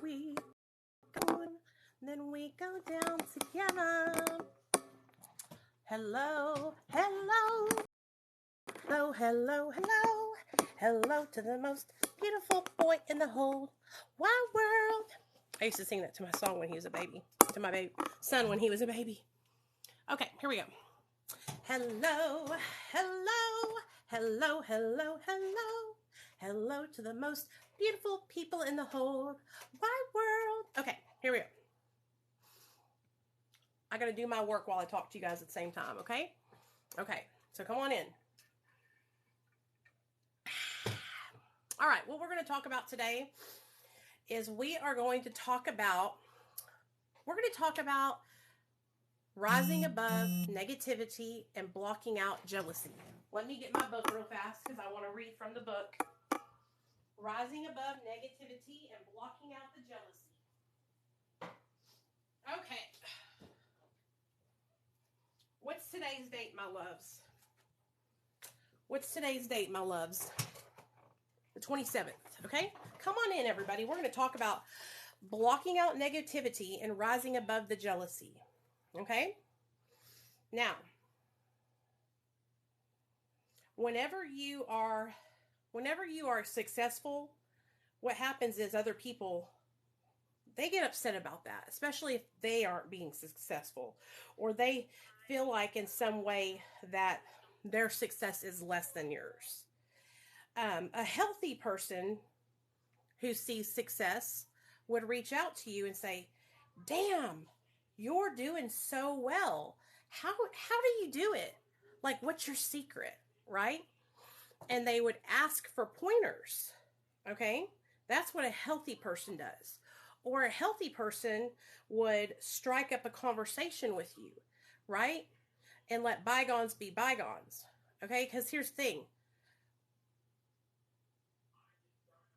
we go, then we go down together. Hello, hello, hello, hello, hello, hello to the most beautiful boy in the whole wide world. I used to sing that to my son when he was a baby. Son when he was a baby. Okay, here we go. Hello, hello, hello, hello, hello. Hello to the most beautiful people in the whole wide world. Okay, here we go. I gotta do my work while I talk to you guys at the same time, okay? Okay, so come on in. All right, what we're going to talk about today is we're going to talk about rising above negativity and blocking out jealousy. Let me get my book real fast because I want to read from the book. Rising above negativity and blocking out the jealousy. Okay. What's today's date, my loves? What's today's date, my loves? The 27th, okay? Come on in, everybody. We're going to talk about blocking out negativity and rising above the jealousy, okay? Now, whenever you are successful, what happens is other people, they get upset about that, especially if they aren't being successful or they feel like in some way that their success is less than yours. A healthy person who sees success would reach out to you and say, damn, you're doing so well. How do you do it? Like, what's your secret, right? And they would ask for pointers, okay? That's what a healthy person does. Or a healthy person would strike up a conversation with you, right? And let bygones be bygones, okay? Because here's the thing.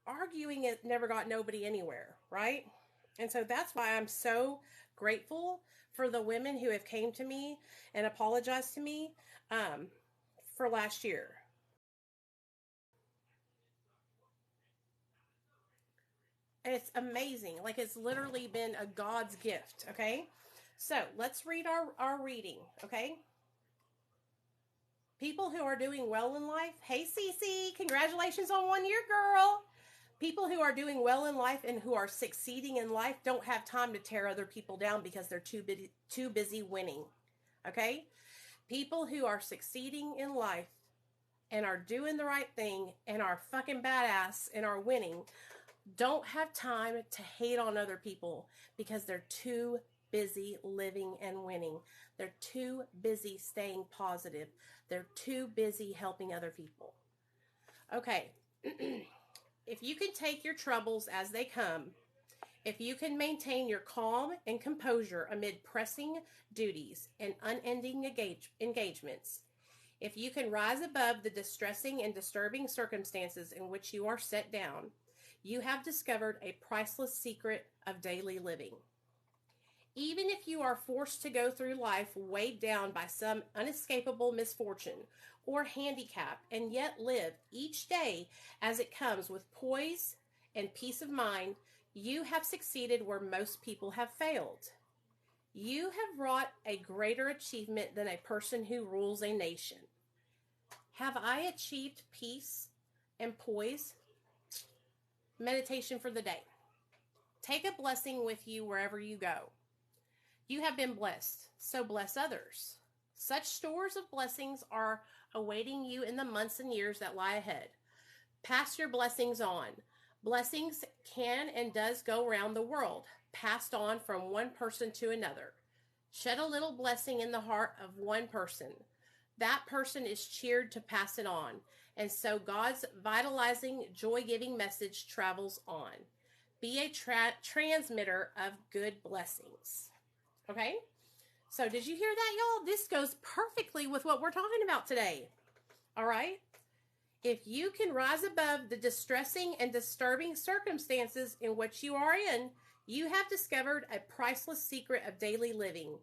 Arguing it never got nobody anywhere, right? And so that's why I'm so grateful for the women who have came to me and apologized to me for last year. And it's amazing. Like, it's literally been a God's gift, okay? So let's read our reading, okay? People who are doing well in life. Hey, Cece, congratulations on 1 year, girl. People who are doing well in life and who are succeeding in life don't have time to tear other people down because they're too busy winning, okay? People who are succeeding in life and are doing the right thing and are fucking badass and are winning don't have time to hate on other people because they're too busy living and winning. They're too busy staying positive. They're too busy helping other people. Okay. If you can take your troubles as they come, if you can maintain your calm and composure amid pressing duties and unending engagements, if you can rise above the distressing and disturbing circumstances in which you are set down, you have discovered a priceless secret of daily living. Even if you are forced to go through life weighed down by some unescapable misfortune or handicap and yet live each day as it comes with poise and peace of mind, you have succeeded where most people have failed. You have wrought a greater achievement than a person who rules a nation. Have I achieved peace and poise? Meditation for the day. Take a blessing with you wherever you go. You have been blessed, so bless others. Such stores of blessings are awaiting you in the months and years that lie ahead. Pass your blessings on. Blessings can and does go around the world, passed on from one person to another. Shed a little blessing in the heart of one person. That person is cheered to pass it on, and so God's vitalizing, joy-giving message travels on. Be a transmitter of good blessings. Okay? So did you hear that, y'all? This goes perfectly with what we're talking about today. All right? If you can rise above the distressing and disturbing circumstances in which you are in, you have discovered a priceless secret of daily living.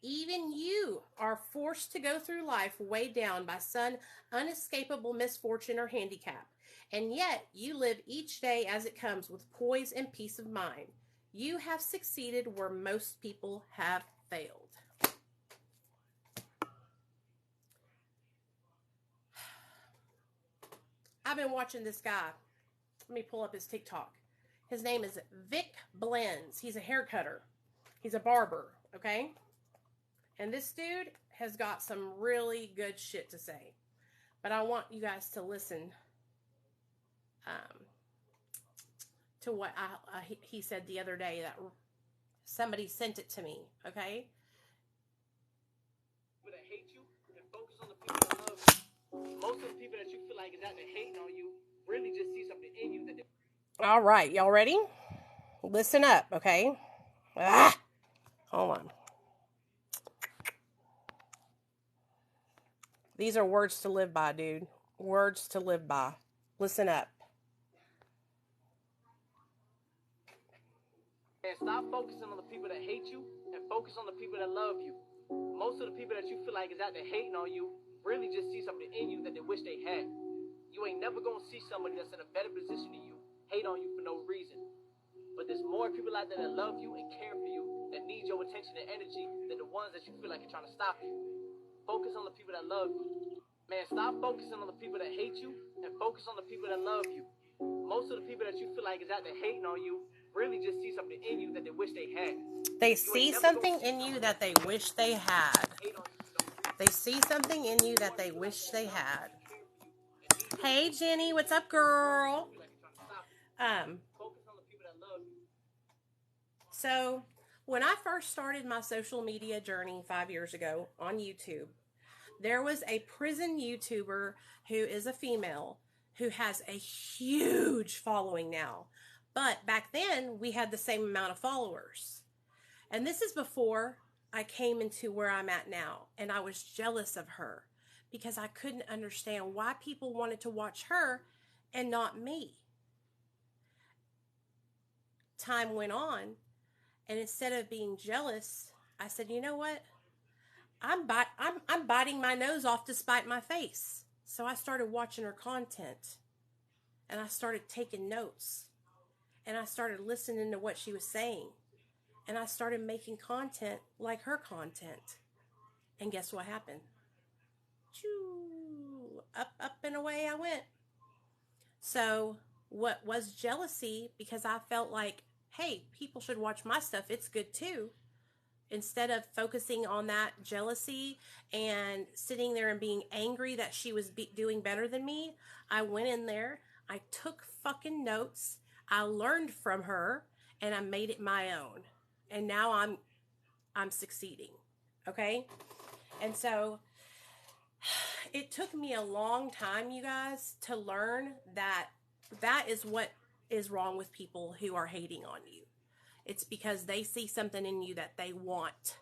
Even you are forced to go through life weighed down by some unescapable misfortune or handicap, and yet you live each day as it comes with poise and peace of mind. You have succeeded where most people have failed. I've been watching this guy. Let me pull up his TikTok. His name is Vic Blends. He's a hair cutter. He's a barber, okay? And this dude has got some really good shit to say. But I want you guys to listen to what he said the other day that somebody sent it to me, okay? People that hate you and focus on the people that love you. Most of the people that you feel like is out there hating on you really just see something in you that they... All right, y'all ready? Listen up, okay? Hold on. These are words to live by, dude. Words to live by. Listen up. And stop focusing on the people that hate you and focus on the people that love you. Most of the people that you feel like is out there hating on you really just see something in you that they wish they had. You ain't never gonna see somebody that's in a better position than you hate on you for no reason. But there's more people out there that love you and care for you that need your attention and energy than the ones that you feel like are trying to stop you. Focus on the people that love you. Man, stop focusing on the people that hate you and focus on the people that love you. Most of the people that you feel like is out there hating on you really just see something in you that they wish they had. They see something in you that they wish they had. They see something in you that they wish they had. Hey, Jenny, what's up, girl? So, when I first started my social media journey 5 years ago on YouTube, there was a prison YouTuber who is a female who has a huge following now. But back then, we had the same amount of followers. And this is before I came into where I'm at now. And I was jealous of her because I couldn't understand why people wanted to watch her and not me. Time went on, and instead of being jealous, I said, you know what? I'm biting my nose off to spite my face. So I started watching her content, and I started taking notes, and I started listening to what she was saying, and I started making content like her content. And guess what happened? Choo, up and away I went. So what was jealousy, because I felt like, hey, people should watch my stuff, it's good too. Instead of focusing on that jealousy and sitting there and being angry that she was doing better than me, I went in there, I took fucking notes, I learned from her, and I made it my own. And now I'm succeeding. Okay? And so it took me a long time, you guys, to learn that that is what is wrong with people who are hating on you. It's because they see something in you that they want,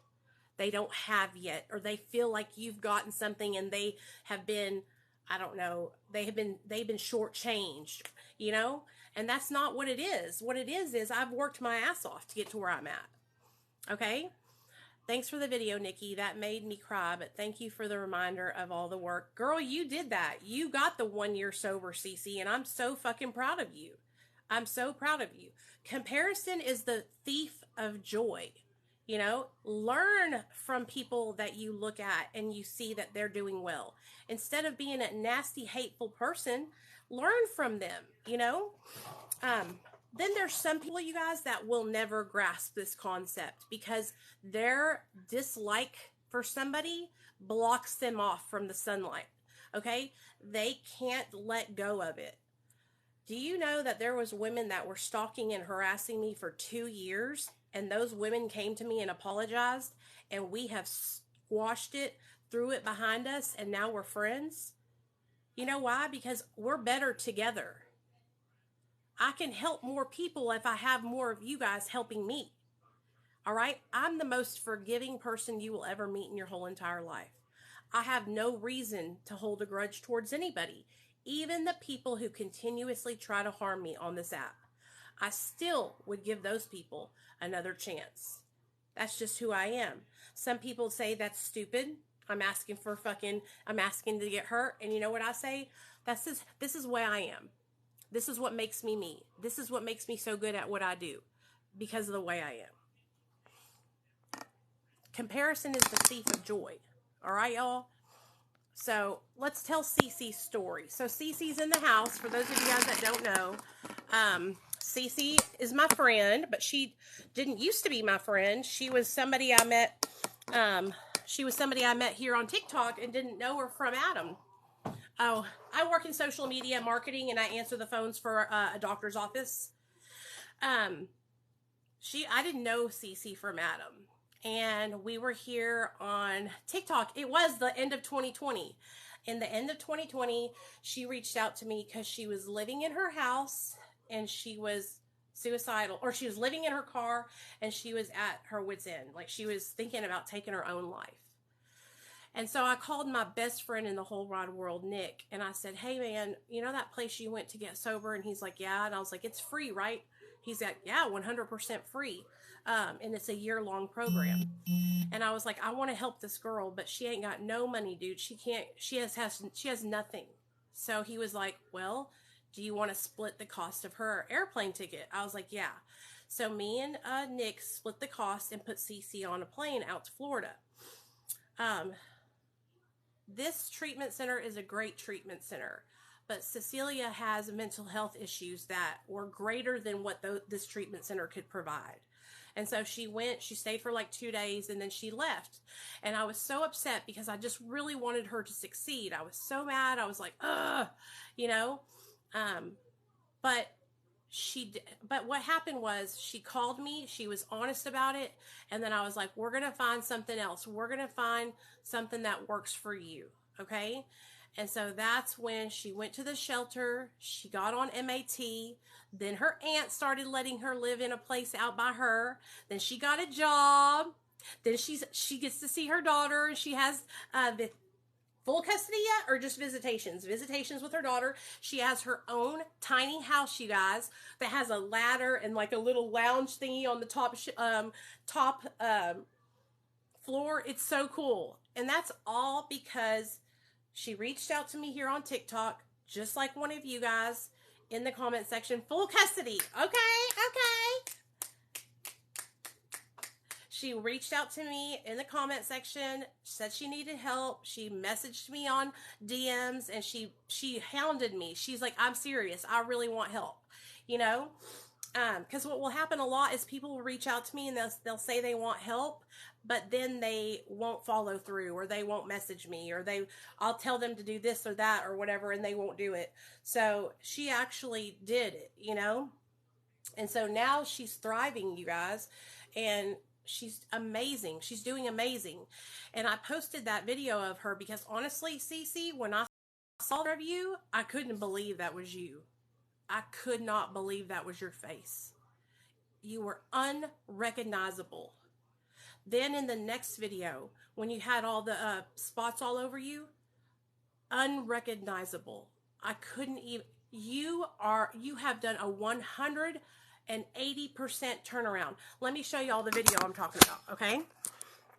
they don't have yet, or they feel like you've gotten something and they have been, I don't know, they've been shortchanged, you know? And that's not what it is. What it is I've worked my ass off to get to where I'm at. Okay? Thanks for the video, Nikki. That made me cry, but thank you for the reminder of all the work. Girl, you did that. You got the 1 year sober, Cece, and I'm so fucking proud of you. I'm so proud of you. Comparison is the thief of joy. You know, learn from people that you look at and you see that they're doing well. Instead of being a nasty, hateful person, learn from them, you know? Then there's some people, you guys, that will never grasp this concept because their dislike for somebody blocks them off from the sunlight, okay? They can't let go of it. Do you know that there was women that were stalking and harassing me for 2 years, and those women came to me and apologized, and we have squashed it, threw it behind us, and now we're friends? You know why? Because we're better together. I can help more people if I have more of you guys helping me. All right? I'm the most forgiving person you will ever meet in your whole entire life. I have no reason to hold a grudge towards anybody. Even the people who continuously try to harm me on this app, I still would give those people another chance. That's just who I am. Some people say that's stupid. I'm asking to get hurt. And you know what I say? This is where I am. This is what makes me me. This is what makes me so good at what I do. because of the way I am. Comparison is the thief of joy. All right, y'all? So let's tell Cece's story. So Cece's in the house. For those of you guys that don't know, Cece is my friend, but she didn't used to be my friend. She was somebody I met. She was somebody I met here on TikTok and didn't know her from Adam. Oh, I work in social media marketing and I answer the phones for a doctor's office. I didn't know Cece from Adam. And we were here on TikTok. It was the end of 2020. In the end of 2020, she reached out to me because she was living in her house and she was suicidal, or she was living in her car and she was at her wit's end. Like, she was thinking about taking her own life. And so I called my best friend in the whole wide world, Nick, and I said, hey man, you know that place you went to get sober? And he's like, yeah. And I was like, it's free, right? He's like, yeah, 100% free. And it's a year-long program. And I was like, I want to help this girl, but she ain't got no money, dude. She has nothing. So he was like, well, do you want to split the cost of her airplane ticket? I was like, yeah. So me and Nick split the cost and put Cece on a plane out to Florida. This treatment center is a great treatment center, but Cecilia has mental health issues that were greater than what this treatment center could provide. And so she stayed for like 2 days and then she left. And I was so upset because I just really wanted her to succeed. I was so mad. I was like, ugh, you know, but what happened was she called me, she was honest about it. And then I was like, we're going to find something else. We're going to find something that works for you. Okay. And so that's when she went to the shelter. She got on MAT. Then her aunt started letting her live in a place out by her. Then she got a job. Then she gets to see her daughter. She has the full custody yet, or just visitations? Visitations with her daughter. She has her own tiny house, you guys, that has a ladder and like a little lounge thingy on the top floor. It's so cool. And that's all because she reached out to me here on TikTok, just like one of you guys in the comment section. Full custody. Okay. She reached out to me in the comment section, said she needed help. She messaged me on DMs and she hounded me. She's like, I'm serious. I really want help, you know? Because what will happen a lot is people will reach out to me and they'll say they want help, but then they won't follow through, or they won't message me, or I'll tell them to do this or that or whatever, and they won't do it. So she actually did it, you know? And so now she's thriving, you guys, and she's amazing. She's doing amazing. And I posted that video of her because honestly, Cece, when I saw the review, I couldn't believe that was you. I could not believe that was your face. You were unrecognizable. Then in the next video, when you had all the spots all over you, unrecognizable. I couldn't even, you have done a 180% turnaround. Let me show you all the video I'm talking about, okay?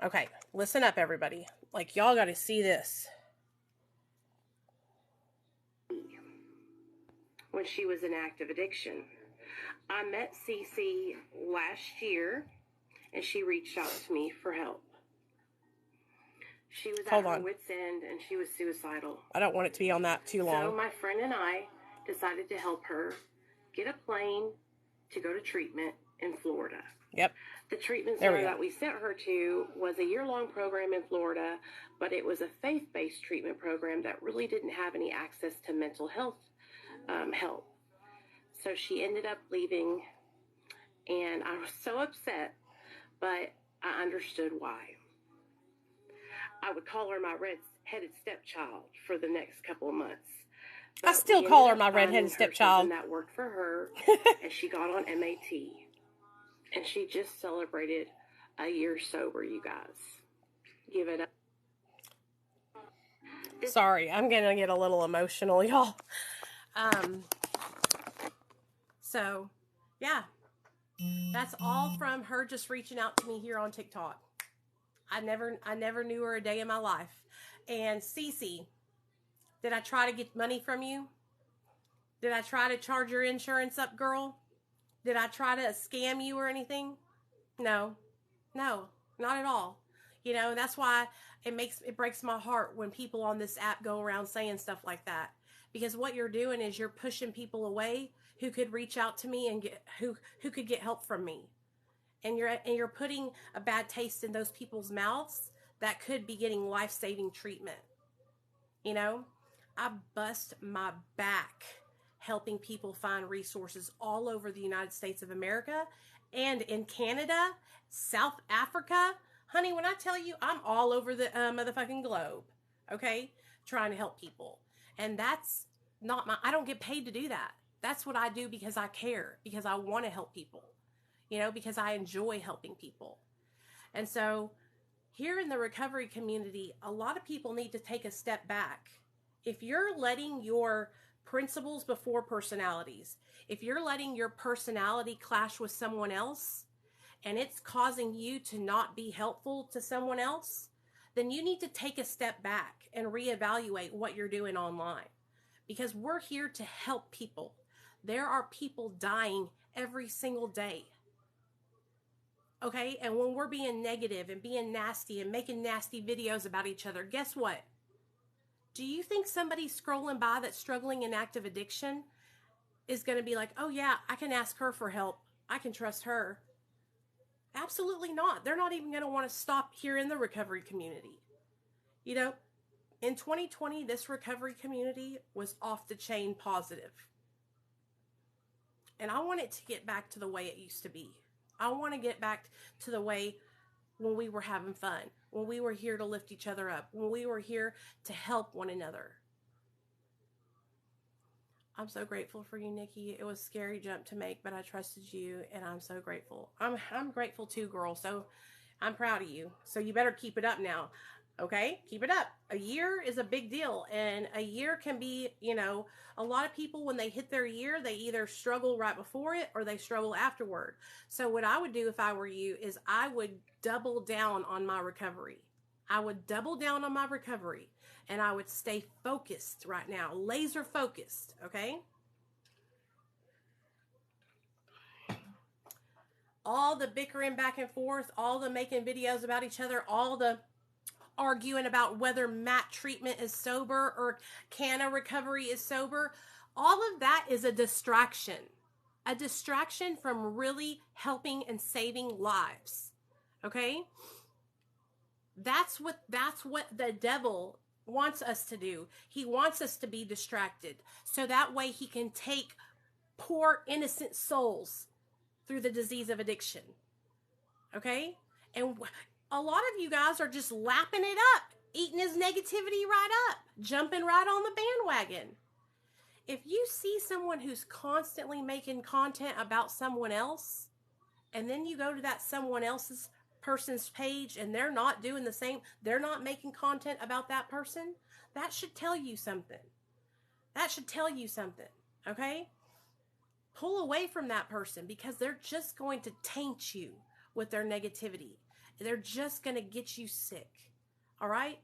Okay, listen up, everybody. Like, y'all got to see this. When she was in active addiction. I met Cece last year, and she reached out to me for help. She was at her wit's end, and she was suicidal. I don't want it to be on that too long. So my friend and I decided to help her get a plane to go to treatment in Florida. Yep. The treatment center that we sent her to was a year-long program in Florida, but it was a faith-based treatment program that really didn't have any access to mental health help. So she ended up leaving, and I was so upset, but I understood why. I would call her my red-headed stepchild for the next couple of months. I still call her my red-headed stepchild. That worked for her, and she got on MAT, and she just celebrated a year sober, you guys. Give it up. Sorry, I'm gonna get a little emotional, y'all. So, yeah, that's all from her just reaching out to me here on TikTok. I never knew her a day in my life. And Cece, did I try to get money from you? Did I try to charge your insurance up, girl? Did I try to scam you or anything? No, not at all. You know, that's why it breaks my heart when people on this app go around saying stuff like that. Because what you're doing is you're pushing people away who could reach out to me and get who could get help from me. And you're putting a bad taste in those people's mouths that could be getting life-saving treatment. You know, I bust my back helping people find resources all over the United States of America and in Canada, South Africa. Honey, when I tell you, I'm all over the motherfucking globe, okay, trying to help people. And that's not I don't get paid to do that. That's what I do because I care, because I want to help people, you know, because I enjoy helping people. And so here in the recovery community, a lot of people need to take a step back. If you're letting your principles before personalities, if you're letting your personality clash with someone else, and it's causing you to not be helpful to someone else, then you need to take a step back and reevaluate what you're doing online. Because we're here to help people. There are people dying every single day. Okay? And when we're being negative and being nasty and making nasty videos about each other, guess what? Do you think somebody scrolling by that's struggling in active addiction is going to be like, oh yeah, I can ask her for help. I can trust her. Absolutely not. They're not even going to want to stop here in the recovery community. You know, in 2020, this recovery community was off the chain positive. And I want it to get back to the way it used to be. I want to get back to the way when we were having fun, when we were here to lift each other up, when we were here to help one another. I'm so grateful for you, Nikki. It was a scary jump to make, but I trusted you, and I'm so grateful. I'm grateful too, girl. So I'm proud of you. So you better keep it up now. Okay? Keep it up. A year is a big deal, and a year can be, you know, a lot of people, when they hit their year, they either struggle right before it or they struggle afterward. So what I would do if I were you is I would double down on my recovery. I would double down on my recovery, and I would stay focused right now, laser focused, okay? All the bickering back and forth, all the making videos about each other, all the arguing about whether MAT treatment is sober or Canna recovery is sober, all of that is a distraction from really helping and saving lives, okay? That's what the devil wants us to do. He wants us to be distracted so that way he can take poor innocent souls through the disease of addiction. Okay? And a lot of you guys are just lapping it up, eating his negativity right up, jumping right on the bandwagon. If you see someone who's constantly making content about someone else, and then you go to that someone else's person's page and they're not doing the same, they're not making content about that person, that should tell you something. That should tell you something, okay? Pull away from that person, because they're just going to taint you with their negativity. They're just going to get you sick, all right?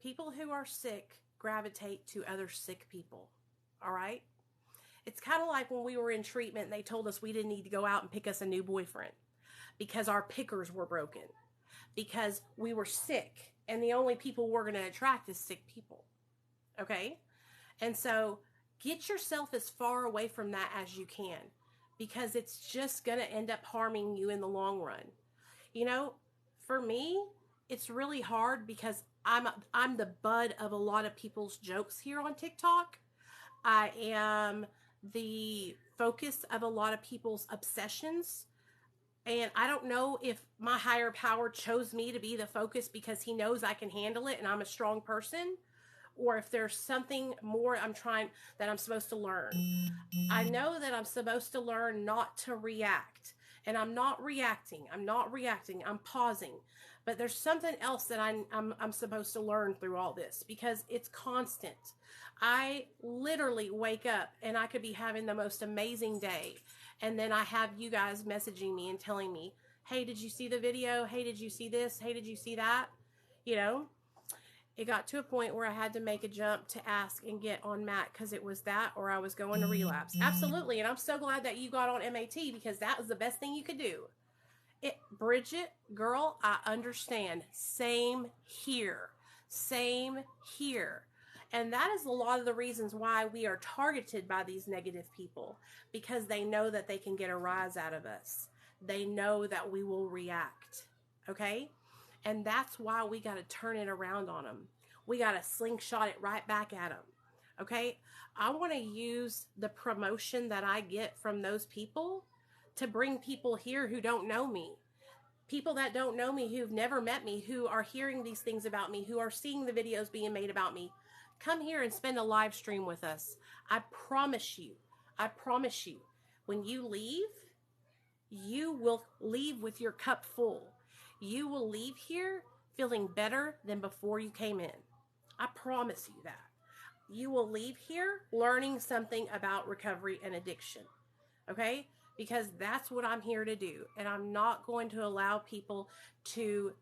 People who are sick gravitate to other sick people, all right? It's kind of like when we were in treatment and they told us we didn't need to go out and pick us a new boyfriend because our pickers were broken, because we were sick, and the only people we're going to attract is sick people, okay? And so get yourself as far away from that as you can, because it's just going to end up harming you in the long run. You know, for me, it's really hard because I'm the butt of a lot of people's jokes here on TikTok. I am the focus of a lot of people's obsessions. And I don't know if my higher power chose me to be the focus because he knows I can handle it and I'm a strong person, or if there's something more I'm supposed to learn. I know that I'm supposed to learn not to react. And I'm not reacting. I'm pausing. But there's something else that I'm supposed to learn through all this, because it's constant. I literally wake up and I could be having the most amazing day, and then I have you guys messaging me and telling me, hey, did you see the video? Hey, did you see this? Hey, did you see that? You know? It got to a point where I had to make a jump to ask and get on MAT because it was that or I was going to relapse. Absolutely. And I'm so glad that you got on MAT because that was the best thing you could do. Bridget, girl, I understand. Same here. Same here. And that is a lot of the reasons why we are targeted by these negative people, because they know that they can get a rise out of us. They know that we will react. Okay? And that's why we got to turn it around on them. We got to slingshot it right back at them. Okay? I want to use the promotion that I get from those people to bring people here who don't know me. People that don't know me, who've never met me, who are hearing these things about me, who are seeing the videos being made about me. Come here and spend a live stream with us. I promise you, when you leave, you will leave with your cup full. You will leave here feeling better than before you came in. I promise you that. You will leave here learning something about recovery and addiction. Okay? Because that's what I'm here to do. And I'm not going to allow people to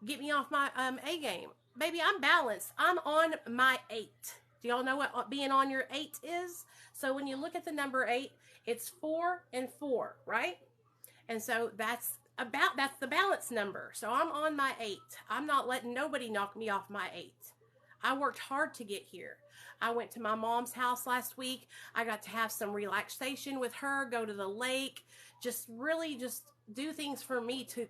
get me off my A game. Baby, I'm balanced. I'm on my 8. Do y'all know what being on your 8 is? So when you look at the number 8, it's 4 and 4, right? And so that's the balance number. So I'm on my 8. I'm not letting nobody knock me off my 8. I worked hard to get here. I went to my mom's house last week. I got to have some relaxation with her, go to the lake, just do things for me to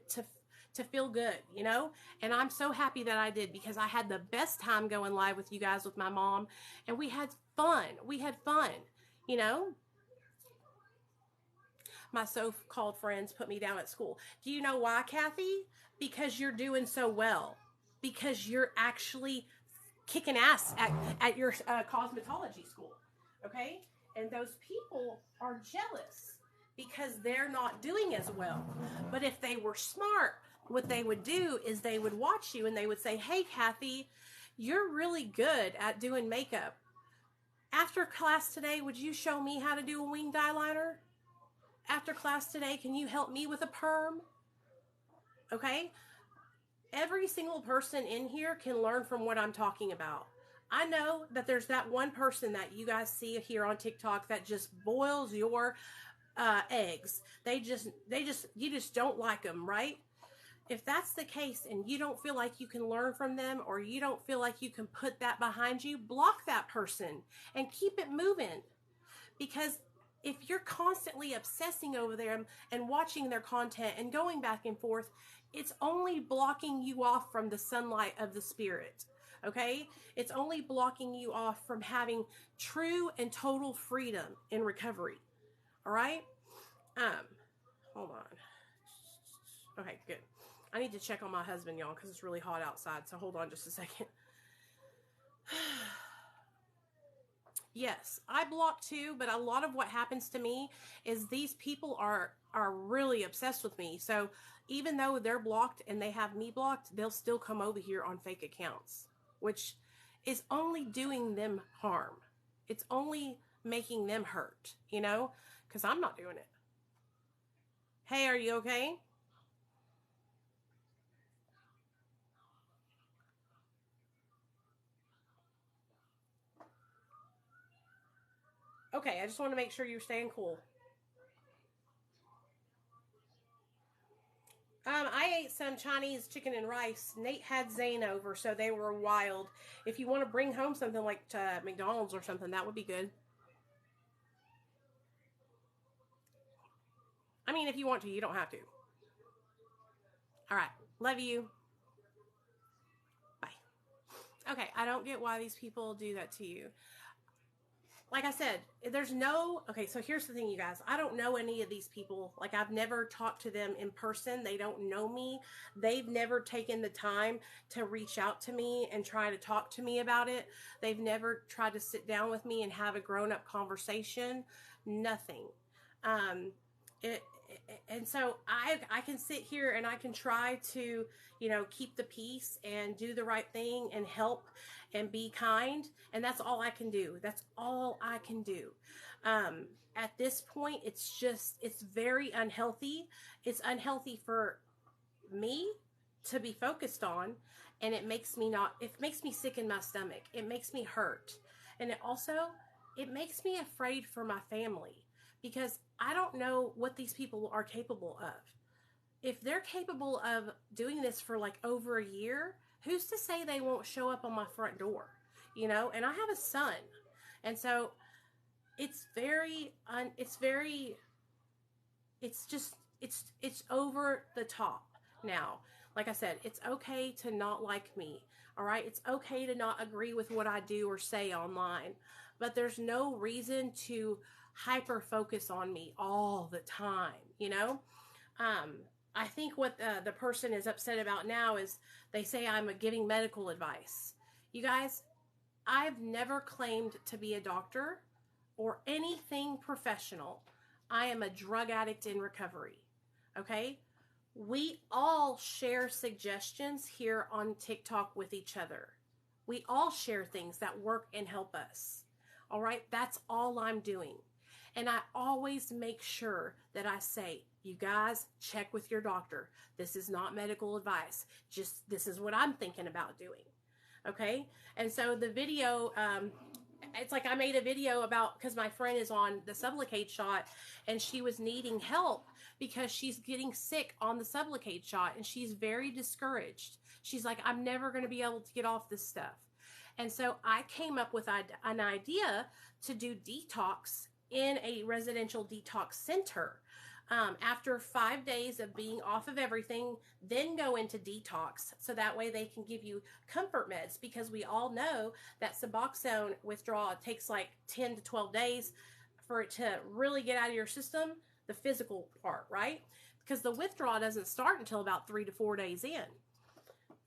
feel good, you know? And I'm so happy that I did, because I had the best time going live with you guys with my mom, and we had fun. You know? My so-called friends put me down at school. Do you know why, Kathy? Because you're doing so well. Because you're actually kicking ass at your cosmetology school. Okay? And those people are jealous because they're not doing as well. But if they were smart, what they would do is they would watch you and they would say, hey, Kathy, you're really good at doing makeup. After class today, would you show me how to do a winged eyeliner? After class today, can you help me with a perm? Okay? Every single person in here can learn from what I'm talking about. I know that there's that one person that you guys see here on TikTok that just boils your eggs. You just don't like them, right? If that's the case and you don't feel like you can learn from them, or you don't feel like you can put that behind you, block that person and keep it moving. Because if you're constantly obsessing over them and watching their content and going back and forth, it's only blocking you off from the sunlight of the spirit. Okay? It's only blocking you off from having true and total freedom in recovery. All right? Hold on. Okay, good. I need to check on my husband, y'all, because it's really hot outside. So hold on just a second. Yes, I block too, but a lot of what happens to me is these people are really obsessed with me. So even though they're blocked and they have me blocked, they'll still come over here on fake accounts, which is only doing them harm. It's only making them hurt, you know, because I'm not doing it. Hey, are you okay? Okay, I just want to make sure you're staying cool. I ate some Chinese chicken and rice. Nate had Zane over, so they were wild. If you want to bring home something like McDonald's or something, that would be good. I mean, if you want to, you don't have to. All right. Love you. Bye. Okay, I don't get why these people do that to you. Like I said, okay, so here's the thing, you guys. I don't know any of these people. Like, I've never talked to them in person. They don't know me. They've never taken the time to reach out to me and try to talk to me about it. They've never tried to sit down with me and have a grown-up conversation. Nothing. And so I can sit here and I can try to, keep the peace and do the right thing and help and be kind. And that's all I can do. That's all I can do. At this point, it's very unhealthy. It's unhealthy for me. to be focused on, and it makes me sick in my stomach. It makes me hurt. And it makes me afraid for my family, because I don't know what these people are capable of. If they're capable of doing this for like over a year, who's to say they won't show up on my front door? And I have a son. And so it's over the top now. Like I said, it's okay to not like me. All right. It's okay to not agree with what I do or say online, but there's no reason to hyper focus on me all the time. I think what the person is upset about now is they say I'm giving medical advice. You guys, I've never claimed to be a doctor or anything professional. I am a drug addict in recovery. Okay? We all share suggestions here on TikTok with each other. We all share things that work and help us. All right? That's all I'm doing. And I always make sure that I say, you guys, check with your doctor. This is not medical advice. Just, this is what I'm thinking about doing. Okay? And so the video, it's like I made a video about, because my friend is on the Sublocade shot, and she was needing help because she's getting sick on the Sublocade shot, and she's very discouraged. She's like, I'm never going to be able to get off this stuff. And so I came up with an idea to do detox in a residential detox center. After 5 days of being off of everything, then go into detox. So that way they can give you comfort meds, because we all know that Suboxone withdrawal takes like 10 to 12 days for it to really get out of your system, the physical part, right? Because the withdrawal doesn't start until about 3 to 4 days in.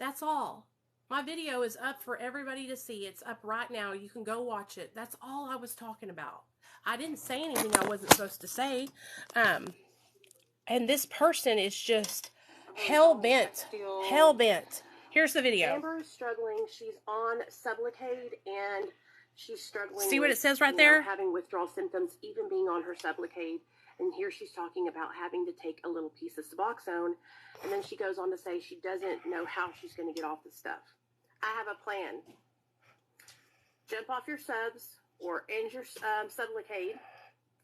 That's all. My video is up for everybody to see. It's up right now. You can go watch it. That's all I was talking about. I didn't say anything I wasn't supposed to say. And this person is just hell-bent. Here's the video. Amber is struggling. She's on Sublocade, and she's struggling. See what it says right there? Having withdrawal symptoms, even being on her Sublocade. And here she's talking about having to take a little piece of Suboxone. And then she goes on to say she doesn't know how she's going to get off the stuff. I have a plan. Jump off your subs or end your Sublocade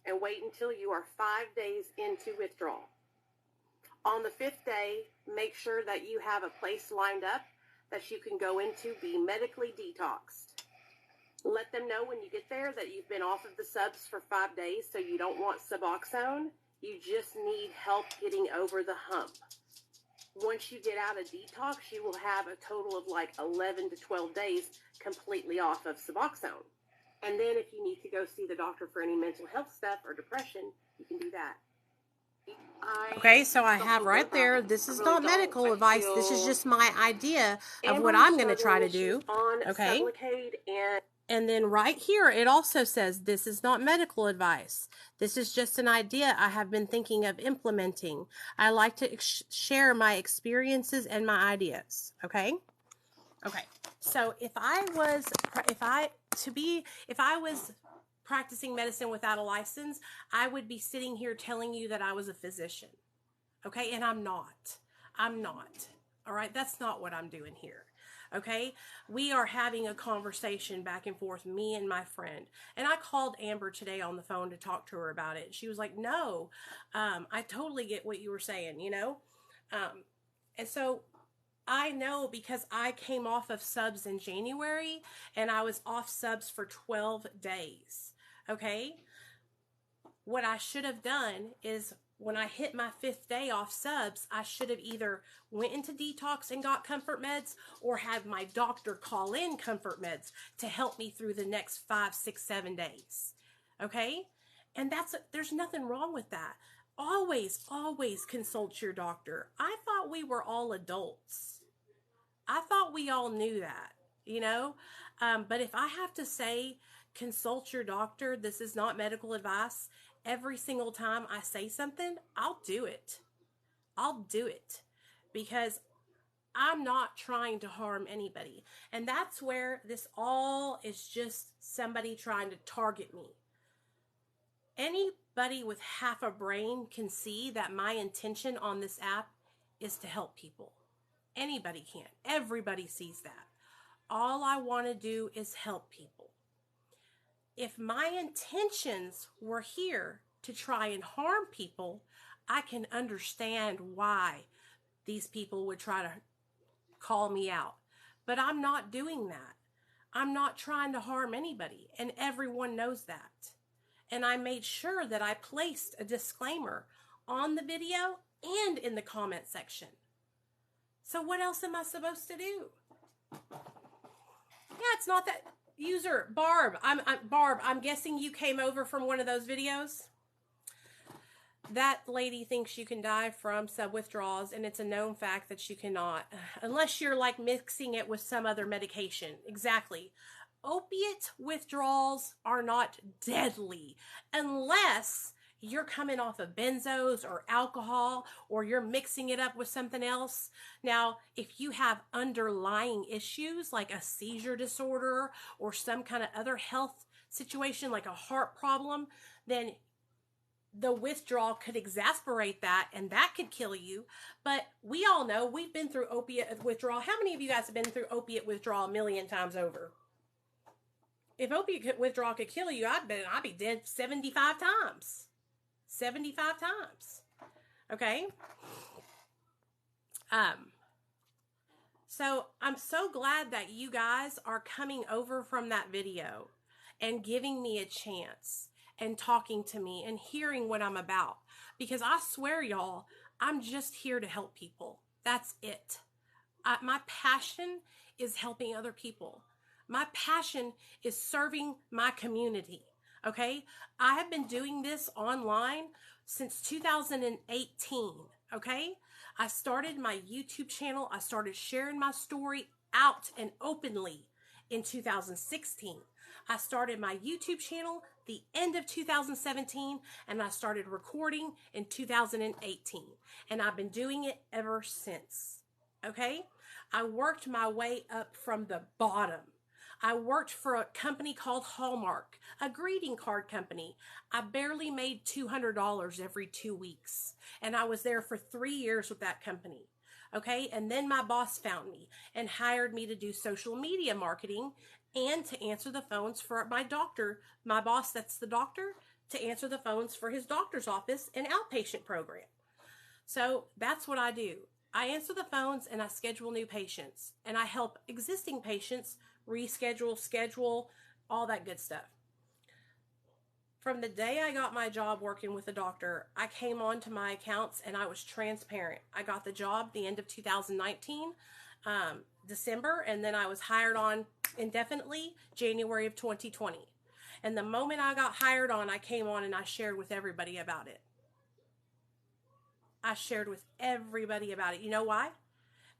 and wait until you are 5 days into withdrawal. On the 5th day, make sure that you have a place lined up that you can go into, be medically detoxed. Let them know when you get there that you've been off of the subs for 5 days, so you don't want Suboxone. You just need help getting over the hump. Once you get out of detox, you will have a total of like 11 to 12 days completely off of Suboxone. And then if you need to go see the doctor for any mental health stuff or depression, you can do that. Okay, so I have right there, this is not medical advice. This is just my idea of what I'm going to try to do. Okay. And then right here, it also says, this is not medical advice. This is just an idea I have been thinking of implementing. I like to share my experiences and my ideas. Okay. Okay. So if I was practicing medicine without a license, I would be sitting here telling you that I was a physician. Okay. And I'm not. All right. That's not what I'm doing here. Okay, we are having a conversation back and forth, me and my friend. And I called Amber today on the phone to talk to her about it. She was like, no, I totally get what you were saying, and so I know, because I came off of subs in January and I was off subs for 12 days. Okay, what I should have done is, when I hit my 5th day off subs, I should have either went into detox and got comfort meds, or had my doctor call in comfort meds to help me through the next 5, 6, 7 days. Okay? And there's nothing wrong with that. Always, always consult your doctor. I thought we were all adults. I thought we all knew that, but if I have to say, consult your doctor, this is not medical advice, every single time I say something, I'll do it. Because I'm not trying to harm anybody. And that's where this all is just somebody trying to target me. Anybody with half a brain can see that my intention on this app is to help people. Anybody can. Everybody sees that. All I want to do is help people. If my intentions were here to try and harm people, I can understand why these people would try to call me out. But I'm not doing that. I'm not trying to harm anybody, and everyone knows that. And I made sure that I placed a disclaimer on the video and in the comment section. So what else am I supposed to do? Yeah, it's not that. User Barb, I'm guessing you came over from one of those videos. That lady thinks you can die from sub-withdrawals, and it's a known fact that you cannot, unless you're like mixing it with some other medication. Exactly. Opiate withdrawals are not deadly unless you're coming off of benzos or alcohol, or you're mixing it up with something else. Now, if you have underlying issues like a seizure disorder or some kind of other health situation like a heart problem, then the withdrawal could exacerbate that, and that could kill you. But we all know we've been through opiate withdrawal. How many of you guys have been through opiate withdrawal a million times over? If opiate withdrawal could kill you, I'd be dead 75 times. 75 times. Okay? So I'm so glad that you guys are coming over from that video and giving me a chance and talking to me and hearing what I'm about. Because I swear, y'all, I'm just here to help people. That's it. My passion is helping other people. My passion is serving my community. Okay? I have been doing this online since 2018. Okay? I started my YouTube channel. I started sharing my story out and openly in 2016. I started my YouTube channel the end of 2017, and I started recording in 2018. And I've been doing it ever since. Okay? I worked my way up from the bottom. I worked for a company called Hallmark, a greeting card company. I barely made $200 every 2 weeks. And I was there for 3 years with that company. Okay? And then my boss found me and hired me to do social media marketing and to answer the phones for my doctor, my boss that's the doctor, to answer the phones for his doctor's office and outpatient program. So that's what I do. I answer the phones and I schedule new patients, and I help existing patients reschedule, schedule, all that good stuff. From the day I got my job working with the doctor, I came on to my accounts and I was transparent. I got the job the end of 2019, December, and then I was hired on indefinitely January of 2020. And the moment I got hired on, I came on and I shared with everybody about it. I shared with everybody about it. You know why?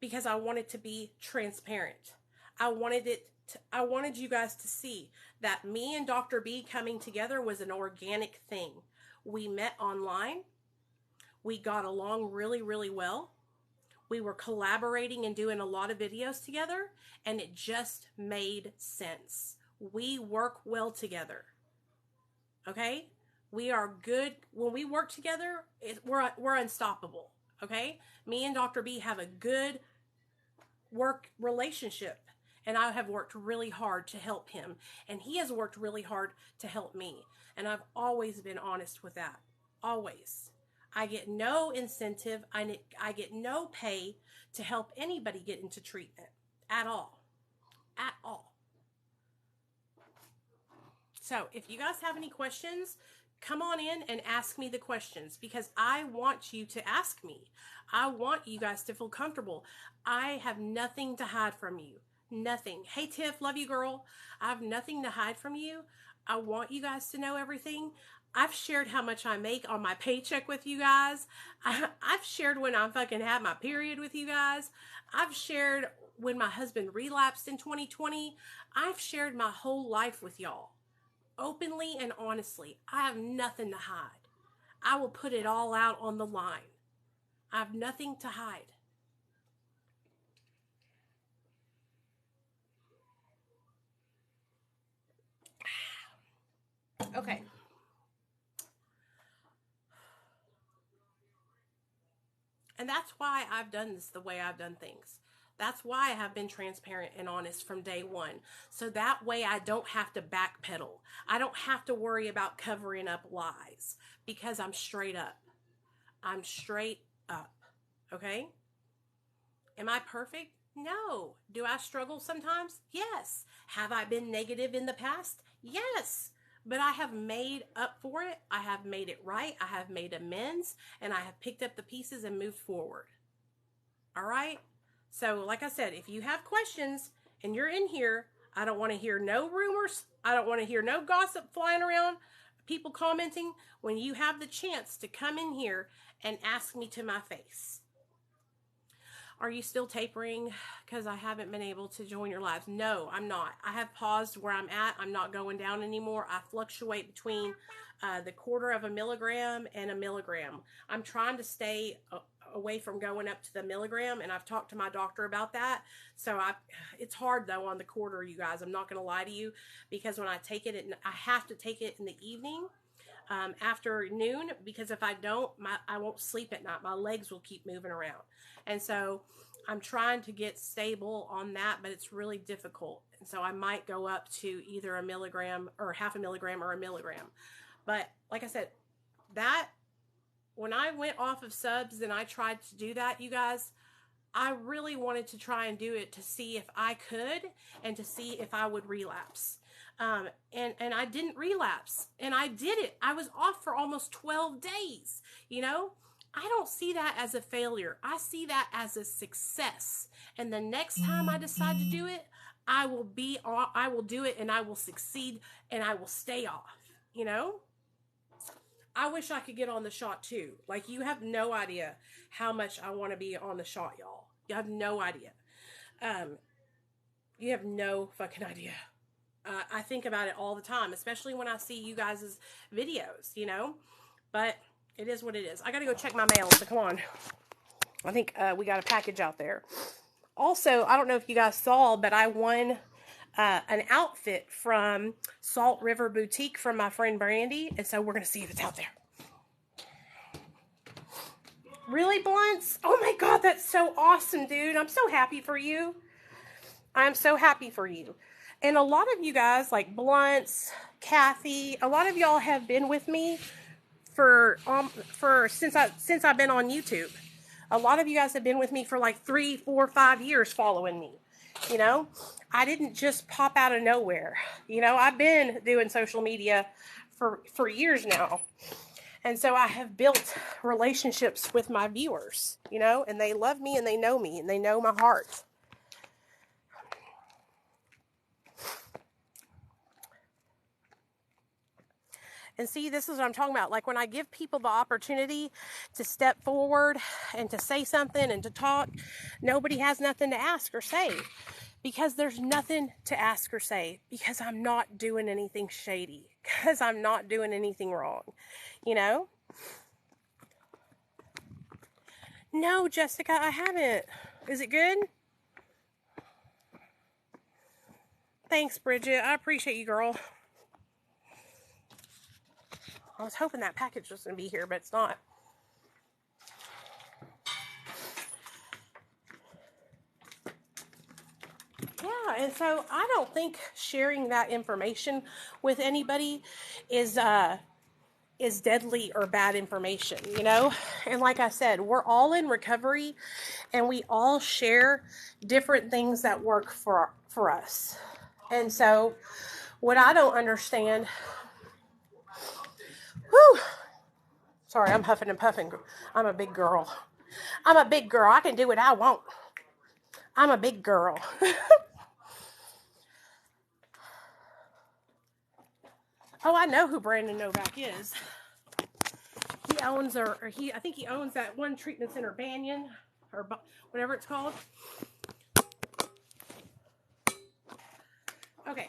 Because I wanted to be transparent. I wanted you guys to see that me and Dr. B coming together was an organic thing. We met online. We got along really, really well. We were collaborating and doing a lot of videos together, and it just made sense. We work well together. Okay? We are good. When we work together, we're unstoppable. Okay? Me and Dr. B have a good work relationship. And I have worked really hard to help him. And he has worked really hard to help me. And I've always been honest with that. Always. I get no incentive. I get no pay to help anybody get into treatment. At all. At all. So if you guys have any questions, come on in and ask me the questions. Because I want you to ask me. I want you guys to feel comfortable. I have nothing to hide from you. Nothing. Hey, Tiff, love you, girl. I have nothing to hide from you. I want you guys to know everything. I've shared how much I make on my paycheck with you guys. I've shared when I fucking had my period with you guys. I've shared when my husband relapsed in 2020. I've shared my whole life with y'all. Openly and honestly. I have nothing to hide. I will put it all out on the line. I have nothing to hide. Okay. And that's why I've done this the way I've done things. That's why I have been transparent and honest from day one. So that way I don't have to backpedal. I don't have to worry about covering up lies because I'm straight up. I'm straight up. Okay? Am I perfect? No. Do I struggle sometimes? Yes. Have I been negative in the past? Yes. But I have made up for it. I have made it right. I have made amends, and I have picked up the pieces and moved forward. All right? So, like I said, if you have questions and you're in here, I don't want to hear no rumors. I don't want to hear no gossip flying around, people commenting. When you have the chance to come in here and ask me to my face. Are you still tapering? Because I haven't been able to join your lives. No, I'm not. I have paused where I'm at. I'm not going down anymore. I fluctuate between the 1/4 milligram and 1 milligram. I'm trying to stay away from going up to the milligram, and I've talked to my doctor about that. So it's hard though on the 1/4, you guys. I'm not going to lie to you, because when I take it, I have to take it in the evening. After noon, because if I don't, I won't sleep at night. My legs will keep moving around. And so I'm trying to get stable on that, but it's really difficult. And so I might go up to either 1 milligram or 1/2 milligram or 1 milligram. But like I said, that when I went off of subs and I tried to do that, you guys, I really wanted to try and do it to see if I could and to see if I would relapse. And I didn't relapse, and I did it. I was off for almost 12 days. You know, I don't see that as a failure. I see that as a success. And the next time I decide to do it, I will do it, and I will succeed, and I will stay off, you know? I wish I could get on the shot too. Like, you have no idea how much I want to be on the shot, y'all. You have no idea. You have no fucking idea. I think about it all the time, especially when I see you guys' videos, you know, but it is what it is. I got to go check my mail, so come on. I think we got a package out there. Also, I don't know if you guys saw, but I won an outfit from Salt River Boutique from my friend Brandy, and so we're going to see if it's out there. Really, Blunts? Oh my God, that's so awesome, dude. I'm so happy for you. I'm so happy for you. And a lot of you guys, like Blunts, Kathy, a lot of y'all have been with me since I've been on YouTube. A lot of you guys have been with me for like 3, 4, 5 years following me. You know, I didn't just pop out of nowhere. You know, I've been doing social media for years now. And so I have built relationships with my viewers, you know, and they love me and they know my heart. And see, this is what I'm talking about. Like, when I give people the opportunity to step forward and to say something and to talk, nobody has nothing to ask or say. Because there's nothing to ask or say. Because I'm not doing anything shady. Because I'm not doing anything wrong. You know? No, Jessica, I haven't. Is it good? Thanks, Bridget. I appreciate you, girl. I was hoping that package was going to be here, but it's not. Yeah, and so I don't think sharing that information with anybody is deadly or bad information, you know? And like I said, we're all in recovery, and we all share different things that work for us. And so what I don't understand... Whew. Sorry, I'm huffing and puffing. I'm a big girl. I'm a big girl. I can do what I want. I'm a big girl. Oh, I know who Brandon Novak is. He owns, I think he owns that one treatment center, Banyan, or whatever it's called. Okay.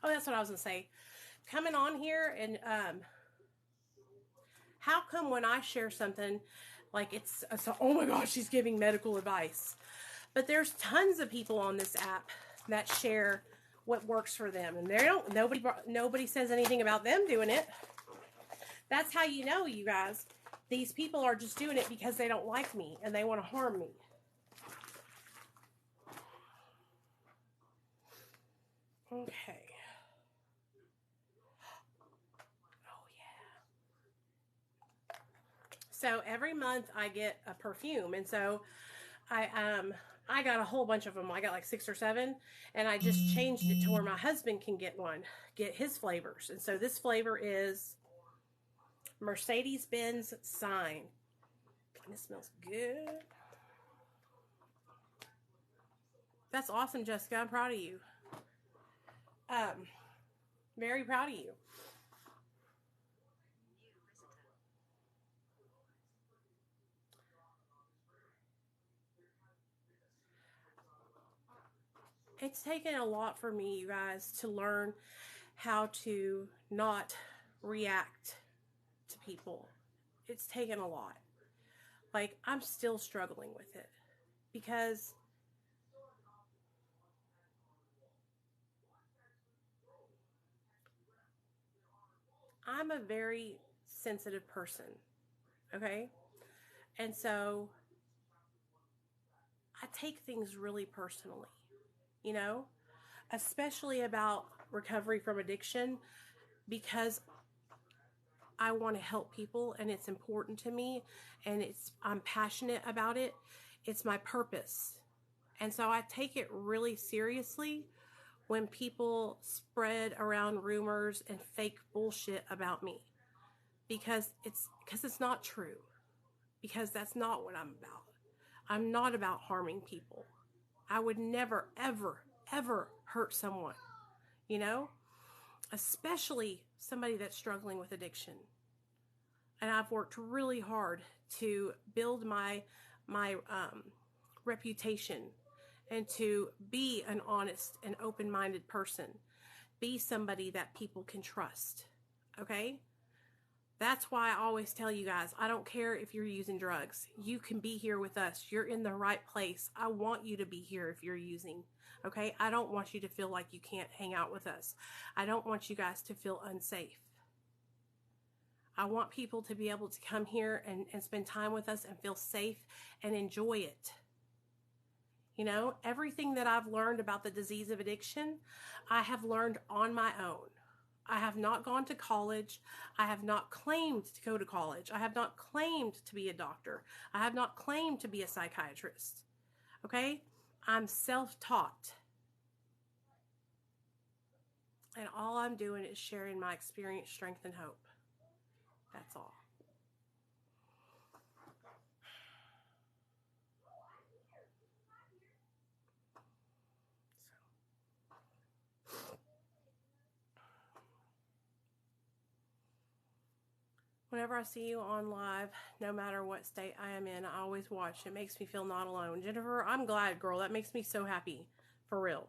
Oh, that's what I was going to say. Coming on here and, how come when I share something, like it's oh my gosh, she's giving medical advice. But there's tons of people on this app that share what works for them. And nobody says anything about them doing it. That's how you know, you guys. These people are just doing it because they don't like me and they want to harm me. Okay. Oh, yeah. So every month I get a perfume. And so I got a whole bunch of them. I got like 6 or 7. And I just changed it to where my husband can get his flavors. And so this flavor is Mercedes-Benz Sign. And it smells good. That's awesome, Jessica. I'm proud of you. Very proud of you. It's taken a lot for me, you guys, to learn how to not react to people. It's taken a lot. Like, I'm still struggling with it because I'm a very sensitive person, okay? And so I take things really personally, you know, especially about recovery from addiction, because I want to help people and it's important to me and I'm passionate about it. It's my purpose. And so I take it really seriously when people spread around rumors and fake bullshit about me, because it's not true, because that's not what I'm about. I'm not about harming people. I would never, ever, ever hurt someone, you know, especially somebody that's struggling with addiction. And I've worked really hard to build my reputation and to be an honest and open-minded person. Be somebody that people can trust, okay? That's why I always tell you guys, I don't care if you're using drugs. You can be here with us. You're in the right place. I want you to be here if you're using, okay? I don't want you to feel like you can't hang out with us. I don't want you guys to feel unsafe. I want people to be able to come here and spend time with us and feel safe and enjoy it. You know, everything that I've learned about the disease of addiction, I have learned on my own. I have not gone to college. I have not claimed to go to college. I have not claimed to be a doctor. I have not claimed to be a psychiatrist. Okay? I'm self-taught. And all I'm doing is sharing my experience, strength, and hope. That's all. Whenever I see you on live, no matter what state I am in, I always watch. It makes me feel not alone. Jennifer, I'm glad, girl. That makes me so happy. For real.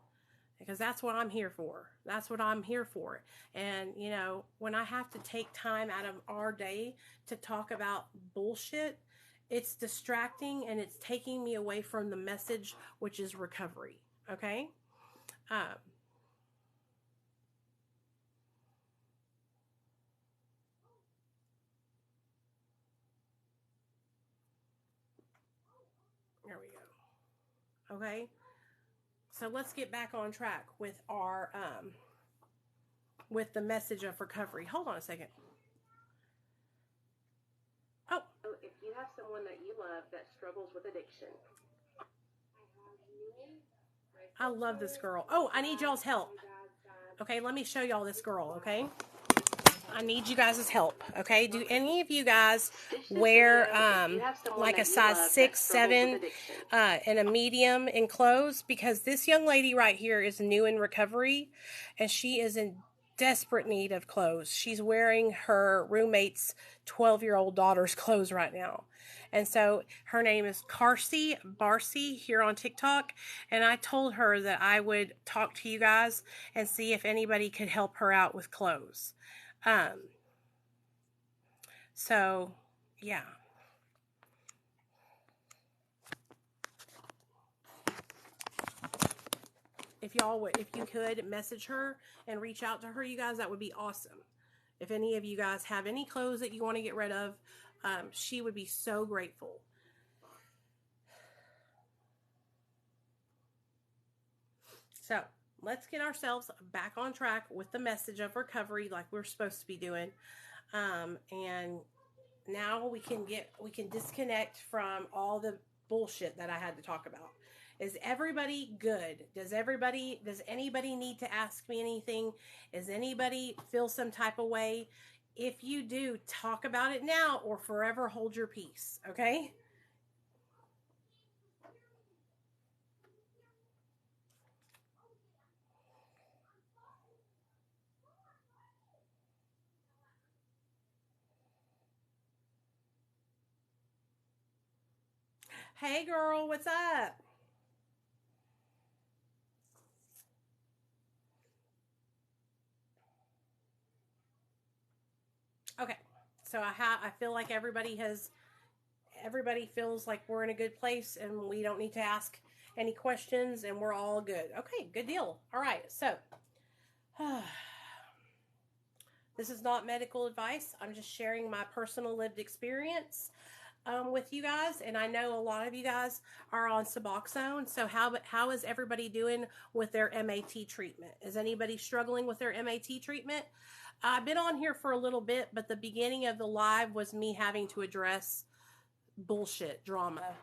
Because that's what I'm here for. That's what I'm here for. And, you know, when I have to take time out of our day to talk about bullshit, it's distracting and it's taking me away from the message, which is recovery. Okay? There we go. Okay? So let's get back on track with our, with the message of recovery. Hold on a second. Oh. If you have someone that you love that struggles with addiction. I love this girl. Oh, I need y'all's help. Okay, let me show y'all this girl, okay? I need you guys' help, okay? Do any of you guys wear like a size 6, 7 and a medium in clothes? Because this young lady right here is new in recovery and she is in desperate need of clothes. She's wearing her roommate's 12-year-old daughter's clothes right now. And so her name is Carsey Barcy here on TikTok. And I told her that I would talk to you guys and see if anybody could help her out with clothes. So, yeah. if you could message her and reach out to her, you guys, that would be awesome. If any of you guys have any clothes that you want to get rid of, she would be so grateful. So let's get ourselves back on track with the message of recovery like we're supposed to be doing. And now we can disconnect from all the bullshit that I had to talk about. Is everybody good? Does anybody need to ask me anything? Does anybody feel some type of way? If you do, talk about it now or forever hold your peace, okay? Hey girl, what's up? Okay, so I feel like everybody feels like we're in a good place and we don't need to ask any questions and we're all good. Okay, good deal. All right, so this is not medical advice. I'm just sharing my personal lived experience with you guys, and I know a lot of you guys are on Suboxone. So how is everybody doing with their MAT treatment? Is anybody struggling with their MAT treatment? I've been on here for a little bit, but the beginning of the live was me having to address bullshit drama,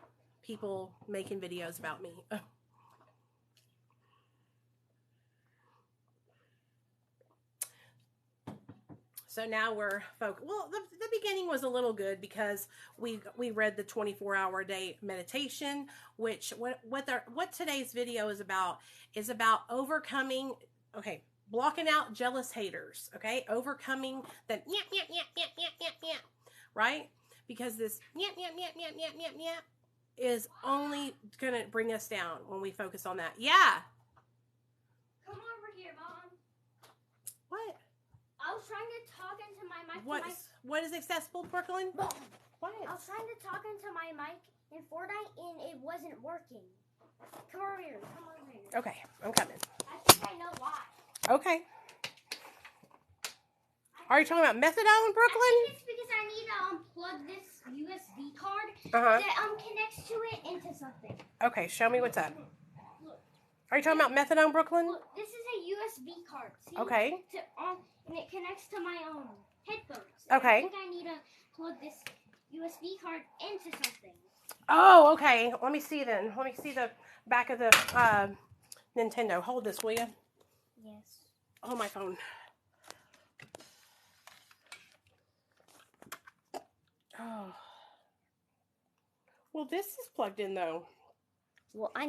people making videos about me. So now we're focused. Well, the beginning was a little good because we read the 24-hour-a-day meditation, which what today's video is about overcoming, okay, blocking out jealous haters, okay? Overcoming the right? Because this is only going to bring us down when we focus on that. Yeah. Come over here, Mom. What? I was trying to talk into my mic. What is accessible, Brooklyn? Mom. What? I was trying to talk into my mic in Fortnite and it wasn't working. Come over here. Come over here. Okay, I'm coming. I think I know why. Okay. Are you talking about methadone, Brooklyn? I think it's because I need to unplug this USB card that connects to it into something. Okay, show me what's up. Look. Are you talking about methadone, Brooklyn? Look, this is a USB card. See? Okay. And it connects to my headphones. Okay. I think I need to plug this USB card into something. Oh, okay. Let me see then. Let me see the back of the Nintendo. Hold this, will you? Yes. Hold my phone. Oh. Well, this is plugged in though. Well, I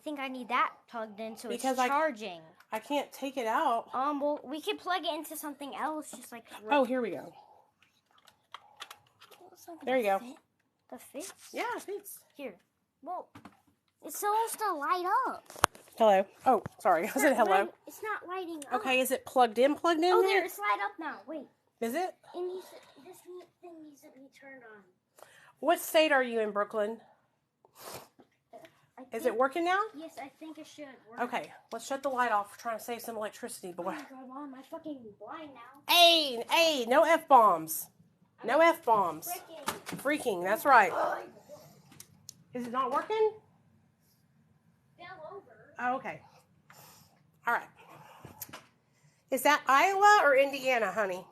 think I need that plugged in so because it's charging. I can't take it out. Well, we could plug it into something else, just like. Oh, here we go. There you go. The fits? Yeah, it fits. Here. Well, it's supposed to light up. Hello. Oh, sorry. I said hello. It's not lighting up. Okay, is it plugged in? Oh, there. It's light up now. Wait. Is it? This thing needs to be turned on. What state are you in, Brooklyn? Is it working now? Yes, I think it should work. Okay, let's shut the light off. We're trying to save some electricity, boy. Oh my God, Mom, I'm fucking blind now. Hey, no F-bombs. No F-bombs. Freaking, that's right. Is it not working? Fell over. Oh, okay. All right. Is that Iowa or Indiana, honey?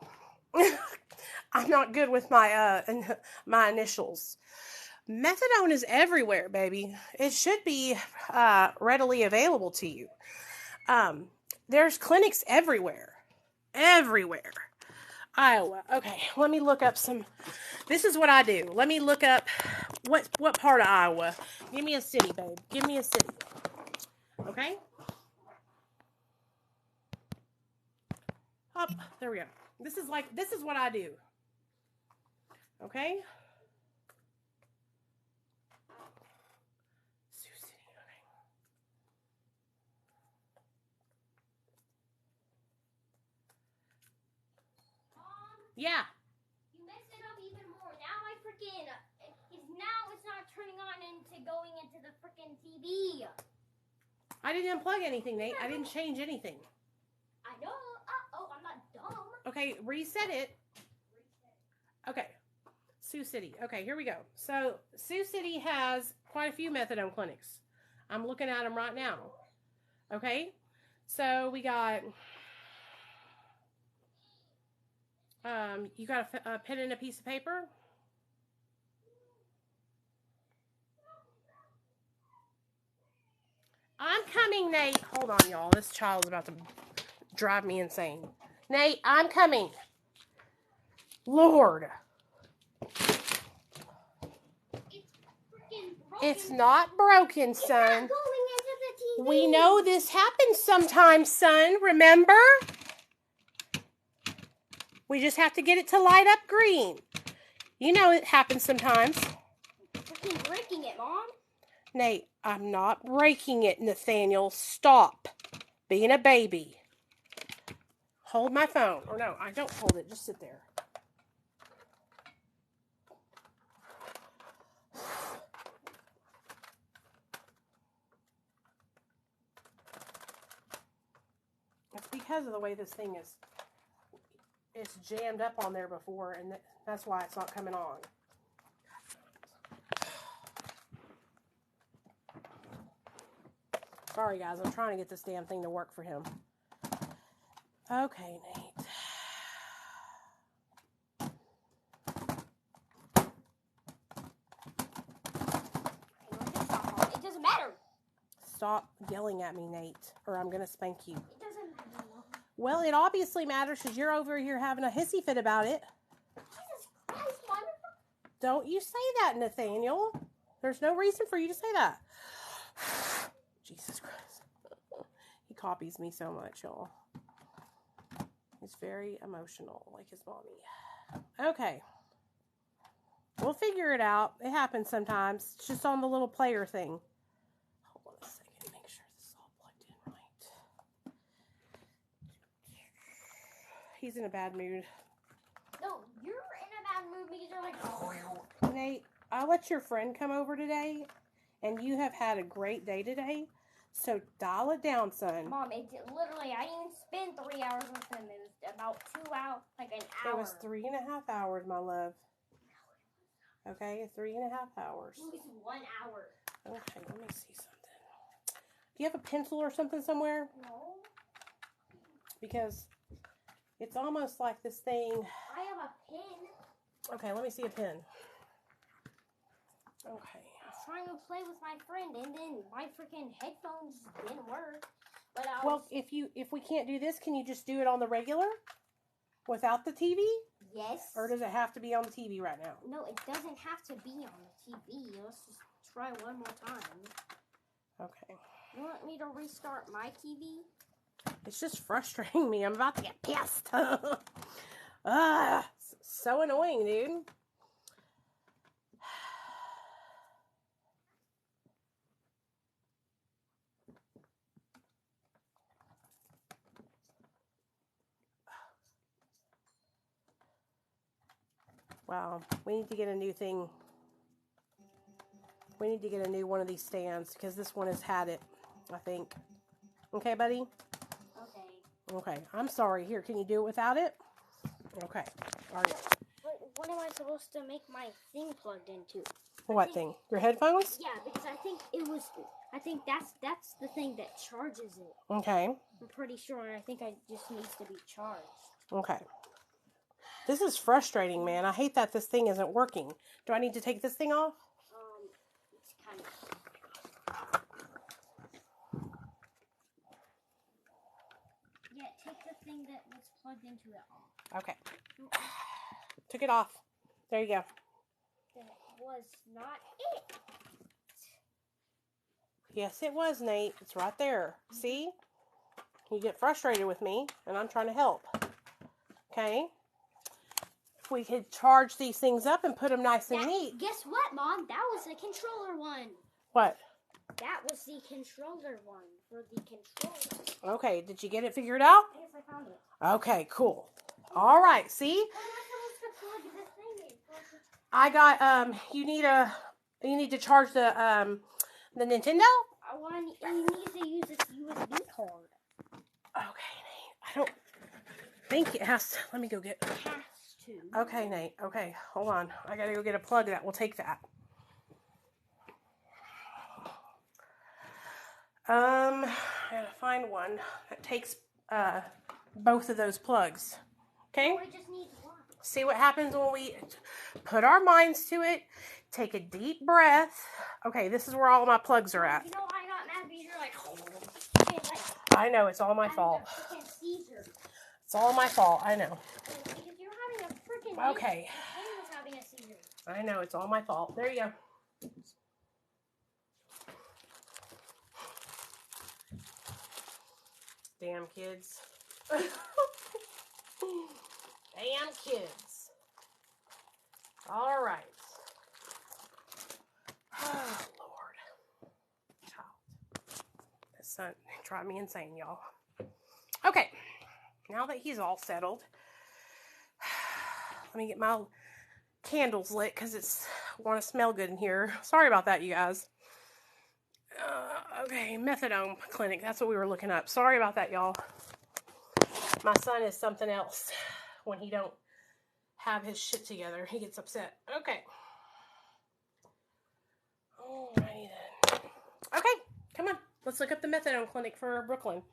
I'm not good with my my initials. Methadone is everywhere, baby. It should be readily available to you. There's clinics everywhere. Everywhere. Iowa. Okay, let me look up some. This is what I do. Let me look up what part of Iowa. Give me a city, babe. Give me a city. Okay? Up. There we go. This is what I do. Okay? Yeah. You messed it up even more. Now I freaking it's not turning on into going into the freaking TV. I didn't unplug anything, Nate. I didn't change anything. I know. I'm not dumb. Okay, reset it. Okay. Sioux City. Okay, here we go. So, Sioux City has quite a few methadone clinics. I'm looking at them right now. Okay? So, we got... you got a pen and a piece of paper? I'm coming, Nate. Hold on, y'all. This child's about to drive me insane. Nate, I'm coming. Lord. It's not broken, son. We know this happens sometimes, son. Remember? We just have to get it to light up green. You know it happens sometimes. Freaking breaking it, Mom. Nate, I'm not breaking it, Nathaniel. Stop being a baby. Hold my phone. Or no, I don't hold it. Just sit there. It's because of the way this thing is. It's jammed up on there before, and that's why it's not coming on. Sorry, guys. I'm trying to get this damn thing to work for him. Okay, Nate. It doesn't matter. Stop yelling at me, Nate, or I'm going to spank you. It doesn't matter, Mom. Well, it obviously matters because you're over here having a hissy fit about it. Jesus Christ, Mom. Don't you say that, Nathaniel. There's no reason for you to say that. Jesus Christ. He copies me so much, y'all. He's very emotional, like his mommy. Okay. We'll figure it out. It happens sometimes. It's just on the little player thing. Hold on a second. Make sure this is all plugged in right. He's in a bad mood. No, you're in a bad mood because you're like... Nate, I let your friend come over today, and you have had a great day today. So dial it down, son. Mom, literally, I didn't even spend 3 hours with him. It was about 2 hours, like an hour. It was 3.5 hours, my love. Okay, 3.5 hours. It was 1 hour. Okay, let me see something. Do you have a pencil or something somewhere? No. Because it's almost like this thing. I have a pen. Okay, let me see a pen. Okay. I was trying to play with my friend, and then my freaking headphones didn't work. But Well, if we can't do this, can you just do it on the regular? Without the TV? Yes. Or does it have to be on the TV right now? No, it doesn't have to be on the TV. Let's just try one more time. Okay. You want me to restart my TV? It's just frustrating me. I'm about to get pissed. So annoying, dude. Wow, we need to get a new thing. We need to get a new one of these stands because this one has had it, I think. Okay, buddy? Okay. Okay, I'm sorry. Here, can you do it without it? Okay, all right. What am I supposed to make my thing plugged into? What thing? Your headphones? Yeah, because I think that's the thing that charges it. Okay, I'm pretty sure, and I think it just needs to be charged. okay. This is frustrating, man. I hate that this thing isn't working. Do I need to take this thing off? It's kind of... Yeah, take the thing that was plugged into it off. Okay. Took it off. There you go. That was not it. Yes, it was, Nate. It's right there. See? You get frustrated with me, and I'm trying to help. Okay? If we could charge these things up and put them nice and neat. Guess what, Mom? That was the controller one. What? That was the controller one for the controller. Okay, did you get it figured out? Yes, I found it. Okay, cool. All right, see? What am I supposed to plug this thing in? I got, you need to charge the Nintendo? Well, you need to use this USB card. Okay, Nate. I don't think it has to. Let me go get. It has to. Okay, Nate. Okay, hold on. I gotta go get a plug that will take that. I gotta find one that takes both of those plugs. Okay? We just need one. See what happens when we put our minds to it. Take a deep breath. Okay, this is where all my plugs are at. You know, I got mad because you're like, I know, it's all my fault. Seizure. It's all my fault. I know. Because you're having a freaking. Okay. Hayden was having a seizure. I know, it's all my fault. There you go. Damn kids. Damn kids. All right. Oh, Lord. Child. This son drive me insane, y'all. Okay. Now that he's all settled, let me get my candles lit because it's want to smell good in here. Sorry about that, you guys. Okay, methadone clinic. That's what we were looking up. Sorry about that, y'all. My son is something else. When he don't have his shit together, he gets upset. Okay. Alrighty then. Okay, come on. Let's look up the methadone clinic for Brooklyn.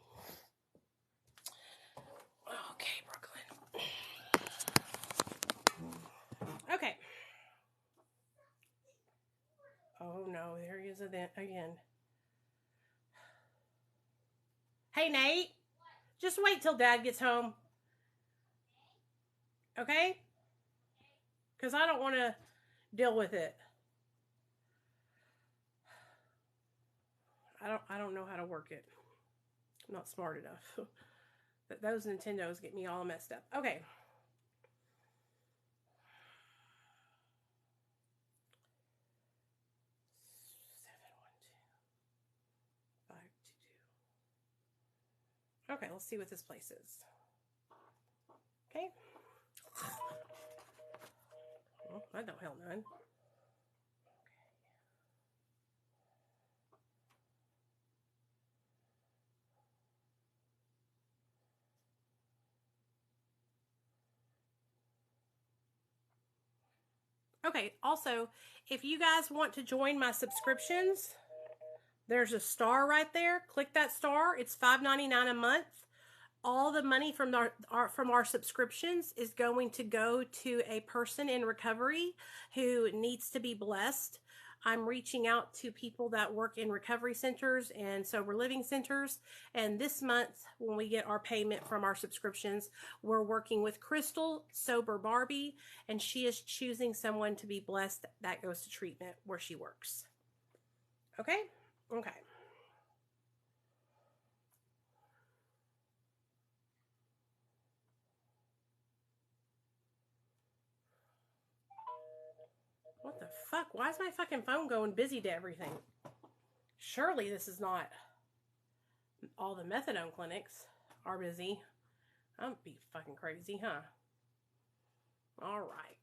Okay, Brooklyn. Okay. Oh no, there he is again. Hey, Nate. Just wait till Dad gets home. Okay? Because I don't want to deal with it. I don't know how to work it. I'm not smart enough. But those Nintendos get me all messed up. Okay. Okay, let's see what this place is. Okay. Well, that don't help none. Okay, also, if you guys want to join my subscriptions, there's a star right there. Click that star. It's $5.99 a month. All the money from our subscriptions is going to go to a person in recovery who needs to be blessed. I'm reaching out to people that work in recovery centers and sober living centers. And this month, when we get our payment from our subscriptions, we're working with Crystal, Sober Barbie, and she is choosing someone to be blessed that goes to treatment where she works. Okay? Okay. What the fuck? Why is my fucking phone going busy to everything? Surely this is not all the methadone clinics are busy. I'm be fucking crazy, huh? All right.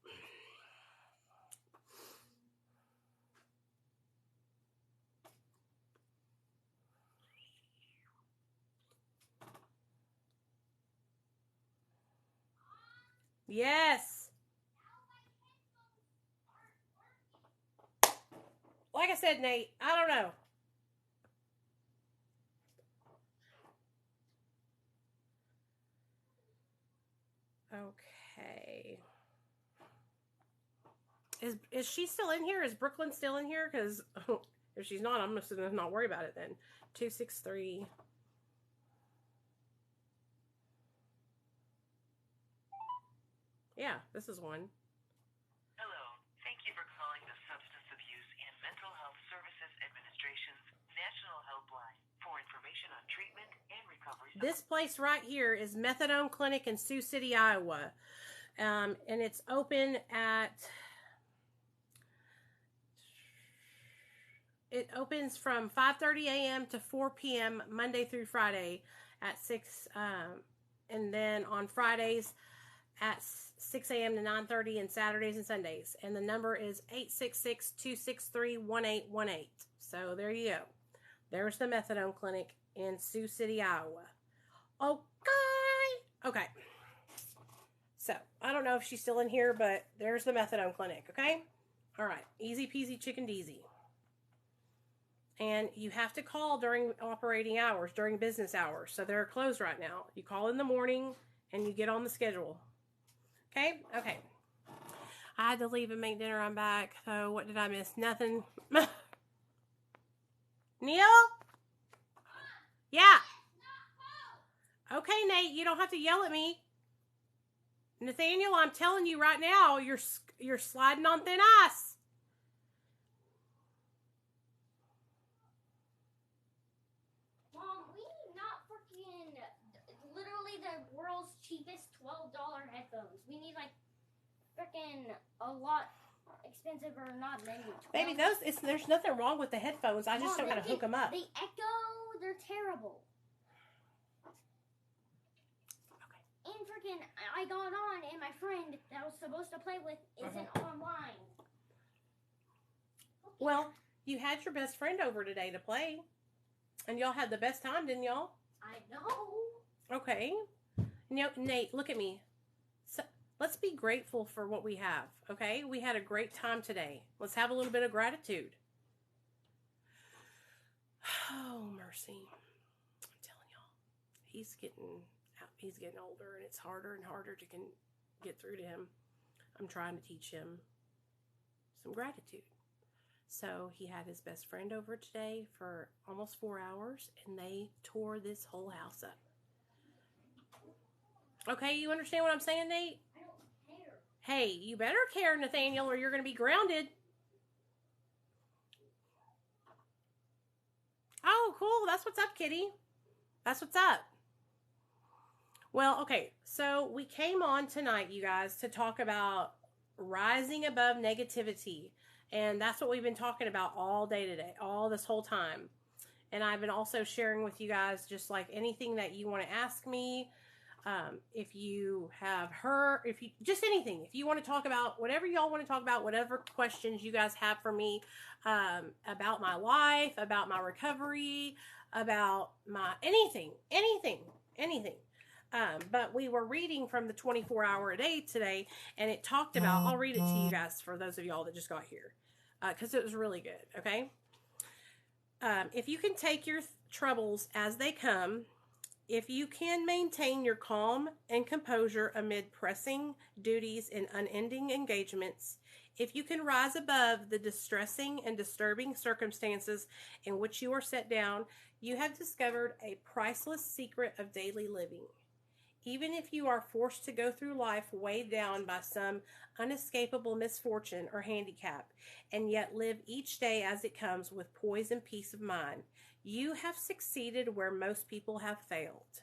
Yes. Like I said, Nate, I don't know. Okay. Is she still in here? Is Brooklyn still in here? Because if she's not, I'm just going to not worry about it then. 263. Yeah, this is one. Hello. Thank you for calling the Substance Abuse and Mental Health Services Administration's National Helpline for information on treatment and recovery. This place right here is Methadone Clinic in Sioux City, Iowa. And it's open at... It opens from 5:30 a.m. to 4 p.m. Monday through Friday at 6, and then on Fridays at 6 a.m. to 9:30 and Saturdays and Sundays. And the number is 866-263-1818. So there you go. There's the methadone clinic in Sioux City, Iowa. Okay. So, I don't know if she's still in here, but there's the methadone clinic, okay? All right. Easy peasy chicken deasy. And you have to call during operating hours, during business hours. So, they're closed right now. You call in the morning and you get on the schedule. Okay? Okay. I had to leave and make dinner. I'm back. So, what did I miss? Nothing. Neil? Yeah. Okay, Nate, you don't have to yell at me. Nathaniel, I'm telling you right now, you're sliding on thin ice. Mom, we need not freaking literally the world's cheapest $12 headphones. We need like freaking a lot expensive or not many. Baby, there's nothing wrong with the headphones. I just don't know how to hook them up. They echo. They're terrible. And freaking, I got on, and my friend that I was supposed to play with isn't online. Okay. Well, you had your best friend over today to play. And y'all had the best time, didn't y'all? I know. Okay. Nate, look at me. So, let's be grateful for what we have, okay? We had a great time today. Let's have a little bit of gratitude. Oh, mercy. I'm telling y'all. He's getting older, and it's harder and harder to get through to him. I'm trying to teach him some gratitude. So he had his best friend over today for almost 4 hours, and they tore this whole house up. Okay, you understand what I'm saying, Nate? I don't care. Hey, you better care, Nathaniel, or you're going to be grounded. Oh, cool. That's what's up, kitty. That's what's up. Well, okay, so we came on tonight, you guys, to talk about rising above negativity. And that's what we've been talking about all day today, all this whole time. And I've been also sharing with you guys just like anything that you want to ask me. If you have just anything, if you want to talk about whatever y'all want to talk about, whatever questions you guys have for me about my life, about my recovery, about my anything. But we were reading from the 24-hour a day today, and it talked about, I'll read it to you guys for those of y'all that just got here, because it was really good, okay? If you can take your troubles as they come, if you can maintain your calm and composure amid pressing duties and unending engagements, if you can rise above the distressing and disturbing circumstances in which you are set down, you have discovered a priceless secret of daily living. Even if you are forced to go through life weighed down by some unescapable misfortune or handicap, and yet live each day as it comes with poise and peace of mind, you have succeeded where most people have failed.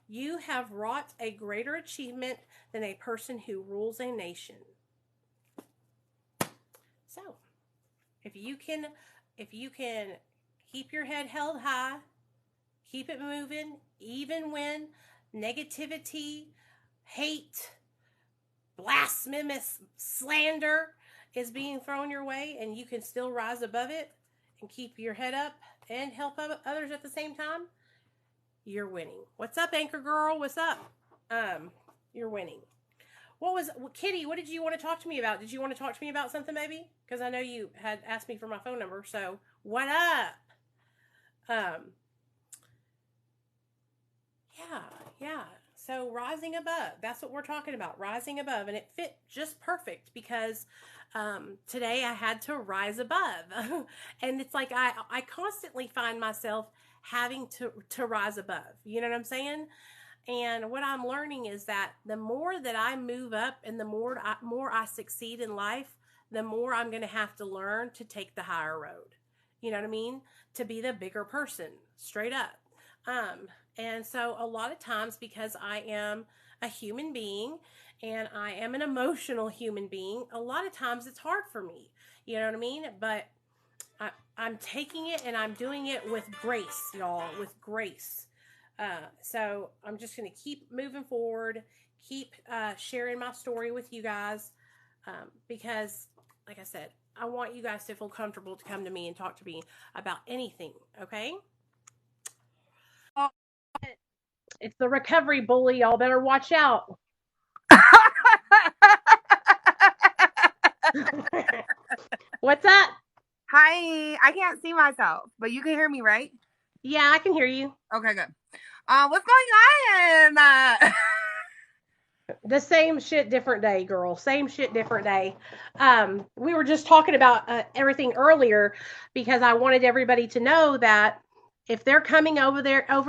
You have wrought a greater achievement than a person who rules a nation. So, if you can keep your head held high, keep it moving, even when negativity, hate, blasphemous slander is being thrown your way, and you can still rise above it and keep your head up and help others at the same time, you're winning. What's up, Anchor Girl? What's up? You're winning. Kitty, what did you want to talk to me about? Did you want to talk to me about something, maybe? Because I know you had asked me for my phone number, so what up? Yeah. So rising above, that's what we're talking about, rising above. And it fit just perfect because today I had to rise above. And it's like I constantly find myself having to rise above. You know what I'm saying? And what I'm learning is that the more that I move up and the more I succeed in life, the more I'm going to have to learn to take the higher road. You know what I mean? To be the bigger person, straight up. And so a lot of times, because I am a human being and I am an emotional human being, a lot of times it's hard for me. You know what I mean? But I'm taking it and I'm doing it with grace, y'all, with grace. So I'm just going to keep moving forward, keep sharing my story with you guys, because, like I said, I want you guys to feel comfortable to come to me and talk to me about anything, okay? It's the recovery bully. Y'all better watch out. What's up? Hi, I can't see myself, but you can hear me, right? Yeah, I can hear you. Okay, good. What's going on? The same shit, different day, girl. Same shit, different day. We were just talking about everything earlier because I wanted everybody to know that if they're coming over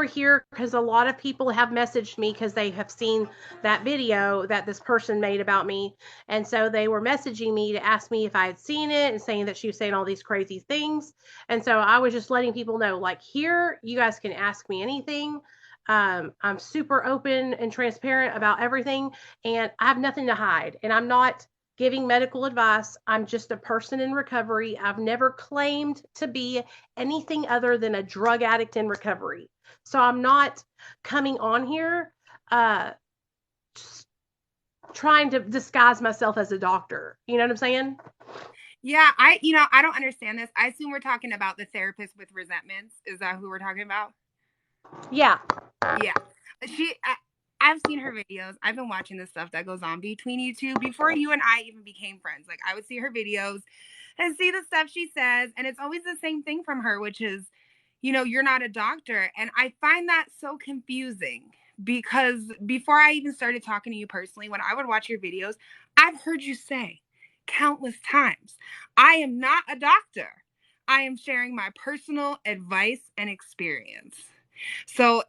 here, because a lot of people have messaged me because they have seen that video that this person made about me, and so they were messaging me to ask me if I had seen it and saying that she was saying all these crazy things, and so I was just letting people know, like, here, you guys can ask me anything. I'm super open and transparent about everything, and I have nothing to hide. And I'm not giving medical advice. I'm just a person in recovery. I've never claimed to be anything other than a drug addict in recovery. So I'm not coming on here trying to disguise myself as a doctor. You know what I'm saying? Yeah, I don't understand this. I assume we're talking about the therapist with resentments. Is that who we're talking about? Yeah. Yeah. I've seen her videos. I've been watching the stuff that goes on between you two before you and I even became friends. Like, I would see her videos and see the stuff she says, and it's always the same thing from her, which is, you're not a doctor. And I find that so confusing because before I even started talking to you personally, when I would watch your videos, I've heard you say countless times, I am not a doctor. I am sharing my personal advice and experience. So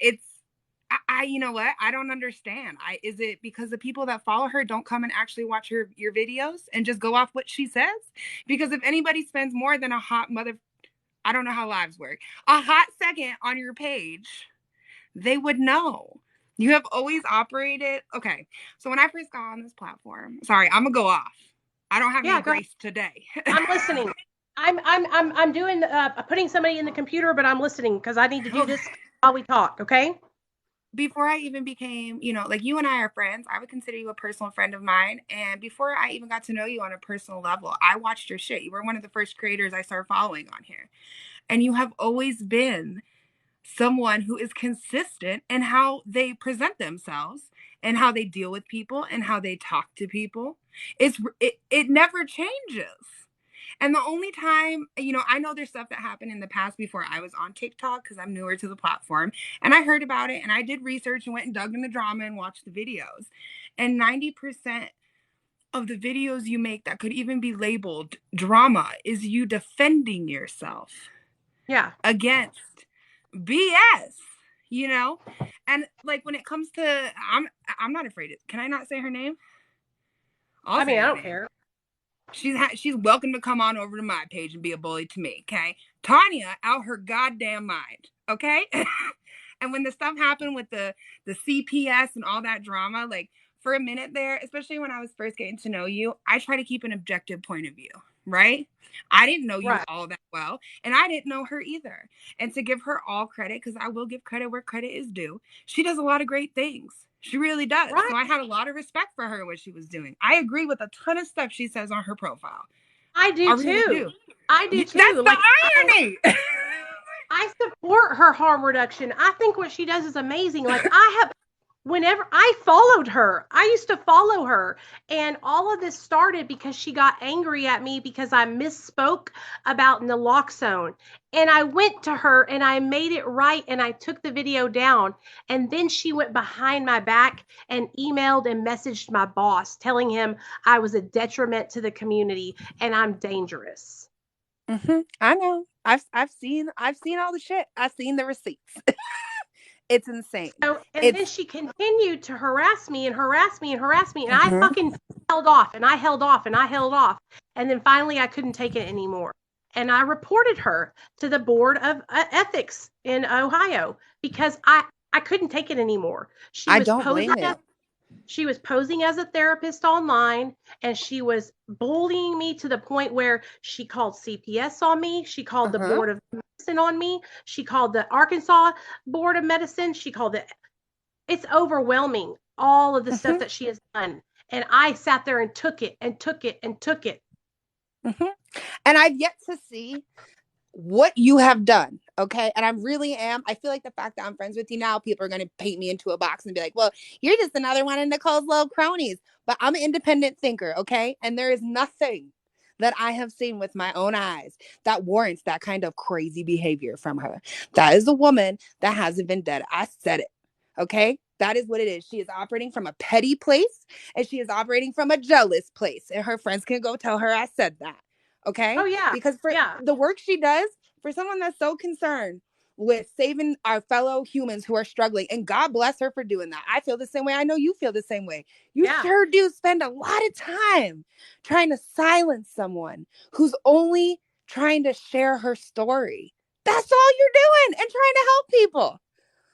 you know what? I don't understand. Is it because the people that follow her don't come and actually watch your videos and just go off what she says? Because if anybody spends more than I don't know how lives work, a hot second on your page, they would know. You have always operated. Okay. So when I first got on this platform, sorry, I'm gonna go off. I don't have any grace today. I'm listening. I'm doing putting somebody in the computer, but I'm listening because I need to do this while we talk. Okay. Before I even became, like you and I are friends, I would consider you a personal friend of mine. And before I even got to know you on a personal level, I watched your shit. You were one of the first creators I started following on here. And you have always been someone who is consistent in how they present themselves and how they deal with people and how they talk to people. It never changes. And the only time, I know there's stuff that happened in the past before I was on TikTok because I'm newer to the platform. And I heard about it and I did research and went and dug in the drama and watched the videos. And 90% of the videos you make that could even be labeled drama is you defending yourself. Yeah. Against BS, And like when it comes to, I'm not afraid. Can I not say her name? I don't care. She's welcome to come on over to my page and be a bully to me, okay? Tanya out her goddamn mind, okay? And when the stuff happened with the CPS and all that drama, like for a minute there, especially when I was first getting to know you, I try to keep an objective point of view, right? I didn't know you all that well, and I didn't know her either. And to give her all credit, because I will give credit where credit is due, she does a lot of great things. She really does. Right. So I had a lot of respect for her, what she was doing. I agree with a ton of stuff she says on her profile. I do too. Really do. I do too. That's the irony. I support her harm reduction. I think what she does is amazing. Like whenever I followed her, I used to follow her. And all of this started because she got angry at me because I misspoke about naloxone. And I went to her and I made it right and I took the video down. And then she went behind my back and emailed and messaged my boss telling him I was a detriment to the community and I'm dangerous. Mm-hmm. I know. I've seen all the shit. I've seen the receipts. It's insane. So, then she continued to harass me and harass me and harass me. And I fucking held off and I held off and I held off. And then finally I couldn't take it anymore. And I reported her to the board of ethics in Ohio because I couldn't take it anymore. She was posing as a therapist online and she was bullying me to the point where she called CPS on me. She called the board of medicine on me. She called the Arkansas board of medicine. She called it. It's overwhelming. All of the stuff that she has done. And I sat there and took it and took it and took it. And I've yet to see what you have done. Okay. And I feel like the fact that I'm friends with you now, people are going to paint me into a box and be like, well, you're just another one of Nicole's little cronies. But I'm an independent thinker. Okay. And there is nothing that I have seen with my own eyes that warrants that kind of crazy behavior from her. That is a woman that has a vendetta. I said it. Okay. That is what it is. She is operating from a petty place and she is operating from a jealous place. And her friends can go tell her I said that. Okay. Oh yeah. Because for Yeah. the work she does, for someone that's so concerned with saving our fellow humans who are struggling, and God bless her for doing that. I feel the same way. I know you feel the same way. You Yeah. sure do spend a lot of time trying to silence someone who's only trying to share her story. That's all you're doing, and trying to help people.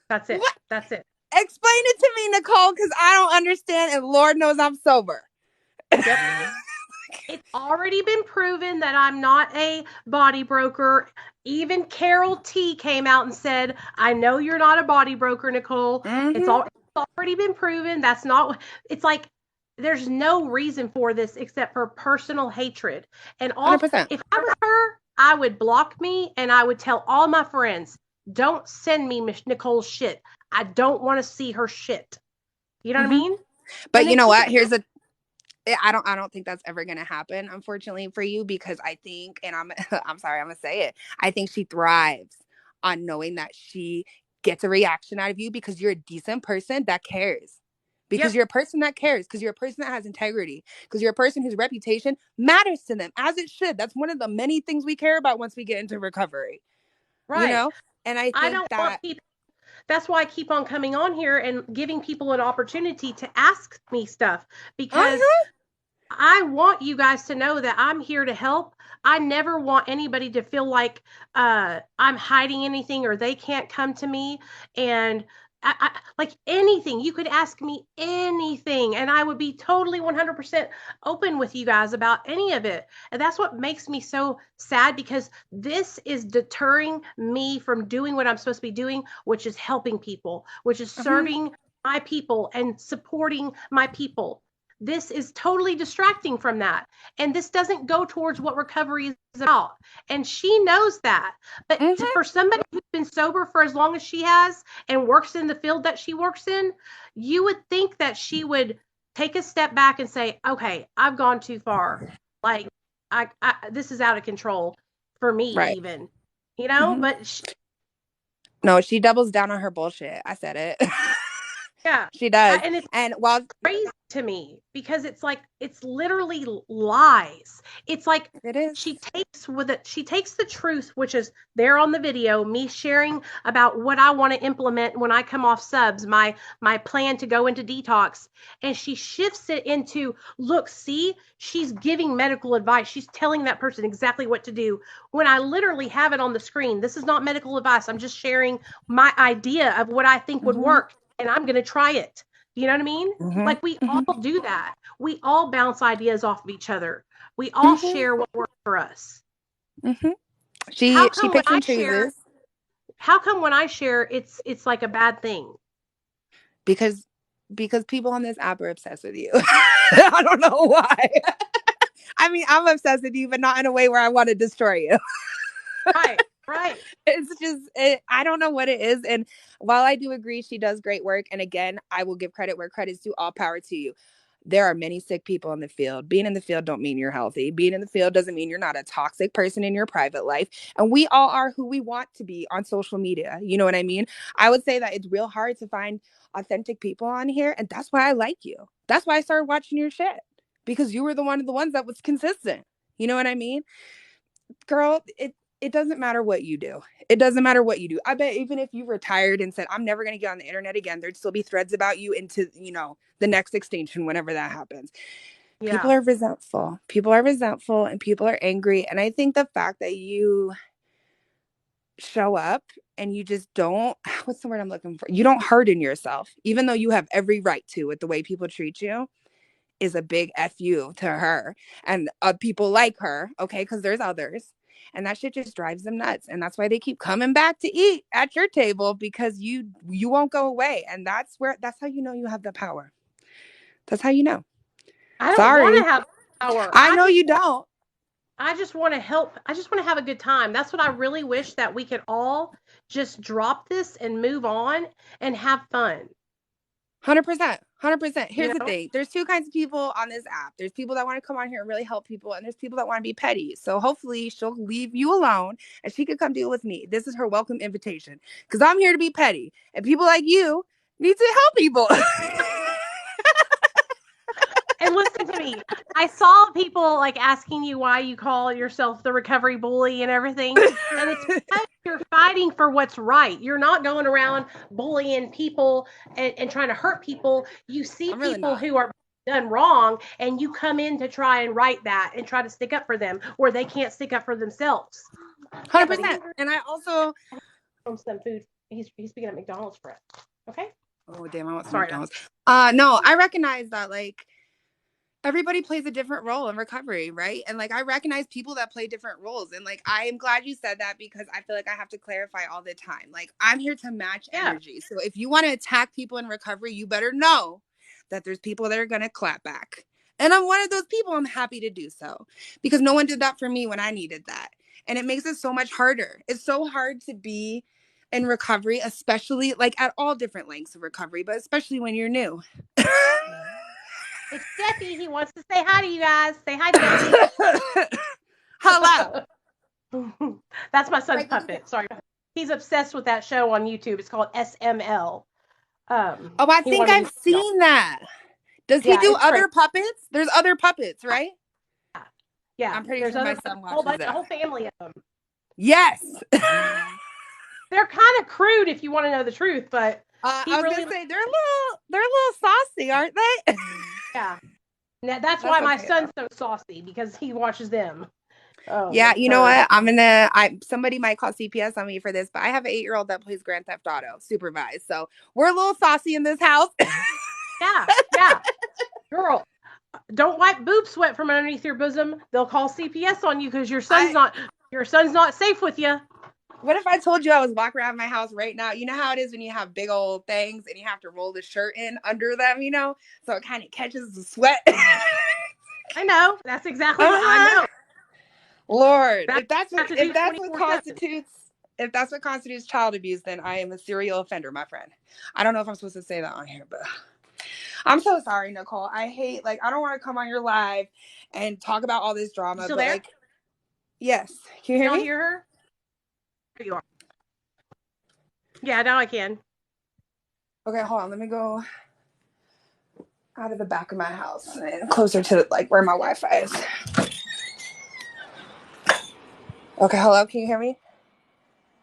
That's it. What? That's it. Explain it to me, Nicole, because I don't understand, and Lord knows I'm sober. Yep. It's already been proven that I'm not a body broker. Even Carol T came out and said, I know you're not a body broker, Nicole. Mhm. It's already been proven. That's not, it's like, there's no reason for this except for personal hatred. And all, 100%. if I were her, I would block me and I would tell all my friends, don't send me Miss Nicole's shit. I don't want to see her shit. You know what I mean? But And you then know what? keep it- I don't think that's ever gonna happen, unfortunately for you, because I think, and I'm sorry, I'm gonna say it. I think she thrives on knowing that she gets a reaction out of you because you're a decent person that cares. Because Yep. you're a person that cares, because you're a person that has integrity, because you're a person whose reputation matters to them, as it should. That's one of the many things we care about once we get into recovery. Right. You know? And I I think don't that want people. That's why I keep on coming on here and giving people an opportunity to ask me stuff because I want you guys to know that I'm here to help. I never want anybody to feel like I'm hiding anything or they can't come to me. And like anything, you could ask me anything, and I would be totally 100% open with you guys about any of it. And that's what makes me so sad because this is deterring me from doing what I'm supposed to be doing, which is helping people, which is serving my people and supporting my people. This is totally distracting from that. And this doesn't go towards what recovery is about. And she knows that. But for somebody who's been sober for as long as she has and works in the field that she works in, you would think that she would take a step back and say, okay, I've gone too far. Like, this is out of control for me, right. even. You know, but No, she doubles down on her bullshit. I said it. yeah. She does. And it's And while crazy to me because it's like it's literally lies. It's like it is, she takes the truth, which is there on the video, me sharing about what I want to implement when I come off subs, my plan to go into detox, and she shifts it into, look, see, she's giving medical advice. She's telling that person exactly what to do when I literally have it on the screen. This is not medical advice. I'm just sharing my idea of what I think would work, and I'm going to try it. You know what I mean? Like we all do that. We all bounce ideas off of each other. We all share what works for us. She picks and chooses. How come when I share, it's like a bad thing? Because people on this app are obsessed with you. I don't know why. I mean, I'm obsessed with you, but not in a way where I want to destroy you. Right. It's just, I don't know what it is. And while I do agree she does great work, and again, I will give credit where credit's due, all power to you. There are many sick people in the field. Being in the field don't mean you're healthy. Being in the field doesn't mean you're not a toxic person in your private life. And we all are who we want to be on social media. You know what I mean? I would say that it's real hard to find authentic people on here. And that's why I like you. That's why I started watching your shit. Because you were the one of the ones that was consistent. You know what I mean? Girl, it doesn't matter what you do. It doesn't matter what you do. I bet even if you retired and said, I'm never going to get on the internet again, there'd still be threads about you into, the next extinction, whenever that happens. Yeah. People are resentful. And people are angry. And I think the fact that you show up and you just don't, what's the word I'm looking for? You don't harden yourself, even though you have every right to with the way people treat you, is a big FU to her and people like her. Okay. Cause there's others. And that shit just drives them nuts. And that's why they keep coming back to eat at your table, because you won't go away. And that's how you know you have the power. That's how you know. I don't want to have power. I know you don't. I just want to help. I just want to have a good time. That's what I really wish, that we could all just drop this and move on and have fun. 100%. 100%. Here's You the know? thing. There's two kinds of people on this app. There's people that want to come on here and really help people, and there's people that want to be petty. So hopefully she'll leave you alone and she can come deal with me. This is her welcome invitation, because I'm here to be petty, and people like you need to help people. And listen to me. I saw people like asking you why you call yourself the recovery bully and everything. And it's because you're fighting for what's right. You're not going around bullying people and trying to hurt people. You see I'm really people not. who are done wrong, and you come in to try and right that and try to stick up for them where they can't stick up for themselves. 100%. And I also Some food. He's speaking at McDonald's for us. Okay. Oh damn, I want some Sorry. McDonald's. No, I recognize that like everybody plays a different role in recovery, right? And like I recognize people that play different roles. And like I am glad you said that, because I feel like I have to clarify all the time. Like I'm here to match energy. So if you want to attack people in recovery, you better know that there's people that are going to clap back. And I'm one of those people. I'm happy to do so, because no one did that for me when I needed that. And it makes it so much harder. It's so hard to be in recovery, especially like at all different lengths of recovery, but especially when you're new. It's Jeffy. He wants to say hi to you guys. Say hi, Jeffy. Hello. That's my son's puppet. Sorry. He's obsessed with that show on YouTube. It's called SML. I think I've seen that. Does he do other puppets? There's other puppets, right? Yeah. I'm pretty sure my son watches that. A whole family of them. Yes. They're kind of crude if you want to know the truth, but I was gonna say they're a little saucy, aren't they? Yeah. Now, that's why my son's so saucy, because he watches them. Oh, yeah, you know what? Somebody might call CPS on me for this, but I have an 8-year-old that plays Grand Theft Auto supervised. So we're a little saucy in this house. Yeah. Girl, don't wipe boob sweat from underneath your bosom. They'll call CPS on you because your son's not safe with you. What if I told you I was walking around my house right now? You know how it is when you have big old things and you have to roll the shirt in under them, so it kind of catches the sweat. I know. That's exactly what I know. Lord, if that's what constitutes child abuse, then I am a serial offender, my friend. I don't know if I'm supposed to say that on here, but I'm so sorry, Nicole. I hate, I don't want to come on your live and talk about all this drama. Still there? Yes. Can you hear me? Hear her? There you are. Yeah, now I can. Okay, hold on. Let me go out of the back of my house and closer to where my Wi-Fi is. Okay, hello. Can you hear me?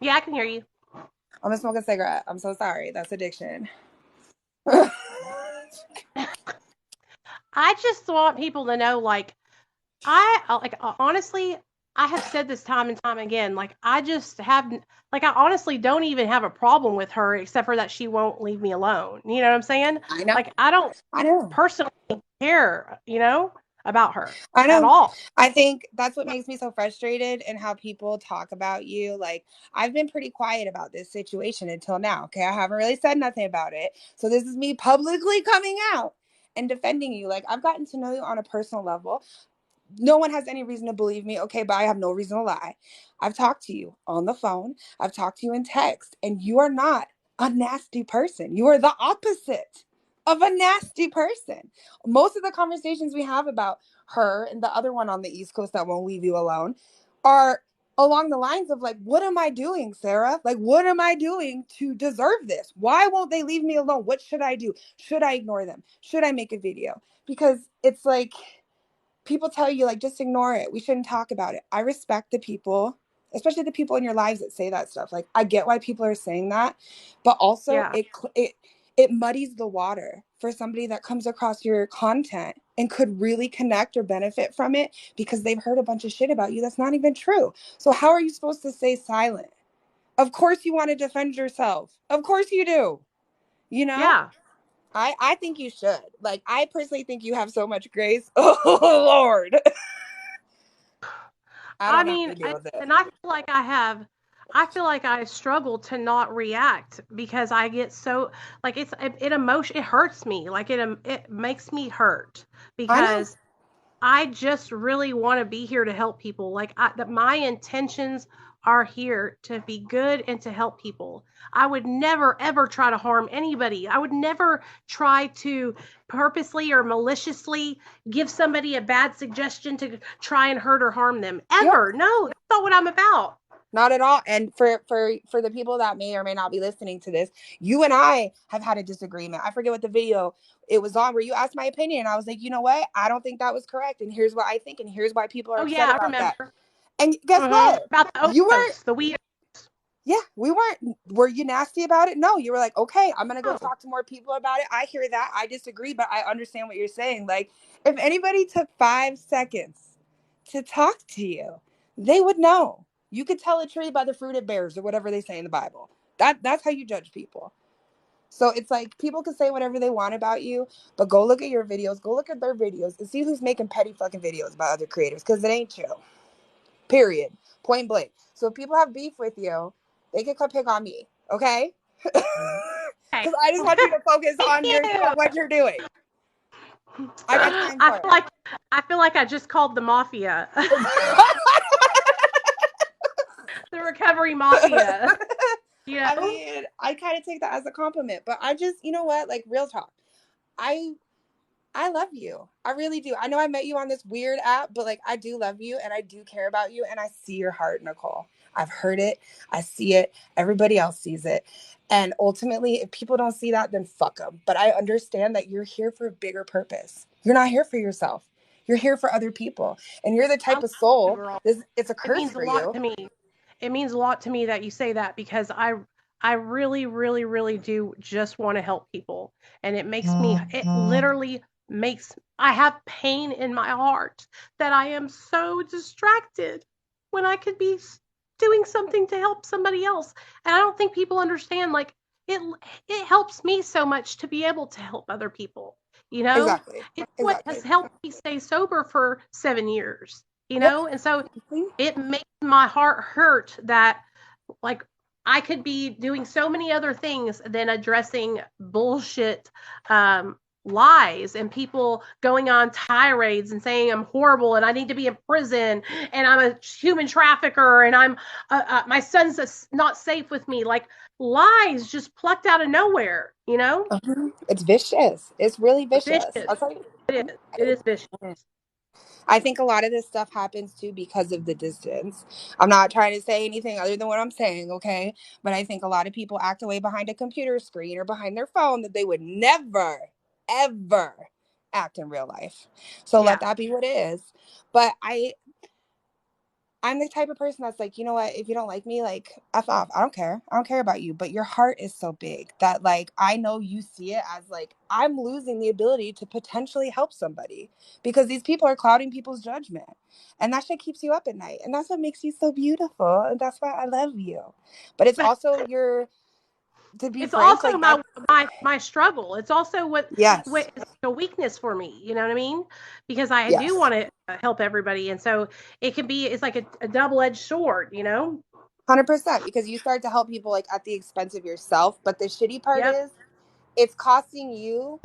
Yeah, I can hear you. I'm gonna smoke a cigarette. I'm so sorry. That's addiction. I just want people to know, honestly, I have said this time and time again, I honestly don't even have a problem with her, except for that she won't leave me alone. You know what I'm saying? I know. I don't personally care, about her at all. I think that's what makes me so frustrated, and how people talk about you. I've been pretty quiet about this situation until now. Okay. I haven't really said nothing about it. So this is me publicly coming out and defending you. I've gotten to know you on a personal level. No one has any reason to believe me. Okay. But I have no reason to lie. I've talked to you on the phone. I've talked to you in text, and you are not a nasty person. You are the opposite of a nasty person. Most of the conversations we have about her and the other one on the East Coast that won't leave you alone are along the lines of what am I doing, Sarah? What am I doing to deserve this? Why won't they leave me alone? What should I do? Should I ignore them? Should I make a video? Because it's people tell you just ignore it. We shouldn't talk about it. I respect the people, especially the people in your lives that say that stuff. I get why people are saying that, but also it muddies the water for somebody that comes across your content and could really connect or benefit from it, because they've heard a bunch of shit about you that's not even true. So how are you supposed to stay silent? Of course you want to defend yourself. Of course you do. Yeah. I think you should. I personally think you have so much grace. Oh, Lord. I feel like I struggle to not react, because I get so it hurts me. It makes me hurt, because I just really want to be here to help people. Like that my intentions are here to be good and to help people. I would never ever try to harm anybody. I would never try to purposely or maliciously give somebody a bad suggestion to try and hurt or harm them. Ever. Yep. No, that's not what I'm about. Not at all. And for the people that may or may not be listening to this, you and I have had a disagreement. I forget what the video it was on where you asked my opinion. And I was like, you know what? I don't think that was correct. And here's what I think. And here's why people are Oh upset yeah, I about that. remember. And guess what? About the You weren't. overdose, the weed. Yeah, we weren't. Were you nasty about it? No, you were like, okay, I'm going to go No. talk to more people about it. I hear that. I disagree, but I understand what you're saying. Like, if anybody took 5 seconds to talk to you, they would know. You could tell a tree by the fruit it bears, or whatever they say in the Bible. That's how you judge people. So it's like people can say whatever they want about you, but go look at your videos, go look at their videos, and see who's making petty fucking videos about other creators, because it ain't you. Period. Point blank. So if people have beef with you, they can come pick on me, okay? Because I just want you to focus on what you're doing. I got time for it. I feel like I just called the mafia. The recovery mafia. You know? I mean, I kind of take that as a compliment, but I just, you know what? Like, real talk. I love you. I really do. I know I met you on this weird app, but like, I do love you and I do care about you. And I see your heart, Nicole. I've heard it. I see it. Everybody else sees it. And ultimately, if people don't see that, then fuck them. But I understand that you're here for a bigger purpose. You're not here for yourself. You're here for other people. And you're the type of soul. It's a curse for you. It means a lot to me. It means a lot to me that you say that, because I really, really, really do just want to help people. And it literally makes, I have pain in my heart that I am so distracted when I could be doing something to help somebody else. And I don't think people understand, like, it helps me so much to be able to help other people, you know? Exactly. It's what has helped me stay sober for 7 years, you know? And so it makes my heart hurt that, like, I could be doing so many other things than addressing bullshit lies and people going on tirades and saying I'm horrible and I need to be in prison and I'm a human trafficker and I'm my son's not safe with me. Like, lies just plucked out of nowhere, you know? It's vicious. It's really vicious. I'll tell you. It is vicious. I think a lot of this stuff happens too because of the distance. I'm not trying to say anything other than what I'm saying, okay? But I think a lot of people act away behind a computer screen or behind their phone that they would never, ever act in real life. So let that be what it is. But I'm the type of person that's like, you know what? If you don't like me, like, F off. I don't care. I don't care about you. But your heart is so big that, like, I know you see it as, like, I'm losing the ability to potentially help somebody because these people are clouding people's judgment. And that shit keeps you up at night. And that's what makes you so beautiful. And that's why I love you. But it's also it's also my struggle. It's also what is a weakness for me. You know what I mean? Because I do want to help everybody, and so it's like a double-edged sword. You know, 100%. Because you start to help people like at the expense of yourself. But the shitty part is, it's costing you.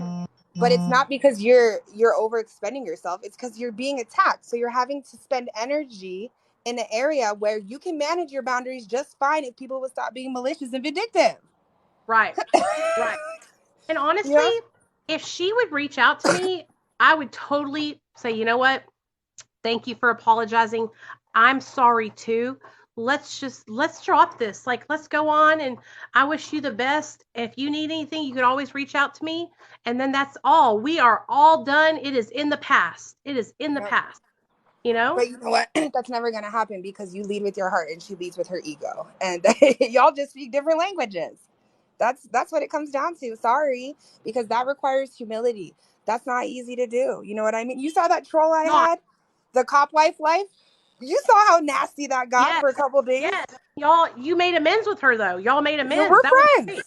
But it's not because you're overexpending yourself. It's because you're being attacked. So you're having to spend energy in an area where you can manage your boundaries just fine if people would stop being malicious and vindictive. Right. And honestly, if she would reach out to me, I would totally say, you know what? Thank you for apologizing. I'm sorry too. Let's drop this. Like, let's go on, and I wish you the best. If you need anything, you can always reach out to me. And then that's all. We are all done. It is in the past. It is in the past. You know? But you know what? That's never going to happen because you lead with your heart and she leads with her ego. And y'all just speak different languages. That's what it comes down to. Sorry, because that requires humility. That's not easy to do. You know what I mean? You saw that troll I had? The cop wife life? You saw how nasty that got for a couple of days? Yes. Y'all, you made amends with her, though. Y'all made amends. We're friends.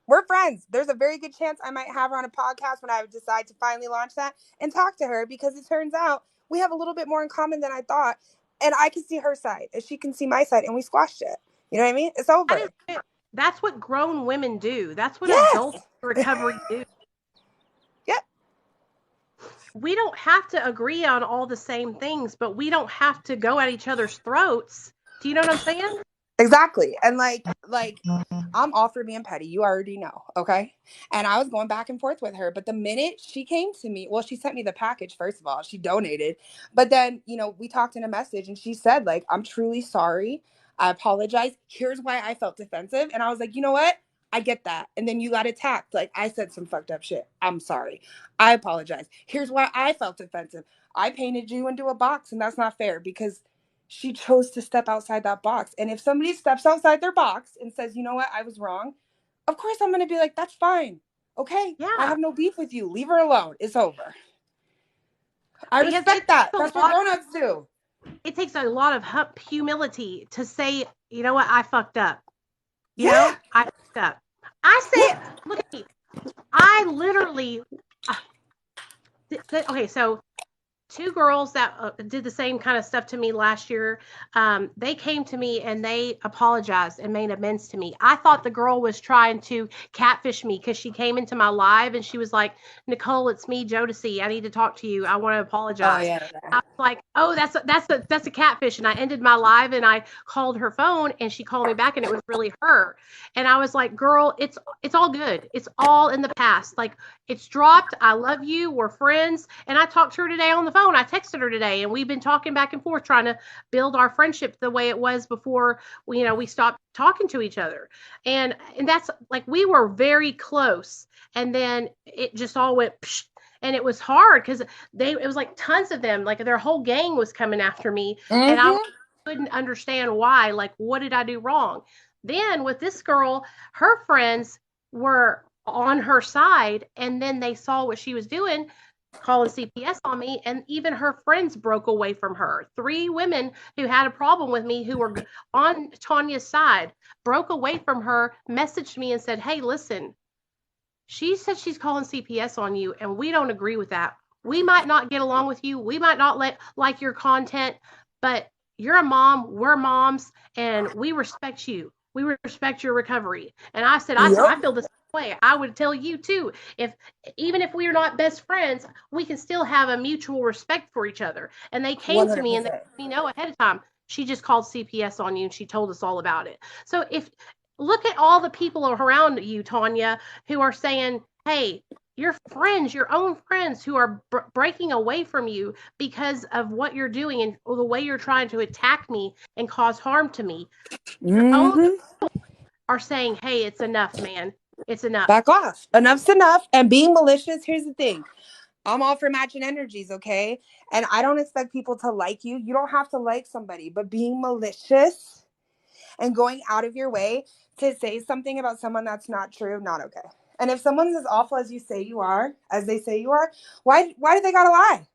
We're friends. There's a very good chance I might have her on a podcast when I decide to finally launch that and talk to her, because it turns out we have a little bit more in common than I thought. And I can see her side and she can see my side, and we squashed it. You know what I mean? It's over. That's what grown women do. That's what adults in recovery do. Yep. we don't have to agree on all the same things, but we don't have to go at each other's throats. Do you know what I'm saying? Exactly. And like I'm all for being petty. You already know. Okay. And I was going back and forth with her. But the minute she came to me, well, she sent me the package, first of all. She donated. But then, we talked in a message and she said, like, I'm truly sorry. I apologize. Here's why I felt defensive. And I was like, you know what? I get that. And then you got attacked. Like, I said some fucked up shit. I'm sorry. I apologize. Here's why I felt defensive. I painted you into a box, and that's not fair because she chose to step outside that box. And if somebody steps outside their box and says, you know what, I was wrong, of course I'm going to be like, that's fine. Okay. I Yeah. have no beef with you. Leave her alone. It's over. I Because respect that. That's what grown-ups do. It takes a lot of humility to say, you know what, I fucked up. You Yeah. know, I fucked up. I say, look at me. I literally, okay, so 2 girls that did the same kind of stuff to me last year, they came to me and they apologized and made amends to me. I thought the girl was trying to catfish me because she came into my live and she was like, Nicole, it's me, Jodeci. I need to talk to you. I want to apologize. Oh, yeah. I was like, oh, that's a catfish. And I ended my live and I called her phone and she called me back and it was really her. And I was like, girl, it's all good. It's all in the past. Like, it's dropped. I love you. We're friends. And I talked to her today on the phone. I texted her today and we've been talking back and forth trying to build our friendship the way it was before we stopped talking to each other. And that's like, we were very close. And then it just all went psh, and it was hard because it was like tons of them, like their whole gang was coming after me. And I couldn't understand why. Like, what did I do wrong? Then with this girl, her friends were on her side, and then they saw what she was doing, calling CPS on me, and even her friends broke away from her. 3 women who had a problem with me, who were on Tanya's side, broke away from her, messaged me and said, hey, listen, she said she's calling CPS on you, and we don't agree with that. We might not get along with you. We might not like your content, but you're a mom. We're moms, and we respect you. We respect your recovery. And I said, I feel the same way. I would tell you too. Even if we are not best friends, we can still have a mutual respect for each other. And they came 100%. To me and they let me know ahead of time. She just called CPS on you, and she told us all about it. So look at all the people around you, Tanya, who are saying, hey, your friends, your own friends who are breaking away from you because of what you're doing and the way you're trying to attack me and cause harm to me. Your own are saying, hey, it's enough, man. It's enough. Back off. Enough's enough. And being malicious, here's the thing. I'm all for matching energies, okay? And I don't expect people to like you. You don't have to like somebody, but being malicious and going out of your way to say something about someone that's not true, not okay. And if someone's as awful as you say you are, as they say you are, why do they gotta lie?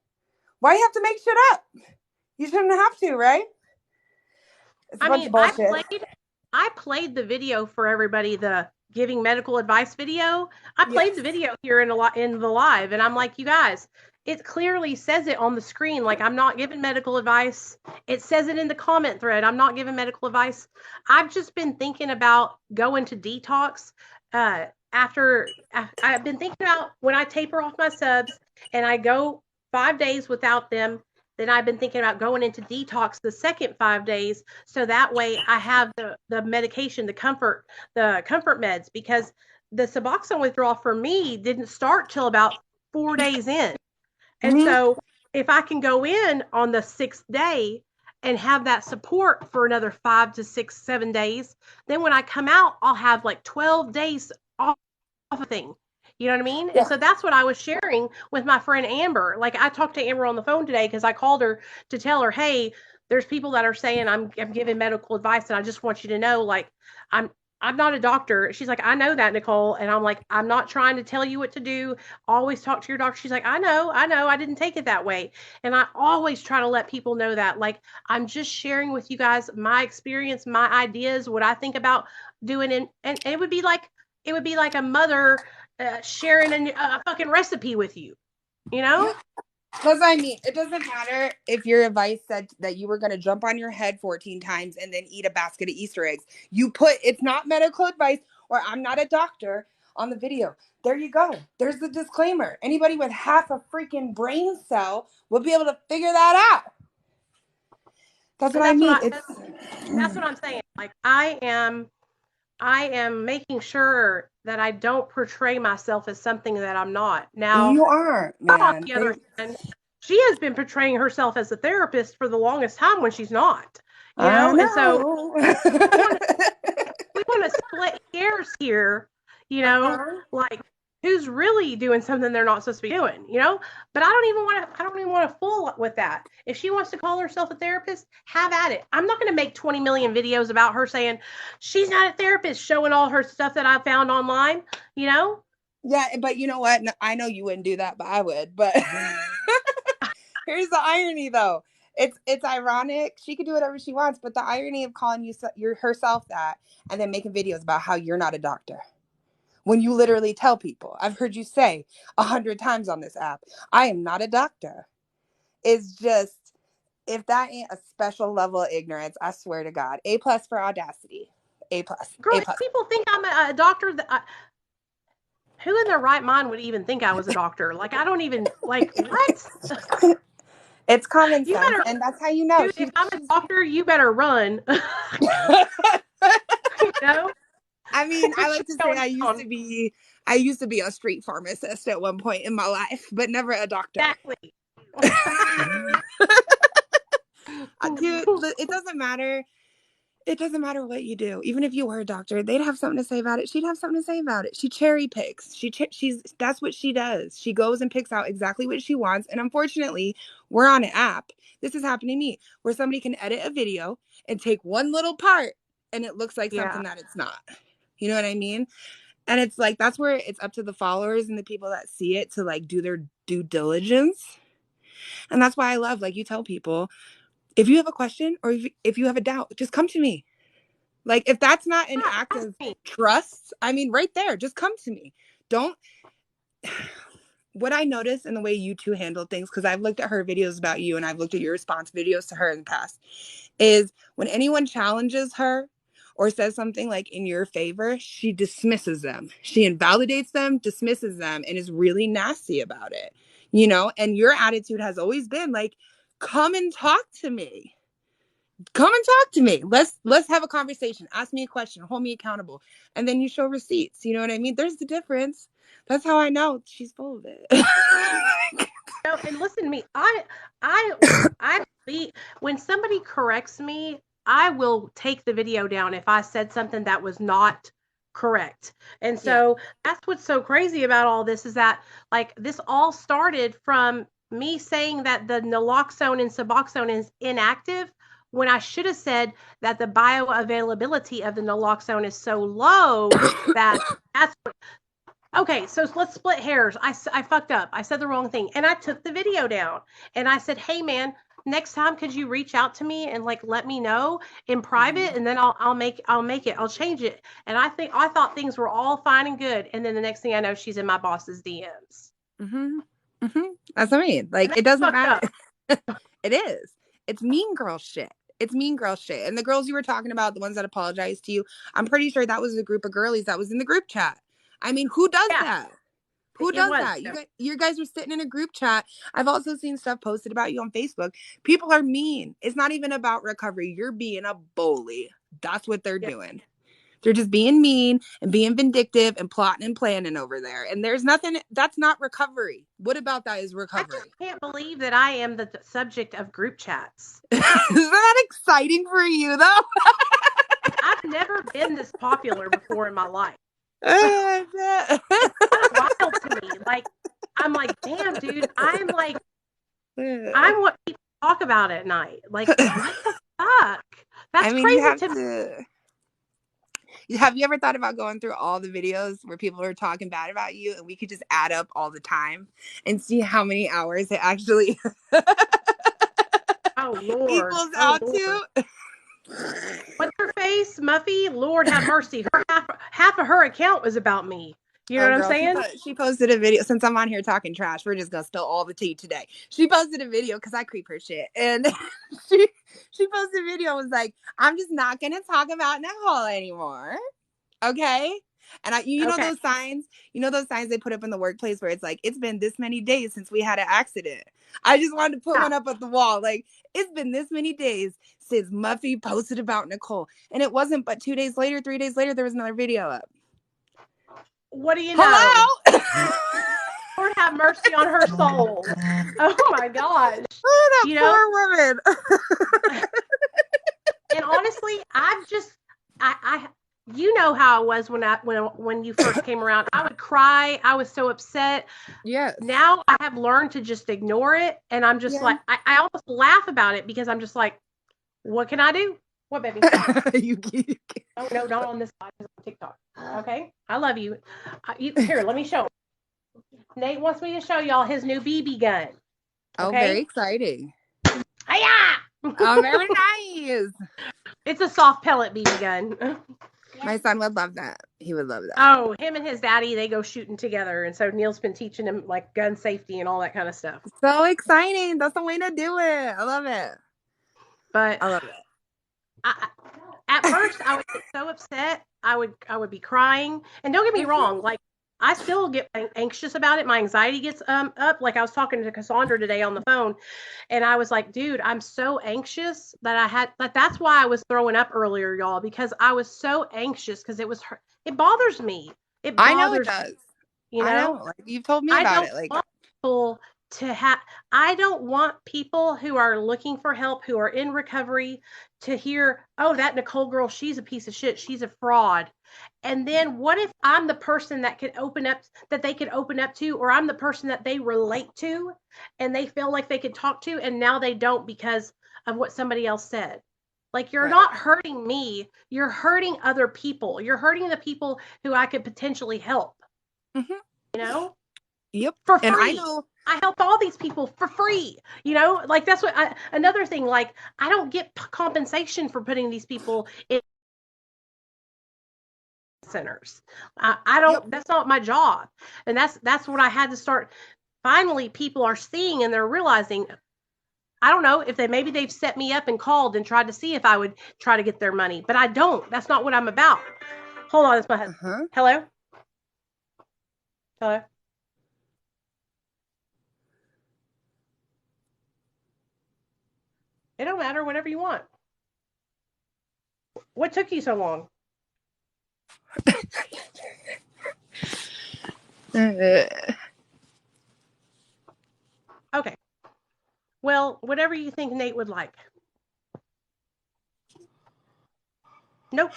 Why do you have to make shit up? You shouldn't have to, right? It's a bunch of bullshit. I played the video for everybody, the giving medical advice video. I played the video here in the live, and I'm like, you guys, it clearly says it on the screen. Like, I'm not giving medical advice. It says it in the comment thread. I'm not giving medical advice. I've just been thinking about going to detox. After I've been thinking about when I taper off my subs and I go 5 days without them, then I've been thinking about going into detox the second 5 days. So that way I have the medication, the comfort meds, because the Suboxone withdrawal for me didn't start till about 4 days in. And so if I can go in on the 6th day and have that support for another 5 to 6, 7 days, then when I come out, I'll have like 12 days off a thing. You know what I mean? Yeah. And so that's what I was sharing with my friend Amber. Like, I talked to Amber on the phone today because I called her to tell her, hey, there's people that are saying I'm giving medical advice, and I just want you to know, like, I'm not a doctor. She's like, I know that, Nicole. And I'm like, I'm not trying to tell you what to do. Always talk to your doctor. She's like, I know. I didn't take it that way. And I always try to let people know that. Like, I'm just sharing with you guys my experience, my ideas, what I think about doing. And it would be like a mother sharing a fucking recipe with you, you know? Because, I mean, it doesn't matter if your advice said that you were going to jump on your head 14 times and then eat a basket of Easter eggs. It's not medical advice, or I'm not a doctor. on the video. There you go. There's the disclaimer. Anybody with half a freaking brain cell will be able to figure that out. That's what I mean. That's what I'm saying. Like I am making sure that I don't portray myself as something that I'm not. Now, you aren't, man. on the other hand, she has been portraying herself as a therapist for the longest time when she's not. You know? And so we want to split hairs here, you know, like who's really doing something they're not supposed to be doing, you know? But I don't even want to fool with that. If she wants to call herself a therapist, have at it. I'm not going to make 20 million videos about her saying she's not a therapist, showing all her stuff that I found online, you know? Yeah, but you know what? No, I know you wouldn't do that, but I would. But here's the irony, though. It's ironic. She could do whatever she wants, but the irony of calling herself that and then making videos about how you're not a doctor. When you literally tell people, I've heard you say 100 times on this app, I am not a doctor. It's just, if that ain't a special level of ignorance, I swear to God. A+ for audacity. A+. Girl, A+. if people think I'm a doctor, who in their right mind would even think I was a doctor? Like, I don't even, like, what? It's common sense, and that's how you know. Dude, if I'm a doctor, you better run. You know? I mean, I like to say I used to be a street pharmacist at one point in my life, but never a doctor. Exactly. Dude, it doesn't matter. It doesn't matter what you do. Even if you were a doctor, they'd have something to say about it. She'd have something to say about it. She cherry picks. That's what she does. She goes and picks out exactly what she wants. And unfortunately, we're on an app. This has happened to me, where somebody can edit a video and take one little part and it looks like something that it's not. You know what I mean? And it's like, that's where it's up to the followers and the people that see it to like do their due diligence. And that's why I love, like, you tell people, if you have a question or if you have a doubt, just come to me. Like, if that's not an act of trust, I mean, right there, just come to me. What I notice in the way you two handle things, because I've looked at her videos about you and I've looked at your response videos to her in the past, is when anyone challenges her or says something like in your favor, she dismisses them. She invalidates them, dismisses them, and is really nasty about it. You know, and your attitude has always been like, come and talk to me. Come and talk to me. Let's have a conversation. Ask me a question. Hold me accountable. And then you show receipts. You know what I mean? There's the difference. That's how I know she's full of it. No, and listen to me. I when somebody corrects me, I will take the video down if I said something that was not correct. And so that's what's so crazy about all this, is that like this all started from me saying that the naloxone and Suboxone is inactive, when I should have said that the bioavailability of the naloxone is so low that that's what. Okay, so let's split hairs. I fucked up. I said the wrong thing, and I took the video down. And I said, "Hey, man, next time could you reach out to me and like let me know in private, and then I'll make it. I'll change it." And I thought things were all fine and good, and then the next thing I know, she's in my boss's DMs. That's what I mean. Like, it doesn't matter. It is. It's mean girl shit. It's mean girl shit. And the girls you were talking about, the ones that apologized to you, I'm pretty sure that was a group of girlies that was in the group chat. I mean, who does that? Who does that? You guys are sitting in a group chat. I've also seen stuff posted about you on Facebook. People are mean. It's not even about recovery. You're being a bully. That's what they're doing. They're just being mean and being vindictive and plotting and planning over there. And there's nothing, that's not recovery. What about that is recovery? I just can't believe that I am the subject of group chats. Isn't that exciting for you, though? I've never been this popular before in my life. It's wild to me. Like, I'm like, damn, dude, I'm what people talk about at night. Like, what the fuck? That's crazy to me. Have you ever thought about going through all the videos where people are talking bad about you, and we could just add up all the time and see how many hours it actually equals out to? What's her face? Muffy? Lord have mercy. Her half of her account was about me. You know what I'm saying? She posted a video. Since I'm on here talking trash, we're just gonna spill all the tea today. She posted a video because I creep her shit, and she posted a video. Was like, I'm just not gonna talk about Nicole anymore. Okay, And know those signs? You know those signs they put up in the workplace where it's like, it's been this many days since we had an accident. I just wanted to put one up at the wall. Like, it's been this many days since Muffy posted about Nicole. And it wasn't but 2 days later, 3 days later, there was another video up. What do you know? Hello? Lord have mercy on her soul. Oh my gosh. Oh, that poor woman. And honestly, I you know how I was when you first came around. I would cry. I was so upset. Yeah. Now I have learned to just ignore it, and I'm just like I almost laugh about it because I'm just like, what can I do? What, baby? Oh no, not on this side. It's on TikTok. Okay, I love you. Here, let me show. Nate wants me to show y'all his new BB gun. Okay? Oh, very exciting. Hiya! Oh, very nice. It's a soft pellet BB gun. My son would love that. He would love that. Oh, him and his daddy, they go shooting together. And so Neil's been teaching him like gun safety and all that kind of stuff. So exciting. That's the way to do it. I love it. But I love it. At first, I would get so upset. I would be crying. And don't get me wrong, like, I still get anxious about it. My anxiety gets up. Like, I was talking to Cassandra today on the phone, and I was like, dude, I'm so anxious that that's why I was throwing up earlier, y'all, because I was so anxious because it bothers me. I know it does. You know? I know. Like, you've told me about it. Like, I don't want people who are looking for help, who are in recovery, to hear, oh, that Nicole girl, she's a piece of shit. She's a fraud. And then what if I'm the person that they could open up to, or I'm the person that they relate to and they feel like they could talk to, and now they don't because of what somebody else said. Like, you're not hurting me. You're hurting other people. You're hurting the people who I could potentially help. Mm-hmm. You know? Yep. For free. And I know. I help all these people for free, you know, like that's another thing, like I don't get compensation for putting these people in centers. I don't, that's not my job. And that's what I had to start. Finally, people are seeing and they're realizing, I don't know if maybe they've set me up and called and tried to see if I would try to get their money, but I don't. That's not what I'm about. Hold on. It's my husband. Hello? Hello? It don't matter, whatever you want. What took you so long? Okay. Well, whatever you think Nate would like. Nope.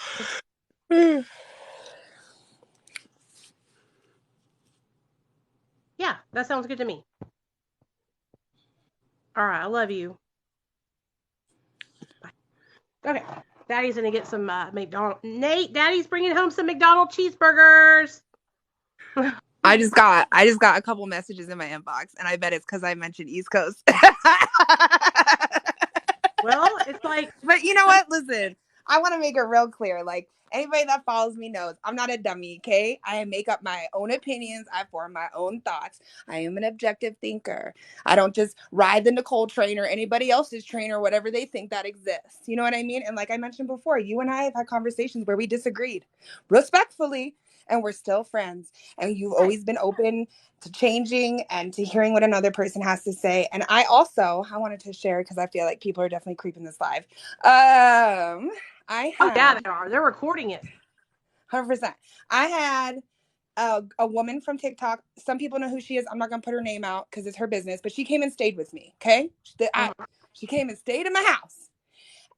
Yeah, that sounds good to me. All right, I love you. Okay, Daddy's gonna get some McDonald's. Nate, Daddy's bringing home some McDonald's cheeseburgers. I just got a couple messages in my inbox, and I bet it's because I mentioned East Coast. Well, it's like, but you know what? Listen, I want to make it real clear. Like, anybody that follows me knows I'm not a dummy, okay? I make up my own opinions. I form my own thoughts. I am an objective thinker. I don't just ride the Nicole train or anybody else's train or whatever they think that exists. You know what I mean? And like I mentioned before, you and I have had conversations where we disagreed respectfully, and we're still friends. And you've always been open to changing and to hearing what another person has to say. And I wanted to share, because I feel like people are definitely creeping this live. yeah, they are. They're recording it. 100%. I had a woman from TikTok. Some people know who she is. I'm not going to put her name out because it's her business, but she came and stayed with me. Okay. She came and stayed in my house.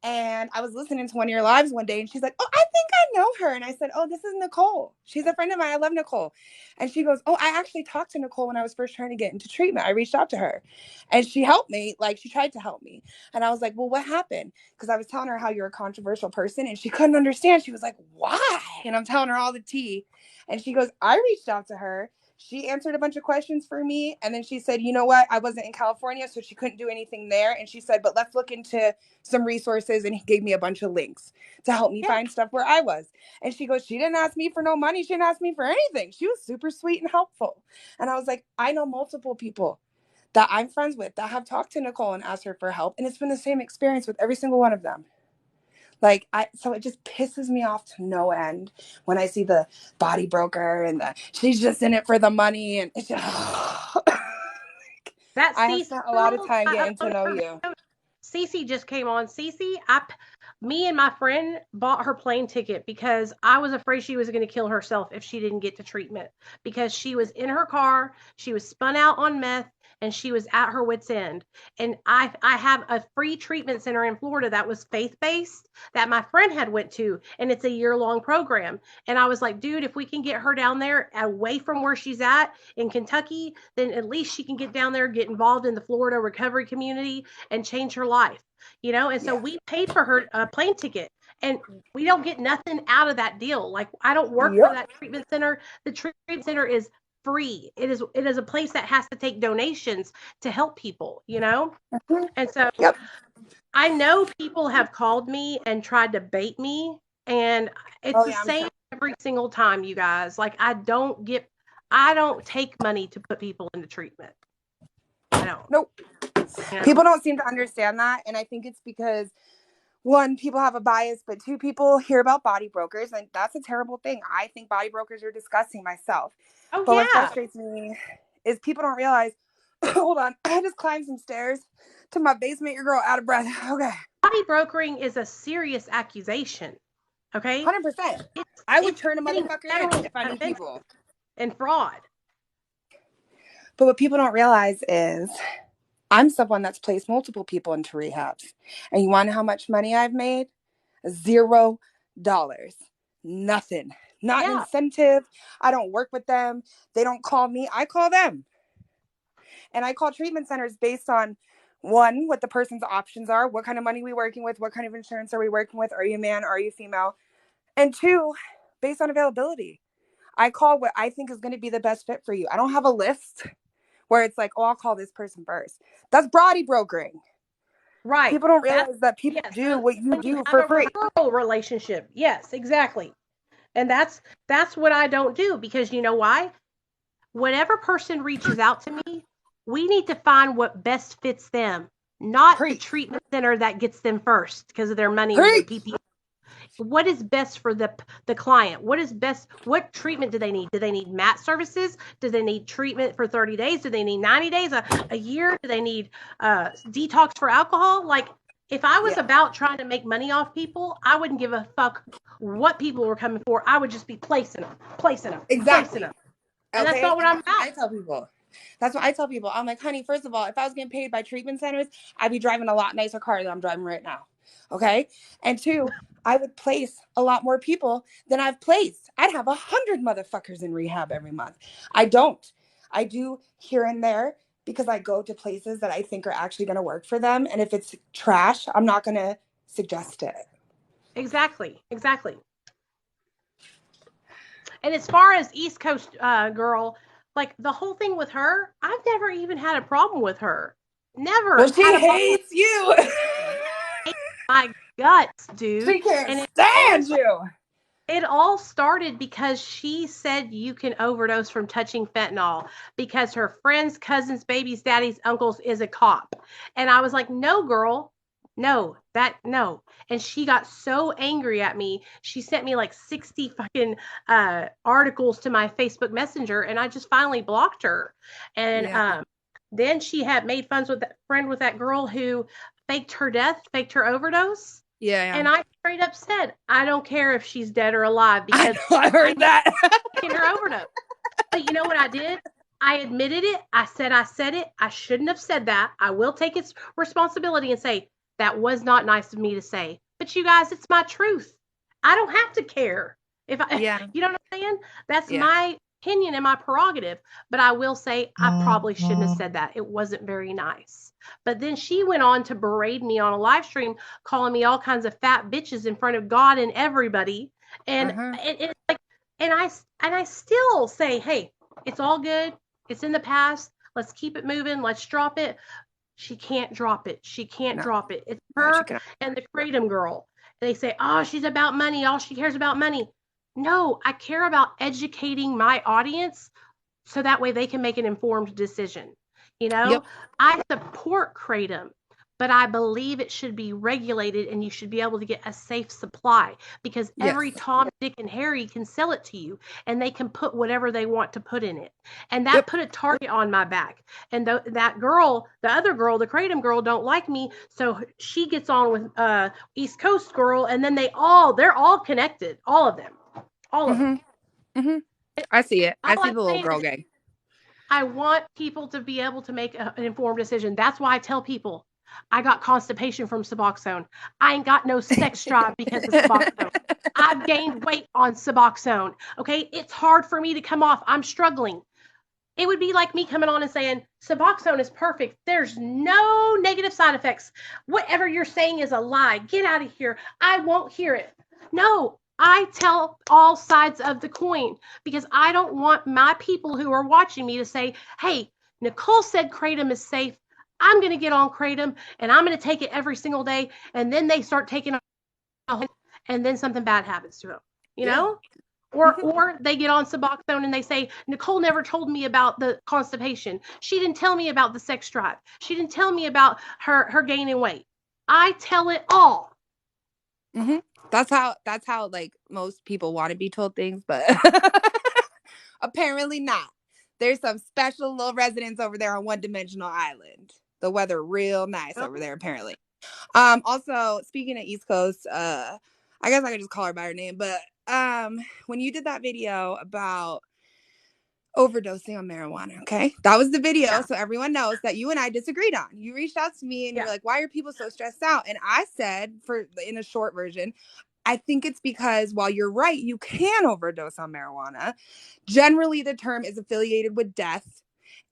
And I was listening to one of your lives one day, and she's like, oh, I think I know her. And I said, oh, this is Nicole. She's a friend of mine. I love Nicole. And she goes, oh, I actually talked to Nicole when I was first trying to get into treatment. I reached out to her, and she helped me. Like, she tried to help me. And I was like, well, what happened? Because I was telling her how you're a controversial person, and she couldn't understand. She was like, why? And I'm telling her all the tea. And she goes, I reached out to her. She answered a bunch of questions for me. And then she said, you know what? I wasn't in California, so she couldn't do anything there. And she said, but let's look into some resources. And he gave me a bunch of links to help me find stuff where I was. And she goes, she didn't ask me for no money. She didn't ask me for anything. She was super sweet and helpful. And I was like, I know multiple people that I'm friends with that have talked to Nicole and asked her for help. And it's been the same experience with every single one of them. Like, so it just pisses me off to no end when I see the body broker and she's just in it for the money. And it's just, That I have Cece spent a lot of girl, time I getting to uploaded know her you. video. Cece just came on. Cece, me and my friend bought her plane ticket because I was afraid she was going to kill herself if she didn't get to treatment, because she was in her car, she was spun out on meth, and she was at her wit's end. And I have a free treatment center in Florida that was faith-based that my friend had went to, and it's a year-long program. And I was like, dude, if we can get her down there away from where she's at in Kentucky, then at least she can get down there, get involved in the Florida recovery community, and change her life. And so we paid for her a plane ticket, and we don't get nothing out of that deal. Like, I don't work for that treatment center. The treatment center is free. It is a place that has to take donations to help people, And so I know people have called me and tried to bait me, and it's the same every single time, you guys. Like, I don't take money to put people into treatment. I don't. Nope. People don't seem to understand that. And I think it's because, one, people have a bias, but two, people hear about body brokers, and that's a terrible thing. I think body brokers are disgusting myself. Oh, but what frustrates me is people don't realize, hold on, I just climbed some stairs to my basement. Your girl out of breath. Okay. Body brokering is a serious accusation. Okay? 100%. I would turn a motherfucker in if I knew people. And fraud. But what people don't realize is I'm someone that's placed multiple people into rehabs. And you want to know how much money I've made? $0. Nothing. Not an incentive. I don't work with them. They don't call me. I call them. And I call treatment centers based on, one, what the person's options are, what kind of money we're working with, what kind of insurance are we working with, are you a man, are you female? And two, based on availability. I call what I think is going to be the best fit for you. I don't have a list where it's like, oh, I'll call this person first. That's body brokering. Right. People don't realize that people do what you do for free. Referral relationship. Yes, exactly. And that's what I don't do, because you know why? Whatever person reaches out to me, we need to find what best fits them, not the treatment center that gets them first because of their money or their PPO. What is best for the client? What is best? What treatment do they need? Do they need mat services? Do they need treatment for 30 days? Do they need 90 days, a year? Do they need detox for alcohol? Like, if I was about trying to make money off people, I wouldn't give a fuck what people were coming for. I would just be placing them. Exactly. And that's not what I'm about. I tell people. That's what I tell people. I'm like, honey, first of all, if I was getting paid by treatment centers, I'd be driving a lot nicer car than I'm driving right now. Okay? And two, I would place a lot more people than I've placed. I'd have 100 motherfuckers in rehab every month. I don't. I do here and there because I go to places that I think are actually going to work for them. And if it's trash, I'm not going to suggest it. Exactly. And as far as East Coast girl, like, the whole thing with her, I've never even had a problem with her. Never. Well, she hates you. My guts, dude. She can't stand you. It all started because she said you can overdose from touching fentanyl because her friends, cousins, babies, daddies, uncles is a cop. And I was like, no, girl. No. And she got so angry at me. She sent me like 60 fucking articles to my Facebook Messenger, and I just finally blocked her. And then she had made friends with that girl who faked her death, faked her overdose. Yeah. And I straight up said, I don't care if she's dead or alive, because I heard that. In her overdose. But you know what I did? I admitted it. I said it. I shouldn't have said that. I will take its responsibility and say, that was not nice of me to say. But you guys, it's my truth. I don't have to care. You know what I'm saying? That's my opinion and my prerogative. But I will say, I probably shouldn't have said that. It wasn't very nice. But then she went on to berate me on a live stream, calling me all kinds of fat bitches in front of God and everybody. And it's like, and I still say, hey, it's all good. It's in the past. Let's keep it moving. Let's drop it. She can't drop it. Drop it. It's her and the Kratom girl. And they say, oh, she's about money. All she cares about money. No, I care about educating my audience so that way they can make an informed decision. I support Kratom, but I believe it should be regulated and you should be able to get a safe supply because every Tom, Dick, and Harry can sell it to you and they can put whatever they want to put in it. And that put a target on my back. And that girl, the other girl, the Kratom girl, don't like me. So she gets on with East Coast girl, and then they're all connected, all of them. All of them. Mm-hmm. I see it. I see the little girl gang. I want people to be able to make an informed decision. That's why I tell people I got constipation from Suboxone. I ain't got no sex drive because of Suboxone. I've gained weight on Suboxone. Okay, it's hard for me to come off. I'm struggling. It would be like me coming on and saying Suboxone is perfect. There's no negative side effects. Whatever you're saying is a lie. Get out of here. I won't hear it. No, I tell all sides of the coin because I don't want my people who are watching me to say, hey, Nicole said Kratom is safe. I'm going to get on Kratom and I'm going to take it every single day. And then they start taking it and then something bad happens to them, you know? Or they get on Suboxone and they say, Nicole never told me about the constipation. She didn't tell me about the sex drive. She didn't tell me about her gaining weight. I tell it all. Mm-hmm. That's how like most people want to be told things, but apparently not. There's some special little residents over there on One Dimensional Island. The weather real nice over there, apparently. Also, speaking of East Coast, I guess I could just call her by her name, but when you did that video about overdosing on marijuana, okay? That was the video, so everyone knows that you and I disagreed on. You reached out to me and you were like, why are people so stressed out? And I said, in a short version, I think it's because while you're right, you can overdose on marijuana. Generally, the term is affiliated with death,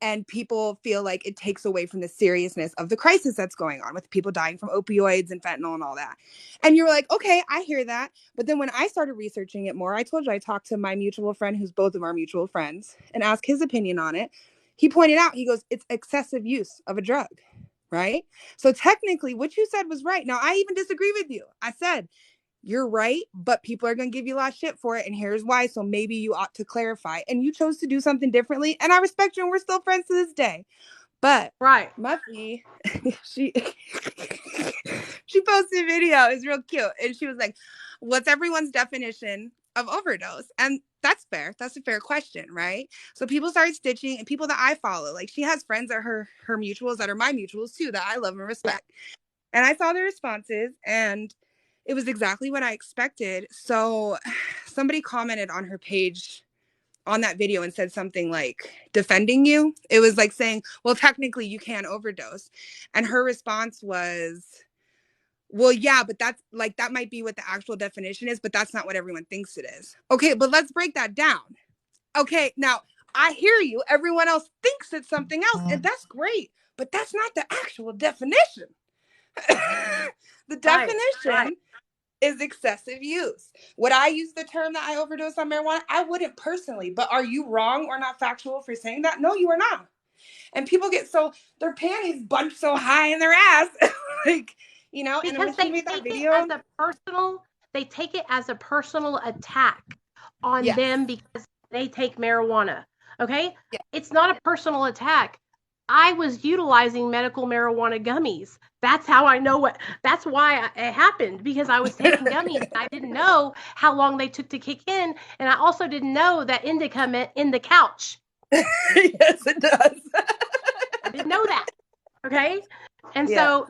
and people feel like it takes away from the seriousness of the crisis that's going on with people dying from opioids and fentanyl and all that. And you were like, okay, I hear that. But then when I started researching it more, I told you I talked to my mutual friend, who's both of our mutual friends, and asked his opinion on it. He pointed out, he goes, it's excessive use of a drug, right? So technically what you said was right. Now, I even disagree with you. I said, you're right, but people are going to give you a lot of shit for it. And here's why. So maybe you ought to clarify. And you chose to do something differently. And I respect you. And we're still friends to this day. But Muffy, she posted a video. It was real cute. And she was like, what's everyone's definition of overdose? And that's fair. That's a fair question, right? So people started stitching, and people that I follow, like she has friends that her mutuals that are my mutuals too, that I love and respect. And I saw the responses, and it was exactly what I expected. So somebody commented on her page on that video and said something like defending you. It was like saying, well, technically you can overdose. And her response was, well, yeah, but that's like, that might be what the actual definition is, but that's not what everyone thinks it is. Okay, but let's break that down. Okay, now I hear you. Everyone else thinks it's something else, and that's great, but that's not the actual definition. The definition is excessive use. Would I use the term that I overdose on marijuana? I wouldn't personally, but are you wrong or not factual for saying that? No, you are not. And people get their panties bunched so high in their ass. Like, you know, because and when she made that video, they take it as a personal attack on them because they take marijuana. Okay? Yeah. It's not a personal attack. I was utilizing medical marijuana gummies. That's how I know that's why it happened, because I was taking gummies. And I didn't know how long they took to kick in. And I also didn't know that indica meant in the couch. Yes, it does. I didn't know that. Okay. And so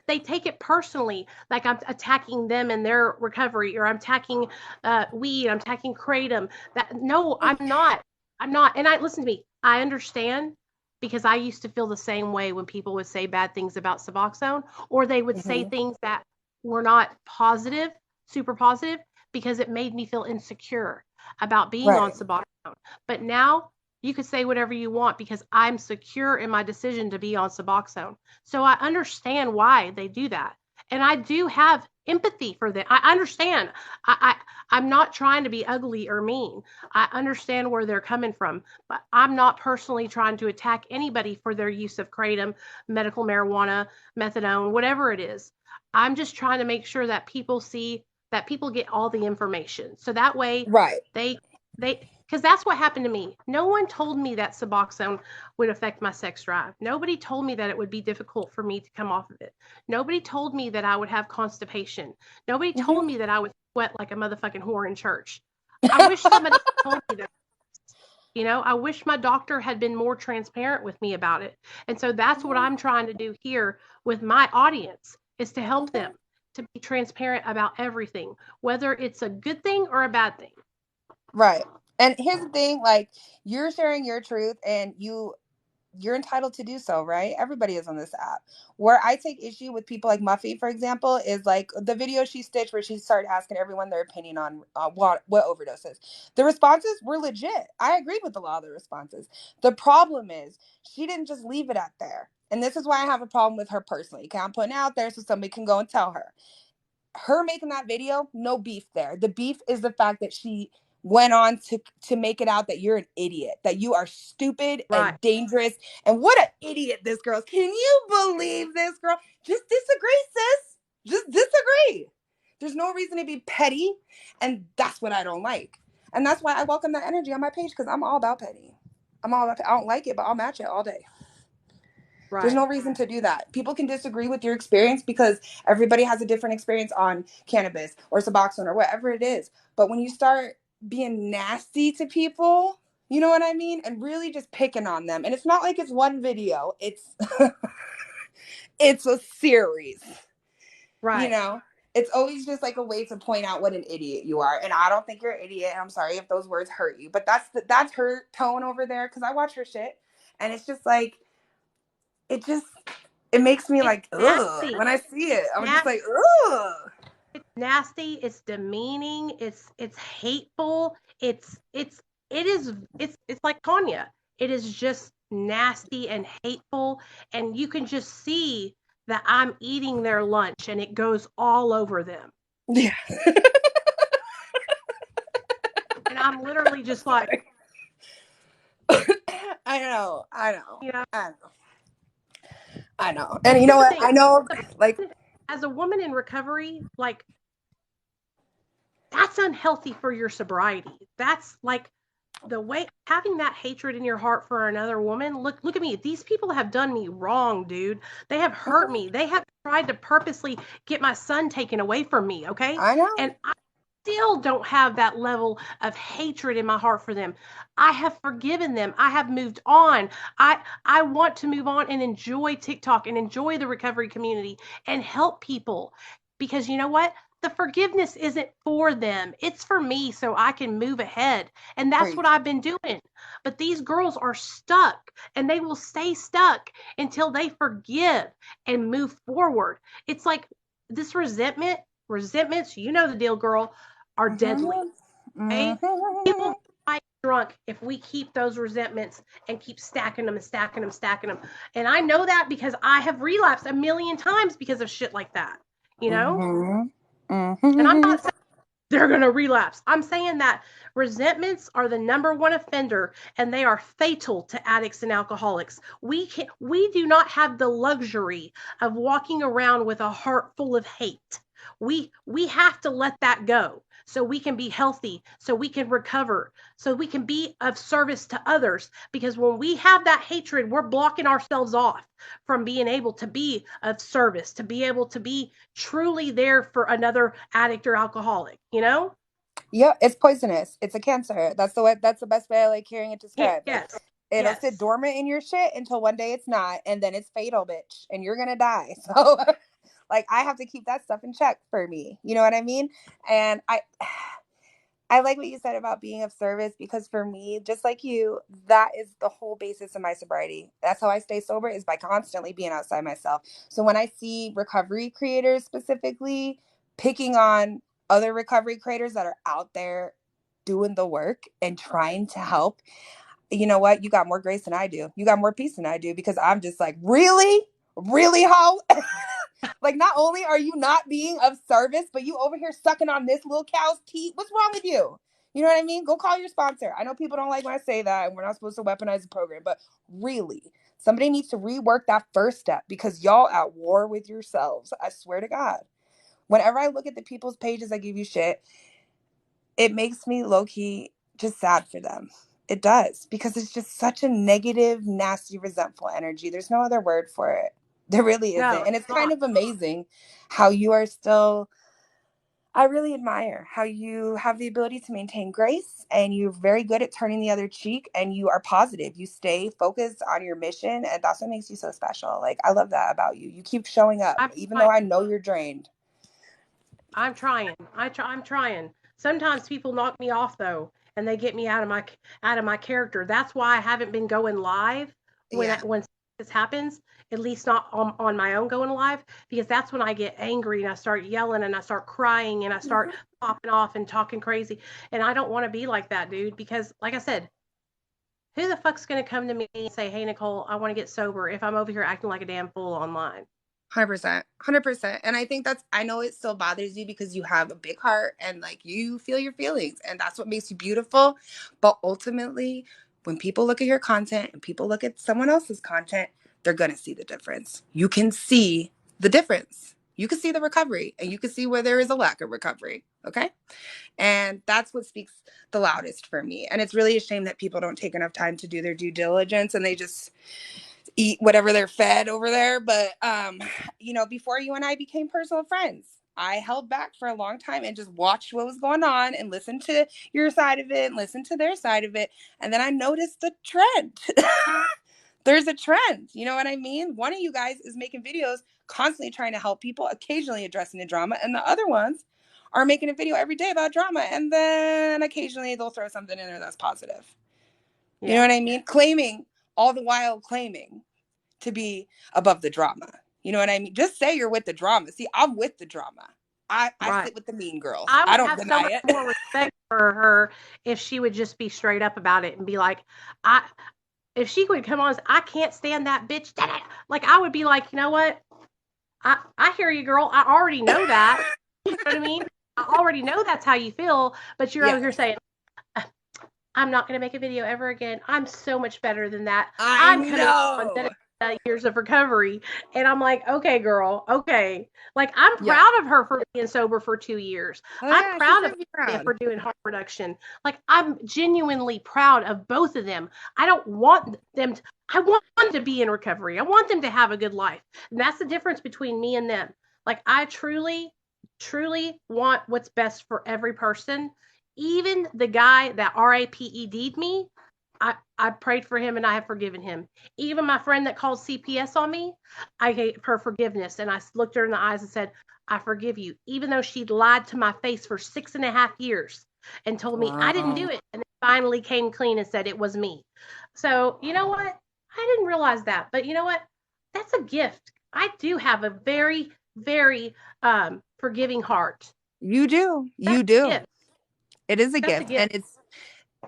they take it personally, like I'm attacking them in their recovery, or I'm attacking weed, I'm attacking kratom. No, I'm not. And listen to me. I understand, because I used to feel the same way when people would say bad things about Suboxone, or they would say things that were not positive, super positive, because it made me feel insecure about being on Suboxone. But now you could say whatever you want because I'm secure in my decision to be on Suboxone. So I understand why they do that. And I do have empathy for them. I understand. I'm not trying to be ugly or mean. I understand where they're coming from, but I'm not personally trying to attack anybody for their use of kratom, medical marijuana, methadone, whatever it is. I'm just trying to make sure that people see, that people get all the information. So that way because that's what happened to me. No one told me that Suboxone would affect my sex drive. Nobody told me that it would be difficult for me to come off of it. Nobody told me that I would have constipation. Nobody told me that I would sweat like a motherfucking whore in church. I wish somebody told me that. I wish my doctor had been more transparent with me about it. And so that's what I'm trying to do here with my audience, is to help them to be transparent about everything, whether it's a good thing or a bad thing. Right. And here's the thing, like, you're sharing your truth, and you're entitled to do so, right? Everybody is on this app. Where I take issue with people like Muffy, for example, is like the video she stitched where she started asking everyone their opinion on what overdoses. The responses were legit. I agree with a lot of the responses. The problem is she didn't just leave it at there. And this is why I have a problem with her personally. Okay, I'm putting it out there so somebody can go and tell her. Her making that video, no beef there. The beef is the fact that she went on to make it out that you're an idiot, that you are stupid and dangerous. And what an idiot this girl is. Can you believe this girl? Just disagree, sis. Just disagree. There's no reason to be petty. And that's what I don't like. And that's why I welcome that energy on my page, because I'm all about petty. I don't like it, but I'll match it all day. Right. There's no reason to do that. People can disagree with your experience because everybody has a different experience on cannabis or Suboxone or whatever it is. But when you start being nasty to people, you know what I mean? And really just picking on them. And it's not like it's one video. It's it's a series. Right. It's always just like a way to point out what an idiot you are. And I don't think you're an idiot. I'm sorry if those words hurt you. But that's her tone over there, because I watch her shit. And it's just like, it makes me like, ugh, when I see it. I'm just like, ugh. It's nasty. It's demeaning. It's hateful. It's like Tanya. It is just nasty and hateful. And you can just see that I'm eating their lunch and it goes all over them. Yeah. And I'm literally just like, I know. Yeah. I know. And you know what? I know, like, as a woman in recovery, like, that's unhealthy for your sobriety. That's like the way, having that hatred in your heart for another woman. Look at me. These people have done me wrong, dude. They have hurt me. They have tried to purposely get my son taken away from me. Okay. I know. And I still don't have that level of hatred in my heart for them. I have forgiven them. I have moved on. I want to move on and enjoy TikTok and enjoy the recovery community and help people, because you know what? The forgiveness isn't for them. It's for me, so I can move ahead. And that's what I've been doing. But these girls are stuck, and they will stay stuck until they forgive and move forward. It's like this resentments, you know the deal, girl, are deadly. Okay? People might get drunk if we keep those resentments and keep stacking them and stacking them, stacking them. And I know that because I have relapsed a million times because of shit like that, you know? And I'm not saying they're going to relapse. I'm saying that resentments are the number one offender, and they are fatal to addicts and alcoholics. We do not have the luxury of walking around with a heart full of hate. We have to let that go so we can be healthy, so we can recover, so we can be of service to others. Because when we have that hatred, we're blocking ourselves off from being able to be of service, to be able to be truly there for another addict or alcoholic, you know? Yeah, it's poisonous. It's a cancer. That's the best way I like hearing it described. Yes. It'll sit dormant in your shit until one day it's not, and then it's fatal, bitch, and you're gonna die. So like, I have to keep that stuff in check for me. You know what I mean? And I like what you said about being of service, because for me, just like you, that is the whole basis of my sobriety. That's how I stay sober, is by constantly being outside myself. So when I see recovery creators specifically picking on other recovery creators that are out there doing the work and trying to help, you know what? You got more grace than I do. You got more peace than I do, because I'm just like, really? Really, how? Like, not only are you not being of service, but you over here sucking on this little cow's teeth. What's wrong with you? You know what I mean? Go call your sponsor. I know people don't like when I say that, and we're not supposed to weaponize the program, but really, somebody needs to rework that first step, because y'all at war with yourselves. I swear to God. Whenever I look at the people's pages that give you shit, it makes me low-key just sad for them. It does, because it's just such a negative, nasty, resentful energy. There's no other word for it. There really isn't. No, And it's it's kind not. of amazing how you are still, I really admire how you have the ability to maintain grace, and you're very good at turning the other cheek, and you are positive. You stay focused on your mission, and that's what makes you so special. Like, I love that about you. You keep showing up, I'm even though trying. I know you're drained. I'm trying. I'm trying. Sometimes people knock me off though, and they get me out of my character. That's why I haven't been going live Yeah. when this happens. At least not on my own going live, because that's when I get angry and I start yelling and I start crying and I start popping off and talking crazy. And I don't want to be like that, dude. Because like I said, who the fuck's gonna come to me and say, "Hey, Nicole, I want to get sober," if I'm over here acting like a damn fool online? 100%. 100%. And I think I know it still bothers you because you have a big heart and like you feel your feelings, and that's what makes you beautiful. But ultimately, when people look at your content and people look at someone else's content, they're going to see the difference. You can see the difference. You can see the recovery, and you can see where there is a lack of recovery. Okay. And that's what speaks the loudest for me. And it's really a shame that people don't take enough time to do their due diligence, and they just eat whatever they're fed over there. But before you and I became personal friends, I held back for a long time and just watched what was going on and listened to your side of it and listened to their side of it. And then I noticed the trend. There's a trend. You know what I mean? One of you guys is making videos constantly trying to help people, occasionally addressing the drama, and the other ones are making a video every day about drama, and then occasionally they'll throw something in there that's positive. Yeah. You know what I mean? All the while claiming to be above the drama. You know what I mean? Just say you're with the drama. See, I'm with the drama. I sit with the mean girls. I would don't have so deny much it. more respect for her if she would just be straight up about it and be like, if she would come on and say, "I can't stand that bitch," like I would be like, you know what? I hear you, girl. I already know that. You know what I mean? I already know that's how you feel, but you're over here saying, "I'm not going to make a video ever again. I'm so much better than that. I'm coming on years of recovery." And I'm like, okay, girl, okay. Like, I'm proud of her for being sober for 2 years. I'm proud of her for doing harm reduction. Like, I'm genuinely proud of both of them. I don't want them to, I want them to be in recovery. I want them to have a good life. And that's the difference between me and them. Like, I truly, truly want what's best for every person. Even the guy that RAPED'd me, I prayed for him and I have forgiven him. Even my friend that called CPS on me, I gave her forgiveness, and I looked her in the eyes and said, "I forgive you," even though she'd lied to my face for 6.5 years and told me I didn't do it, and then finally came clean and said it was me. So, you know what? I didn't realize that, but you know what? That's a gift. I do have a very, very forgiving heart. You do. You do. It is a gift, and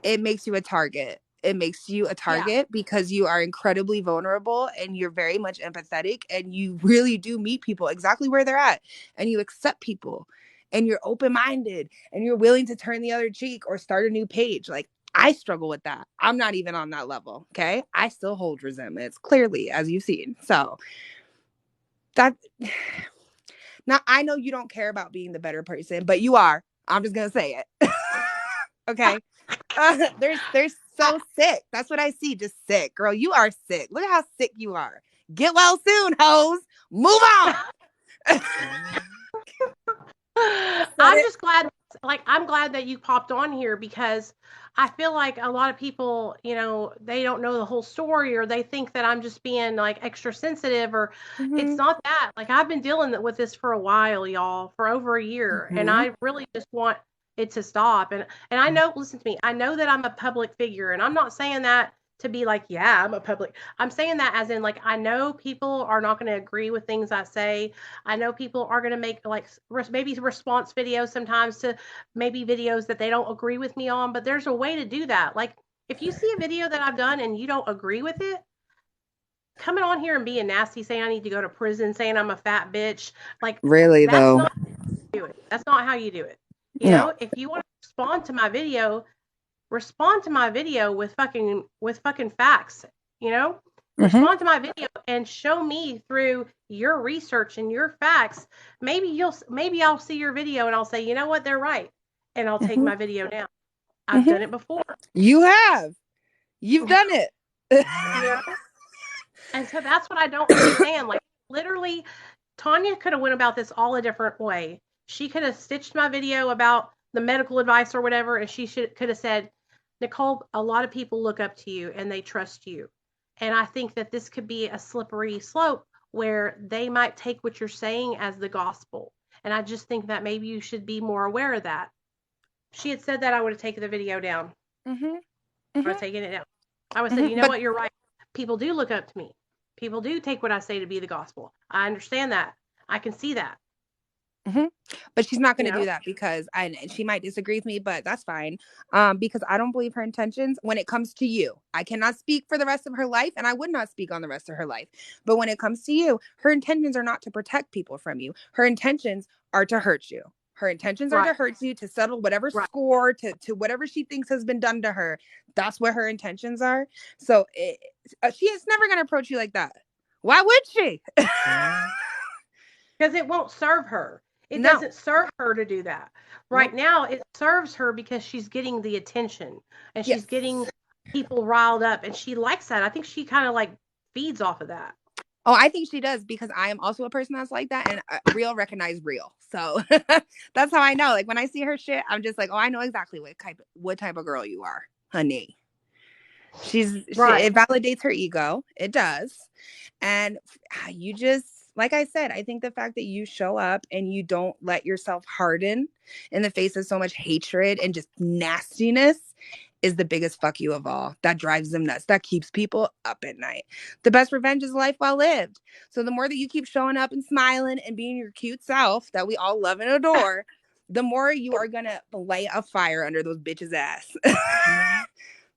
it makes you a target. It makes you a target because you are incredibly vulnerable, and you're very much empathetic, and you really do meet people exactly where they're at, and you accept people, and you're open-minded, and you're willing to turn the other cheek or start a new page. Like, I struggle with that. I'm not even on that level. Okay. I still hold resentments, clearly, as you've seen. So that now I know you don't care about being the better person, but you are. I'm just going to say it. Okay. They're so sick. That's what I see. Just sick. Girl, you are sick. Look at how sick you are. Get well soon, hoes. Move on. I'm just glad, I'm glad that you popped on here, because I feel like a lot of people, they don't know the whole story, or they think that I'm just being like extra sensitive, or it's not that. Like, I've been dealing with this for a while, y'all, for over a year, and I really just want it to stop. And I know, listen to me, I know that I'm a public figure, and I'm not saying that to be like, yeah, I'm a public. I'm saying that as in, like, I know people are not going to agree with things I say. I know people are going to make like maybe response videos sometimes to maybe videos that they don't agree with me on, but there's a way to do that. Like, if you see a video that I've done and you don't agree with it, coming on here and being nasty, saying I need to go to prison, saying I'm a fat bitch, like, really, though, not how you do it. That's not how you do it. You know, if you want to respond to my video with fucking facts, respond to my video and show me through your research and your facts. Maybe I'll see your video and I'll say, you know what, they're right, and I'll take my video down. I've done it before. You have. You've done it. Yeah. And so that's what I don't understand. Like, literally, Tanya could have went about this all a different way. She could have stitched my video about the medical advice or whatever, and she could have said, Nicole, a lot of people look up to you and they trust you. And I think that this could be a slippery slope where they might take what you're saying as the gospel. And I just think that maybe you should be more aware of that. If she had said that, I would have taken the video down. I would have taken it down. I would have said, you know what, you're right. People do look up to me. People do take what I say to be the gospel. I understand that. I can see that. But she's not going to do that because she might disagree with me, but that's fine. Because I don't believe her intentions when it comes to you. I cannot speak for the rest of her life, and I would not speak on the rest of her life. But when it comes to you, her intentions are not to protect people from you. Her intentions are to hurt you. Her intentions are to hurt you, to settle whatever score, to whatever she thinks has been done to her. That's what her intentions are. So she is never going to approach you like that. Why would she? Because it won't serve her. It doesn't serve her to do that. Right now, it serves her because she's getting the attention and she's getting people riled up, and she likes that. I think she kind of like feeds off of that. Oh, I think she does, because I am also a person that's like that, and real recognize real. So that's how I know. Like, when I see her shit, I'm just like, oh, I know exactly what type of girl you are, honey. It validates her ego. It does. And you just, like I said, I think the fact that you show up and you don't let yourself harden in the face of so much hatred and just nastiness is the biggest fuck you of all. That drives them nuts. That keeps people up at night. The best revenge is life well lived. So the more that you keep showing up and smiling and being your cute self that we all love and adore, the more you are going to light a fire under those bitches' ass.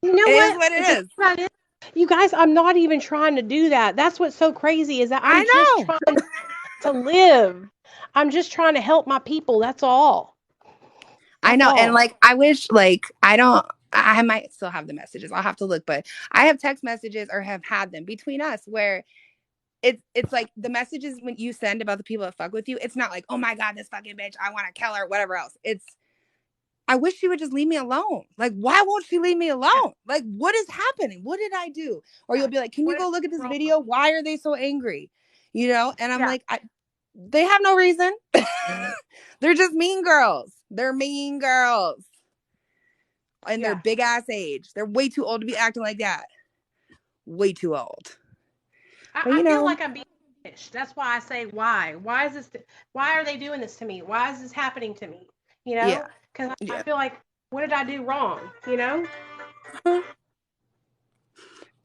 You know it is what it is. You guys, I'm not even trying to do that. That's what's so crazy is that I'm just trying to live. I'm just trying to help my people. That's all. I know. And like, I wish, like, I might still have the messages. I'll have to look, but I have text messages or have had them between us where it's like the messages when you send about the people that fuck with you, it's not like, oh my God, this fucking bitch, I want to kill her, whatever else. It's, I wish she would just leave me alone. Like, why won't she leave me alone? Like, what is happening? What did I do? Or you'll be like, can you go look at this video? Why are they so angry? You know? And I'm like, they have no reason. They're just mean girls. They're mean girls. And they're big ass age. They're way too old to be acting like that. Way too old. I feel like I'm being punished. That's why I say, why? Why is this? Why are they doing this to me? Why is this happening to me? You know? Yeah. Because I feel like, what did I do wrong? You know?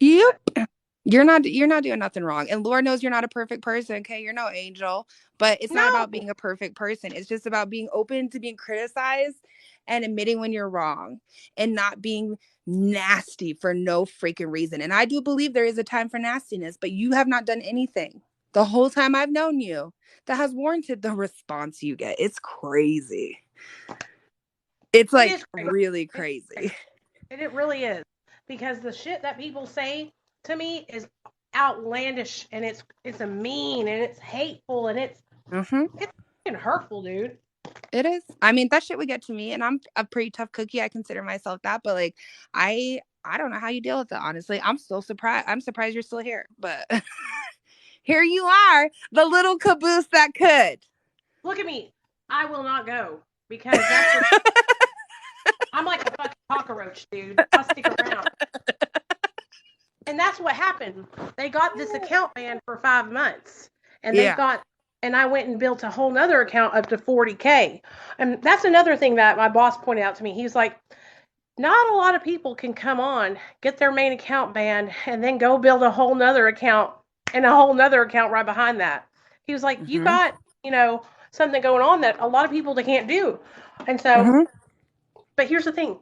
Yep. You're not doing nothing wrong. And Lord knows you're not a perfect person, okay? You're no angel. But it's not about being a perfect person. It's just about being open to being criticized and admitting when you're wrong and not being nasty for no freaking reason. And I do believe there is a time for nastiness, but you have not done anything the whole time I've known you that has warranted the response you get. It's crazy. It's like really crazy. And it really is. Because the shit that people say to me is outlandish, and it's a mean, and it's hateful, and it's fucking hurtful, dude. It is. I mean, that shit would get to me, and I'm a pretty tough cookie. I consider myself that, but like, I don't know how you deal with it, honestly. I'm still surprised. I'm surprised you're still here, but here you are, the little caboose that could. Look at me. I will not go because that's what I'm like a fucking cockroach, dude. I'll stick around. And that's what happened. They got this account banned for 5 months. And and I went and built a whole nother account up to 40K. And that's another thing that my boss pointed out to me. He's like, not a lot of people can come on, get their main account banned, and then go build a whole nother account and a whole nother account right behind that. He was like, you got, something going on that a lot of people they can't do. And so, but here's the thing.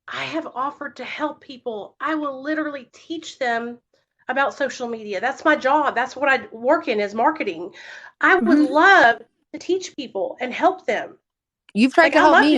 I have offered to help people. I will literally teach them about social media. That's my job. That's what I work in, is marketing. I would love to teach people and help them. You've tried to help me.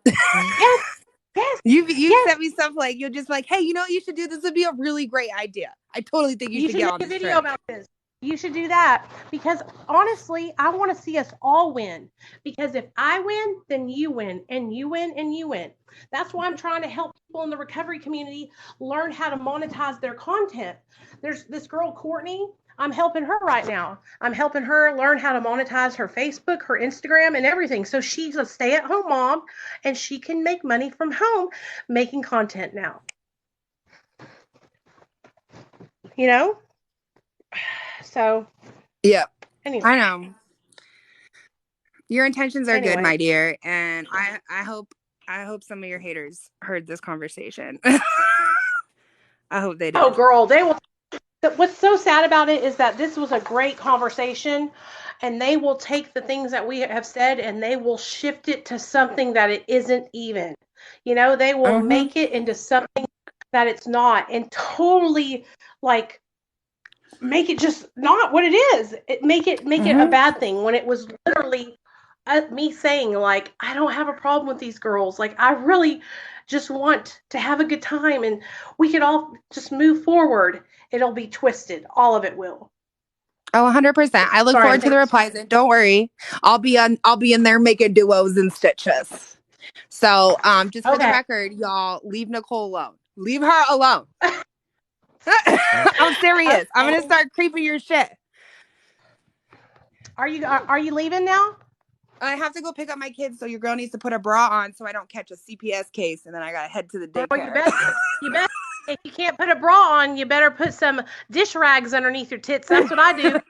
Yes. You sent me stuff like, you're just like, hey, you know what you should do? This would be a really great idea. I totally think you should get on this make a video about this. You should do that because honestly, I want to see us all win. Because if I win, then you win, and you win, and you win. That's why I'm trying to help people in the recovery community learn how to monetize their content. There's this girl, Courtney. I'm helping her right now. I'm helping her learn how to monetize her Facebook, her Instagram, and everything. So she's a stay at home mom and she can make money from home making content now. You know? So, yeah, anyway. I know. Your intentions are good, Anyway. my dear, and I hope some of your haters heard this conversation. I hope they did. Oh, girl, they will. What's so sad about it is that this was a great conversation, and they will take the things that we have said and they will shift it to something that it isn't even. You know, they will make it into something that it's not, and totally like make it just not what it is. Make it a bad thing when it was literally me saying like, I don't have a problem with these girls. Like, I really just want to have a good time, and we could all just move forward. It'll be twisted. All of it will. Oh, 100%. I look forward to the replies, and don't worry, I'll be in there making duos and stitches. So, just for the record, y'all, leave Nicole alone. Leave her alone. I'm serious. I'm gonna start creeping your shit. Are you leaving now? I have to go pick up my kids, so your girl needs to put a bra on so I don't catch a CPS case, and then I gotta head to the daycare. You better. If you can't put a bra on, you better put some dish rags underneath your tits. That's what I do.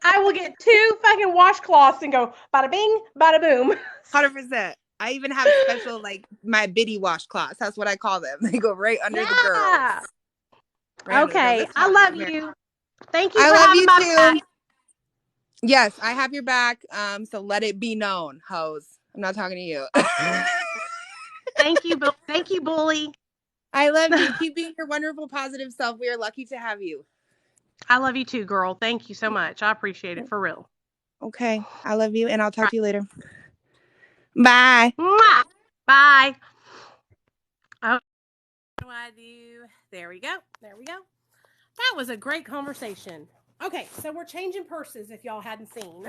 I will get 2 fucking washcloths and go bada bing, bada boom. 100%. I even have special, like, my biddy washcloths. That's what I call them. They go right under the girls. Right okay. I love you. Thank you I for love having you my too. back. Yes, I have your back. So let it be known, hoes. I'm not talking to you. Thank you, bully. I love you. Keep being your wonderful, positive self. We are lucky to have you. I love you too, girl. Thank you so much. I appreciate it for real. Okay. I love you, and I'll talk to you later. Bye. Mwah. Bye. Oh, what do I do? There we go. There we go. That was a great conversation. Okay, so we're changing purses if y'all hadn't seen.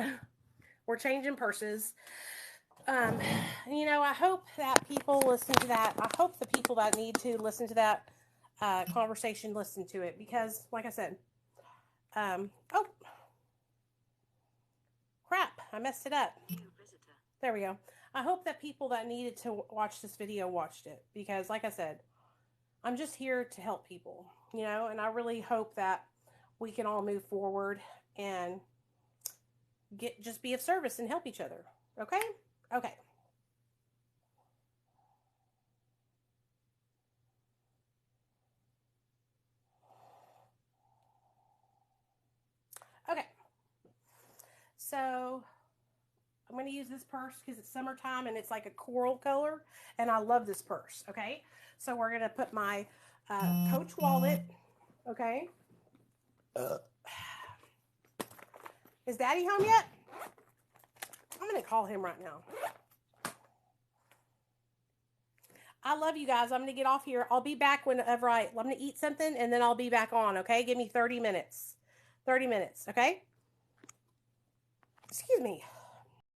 We're changing purses. You know, I hope that people listen to that. I hope the people that need to listen to that conversation listen to it because, like I said, oh, crap, I messed it up. There we go. I hope that people that needed to watch this video watched it because, like I said, I'm just here to help people, you know, and I really hope that we can all move forward and just be of service and help each other. Okay? Okay. Okay. So I'm going to use this purse because it's summertime and it's like a coral color. And I love this purse. Okay. So we're going to put my Coach wallet. Okay. Is Daddy home yet? I'm going to call him right now. I love you guys. I'm going to get off here. I'll be back whenever I'm going to eat something and then I'll be back on. Okay. Give me 30 minutes. 30 minutes. Okay. Excuse me.